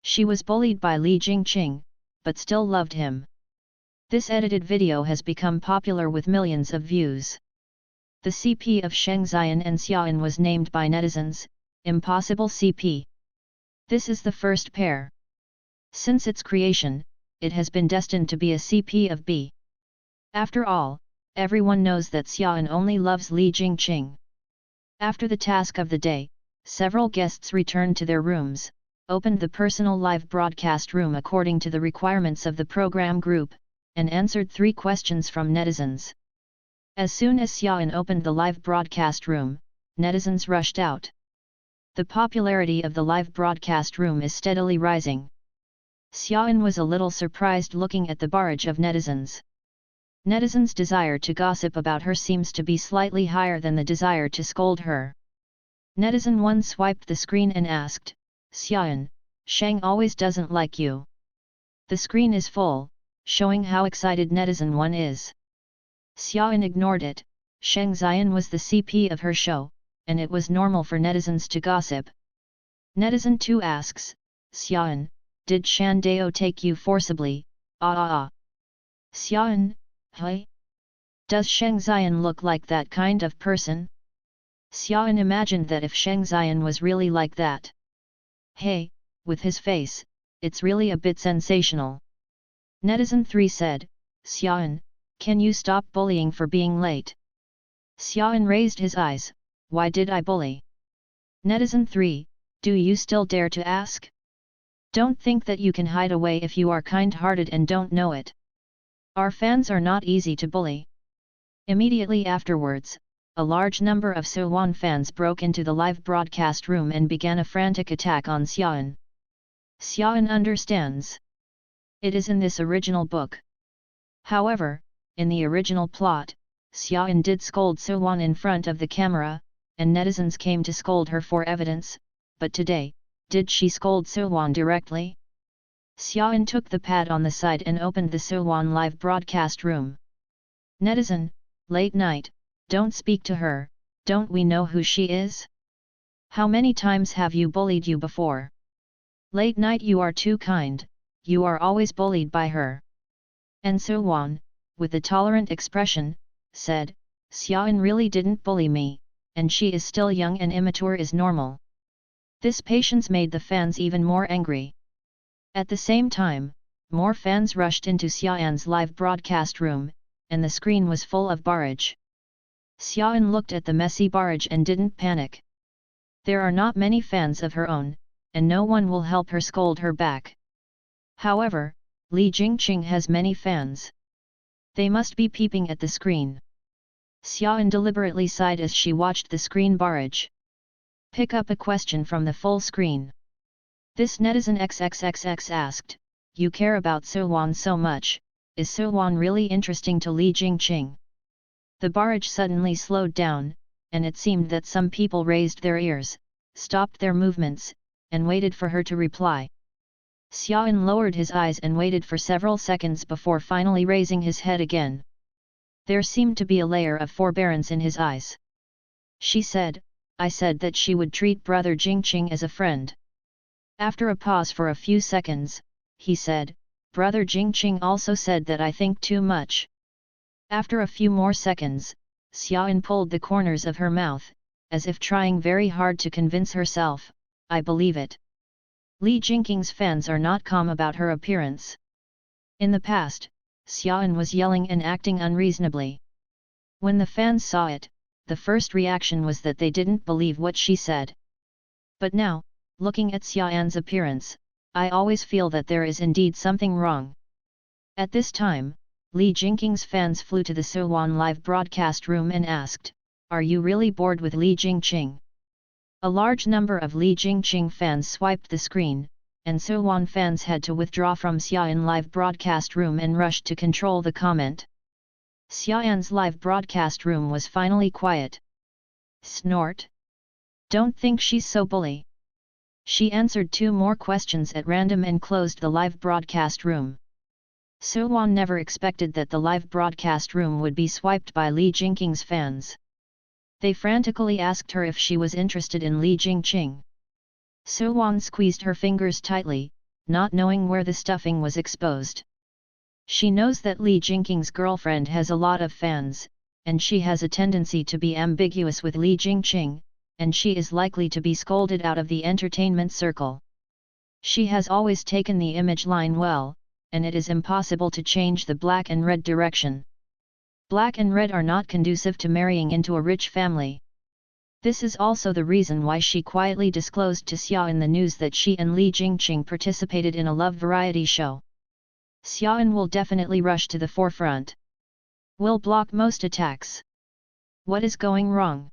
She was bullied by Li Jingqing, but still loved him. This edited video has become popular with millions of views. The CP of Sheng Xian and Xiaoan was named by netizens, Impossible CP. This is the first pair. Since its creation, it has been destined to be a CP of B. After all, everyone knows that Xiaoan only loves Li Jingqing. After the task of the day, several guests returned to their rooms, opened the personal live broadcast room according to the requirements of the program group, and answered 3 questions from netizens. As soon as Xiaoan opened the live broadcast room, netizens rushed out. The popularity of the live broadcast room is steadily rising. Xiaoan was a little surprised looking at the barrage of netizens. Netizens' desire to gossip about her seems to be slightly higher than the desire to scold her. Netizen 1 swiped the screen and asked, "Xiaoan, Sheng always doesn't like you." The screen is full, showing how excited Netizen 1 is. Xiaoan ignored it. Sheng Xian was the CP of her show, and it was normal for netizens to gossip. Netizen 2 asks, "Xiaoan, did Shan Dao take you forcibly?" Xiaoan, hey? Does Sheng Xian look like that kind of person? Xiaoan imagined that if Sheng Xian was really like that. Hey, with his face, it's really a bit sensational. Netizen 3 said, "Xiaoan, can you stop bullying for being late?" Xiaoan raised his eyes, "Why did I bully?" Netizen 3, "Do you still dare to ask? Don't think that you can hide away if you are kind-hearted and don't know it. Our fans are not easy to bully." Immediately afterwards, a large number of Xiaoan fans broke into the live broadcast room and began a frantic attack on Xiaoan. Xiaoan understands. It is in this original book. However, in the original plot, Xiaoan did scold Xiaoan in front of the camera, and netizens came to scold her for evidence, but today, did she scold Xiaoan directly? Xiaoan took the pad on the side and opened the Xiaoan live broadcast room. Netizen, late night, don't speak to her, don't we know who she is? How many times have you bullied you before? Late night, you are too kind, you are always bullied by her. And Xiaoan, with a tolerant expression, said, "Xiaoan really didn't bully me, and she is still young and immature is normal." This patience made the fans even more angry. At the same time, more fans rushed into Xiaoan's live broadcast room, and the screen was full of barrage. Xiaoan looked at the messy barrage and didn't panic. There are not many fans of her own, and no one will help her scold her back. However, Li Jingqing has many fans. They must be peeping at the screen. Xiaoan deliberately sighed as she watched the screen barrage. Pick up a question from the full screen. This netizen XXXX asked, "You care about Xiaoan so much, is Xiaoan really interesting to Li Jingqing?" The barrage suddenly slowed down, and it seemed that some people raised their ears, stopped their movements, and waited for her to reply. Xiaoan lowered his eyes and waited for several seconds before finally raising his head again. There seemed to be a layer of forbearance in his eyes. She said, "I said that she would treat brother Jingqing as a friend." After a pause for a few seconds, he said, "Brother Jingqing also said that I think too much." After a few more seconds, Xiaoan pulled the corners of her mouth, as if trying very hard to convince herself, "I believe it." Li Jingqing's fans are not calm about her appearance. In the past, Xiaoan was yelling and acting unreasonably. When the fans saw it, the first reaction was that they didn't believe what she said. But now, looking at Xiaoan's appearance, I always feel that there is indeed something wrong. At this time, Li Jingqing's fans flew to the Xiaoan live broadcast room and asked, "Are you really bored with Li Jingqing?" A large number of Li Jingqing fans swiped the screen, and Xiaoan fans had to withdraw from Xiaoan live broadcast room and rushed to control the comment. Xiaoyan's live broadcast room was finally quiet. Snort. Don't think she's so bully. She answered 2 more questions at random and closed the live broadcast room. Suwan never expected that the live broadcast room would be swiped by Li Jingqing's fans. They frantically asked her if she was interested in Li Jingqing. Suwan squeezed her fingers tightly, not knowing where the stuffing was exposed. She knows that Li Jingqing's girlfriend has a lot of fans, and she has a tendency to be ambiguous with Li Jingqing, and she is likely to be scolded out of the entertainment circle. She has always taken the image line well, and it is impossible to change the black and red direction. Black and red are not conducive to marrying into a rich family. This is also the reason why she quietly disclosed to Xiaoyan the news that she and Li Jingqing participated in a love variety show. Xiaoyan will definitely rush to the forefront. Will block most attacks. What is going wrong?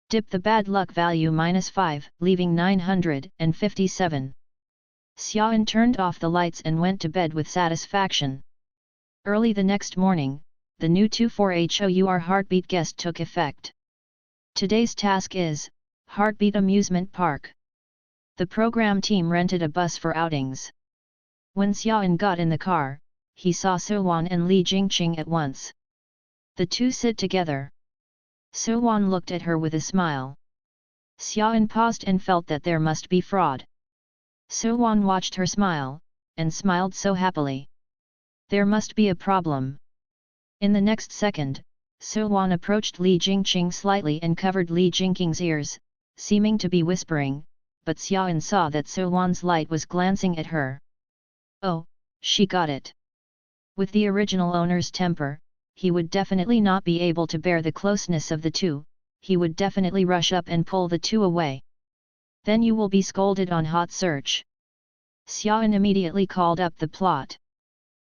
Dip the bad luck value -5, leaving 957. Xiaoyan turned off the lights and went to bed with satisfaction. Early the next morning, the new 24HOUR Heartbeat guest took effect. Today's task is Heartbeat Amusement Park. The program team rented a bus for outings. When Xiaoyan got in the car, he saw Suwan and Li Jingqing at once. The two sit together. Suwan looked at her with a smile. Xiaoyan paused and felt that there must be fraud. Suwan watched her smile, and smiled so happily. There must be a problem. In the next second, Suwan approached Li Jingqing slightly and covered Li Jingqing's ears, seeming to be whispering, but Xiaoyan saw that Suwan's light was glancing at her. Oh, she got it. With the original owner's temper, he would definitely not be able to bear the closeness of the two, he would definitely rush up and pull the two away. Then you will be scolded on hot search. Xiaoyan immediately called up the plot.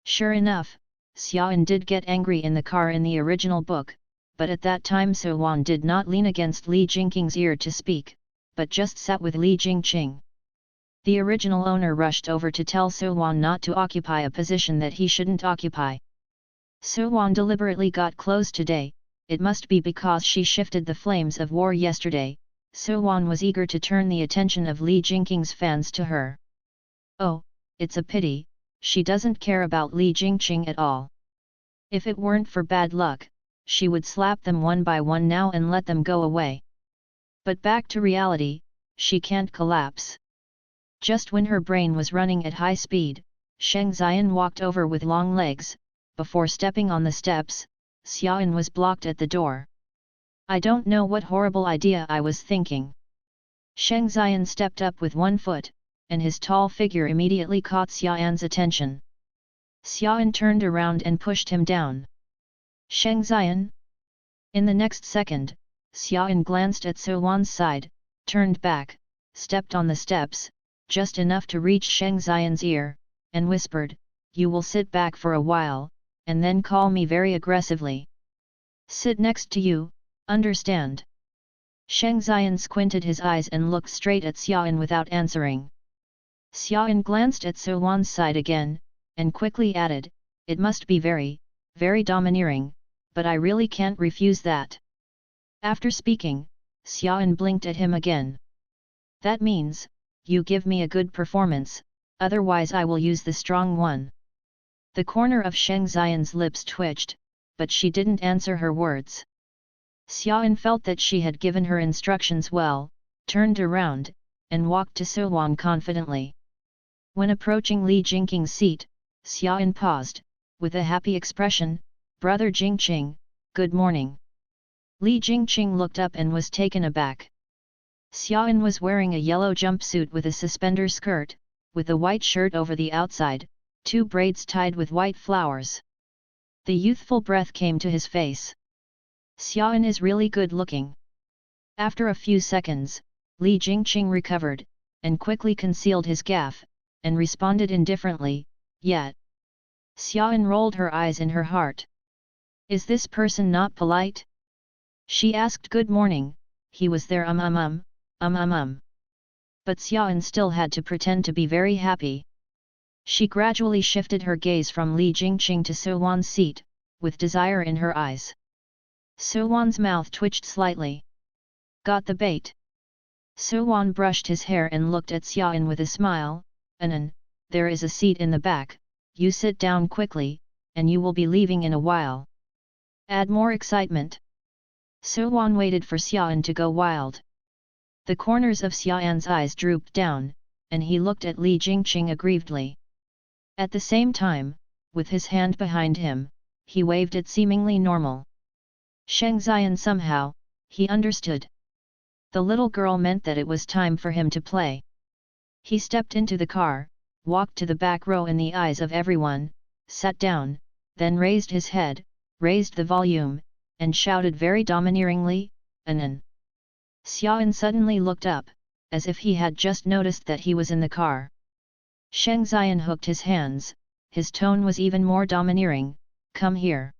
Sure enough, Xiaoyan did get angry in the car in the original book, but at that time Suwan did not lean against Li Jingqing's ear to speak, but just sat with Li Jingqing. The original owner rushed over to tell Suwan not to occupy a position that he shouldn't occupy. Suwan deliberately got close today, it must be because she shifted the flames of war yesterday. Suwan was eager to turn the attention of Li Jingqing's fans to her. Oh, it's a pity, she doesn't care about Li Jingqing at all. If it weren't for bad luck, she would slap them one by one now and let them go away. But back to reality, she can't collapse. Just when her brain was running at high speed, Sheng Xian walked over with long legs. Before stepping on the steps, Xiaoyan was blocked at the door. I don't know what horrible idea I was thinking. Sheng Xian stepped up with one foot, and his tall figure immediately caught Xiaoyan's attention. Xiaoyan turned around and pushed him down. Sheng Xian? In the next second, Xiaoyan glanced at Suwan's side, turned back, stepped on the steps, just enough to reach Sheng Xian's ear, and whispered, "You will sit back for a while, and then call me very aggressively. Sit next to you, understand?" Sheng Xian squinted his eyes and looked straight at Xiaoyan without answering. Xiaoyan glanced at Suwan's side again, and quickly added, "It must be very, very domineering, but I really can't refuse that." After speaking, Xiaoyan blinked at him again. "That means, you give me a good performance, otherwise I will use the strong one." The corner of Sheng Xian's lips twitched, but she didn't answer her words. Xiaoyan felt that she had given her instructions well, turned around, and walked to Suwan confidently. When approaching Li Jingqing's seat, Xiaoyan paused, with a happy expression, "Brother Jingqing, good morning." Li Jingqing looked up and was taken aback. Xiaoyan was wearing a yellow jumpsuit with a suspender skirt, with a white shirt over the outside, 2 braids tied with white flowers. The youthful breath came to his face. Xiaoyan is really good looking. After a few seconds, Li Jingqing recovered, and quickly concealed his gaffe, and responded indifferently, "Yet." Xiaoyan rolled her eyes in her heart. Is this person not polite? She asked good morning, he was there But Xiaoyan still had to pretend to be very happy. She gradually shifted her gaze from Li Jingqing to Suwan's seat, with desire in her eyes. Suwan's mouth twitched slightly. Got the bait. Suwan brushed his hair and looked at Xiaoyan with a smile. Anan, there is a seat in the back, you sit down quickly, and you will be leaving in a while. Add more excitement. Suwan waited for Xiaoyan to go wild. The corners of Xiaoyan's eyes drooped down, and he looked at Li Jingqing aggrievedly. At the same time, with his hand behind him, he waved it seemingly normal. Sheng Xian somehow, he understood. The little girl meant that it was time for him to play. He stepped into the car, walked to the back row in the eyes of everyone, sat down, then raised his head, raised the volume, and shouted very domineeringly, "Anan." Xiaoyan suddenly looked up, as if he had just noticed that he was in the car. Sheng Xian hooked his hands, his tone was even more domineering, "Come here."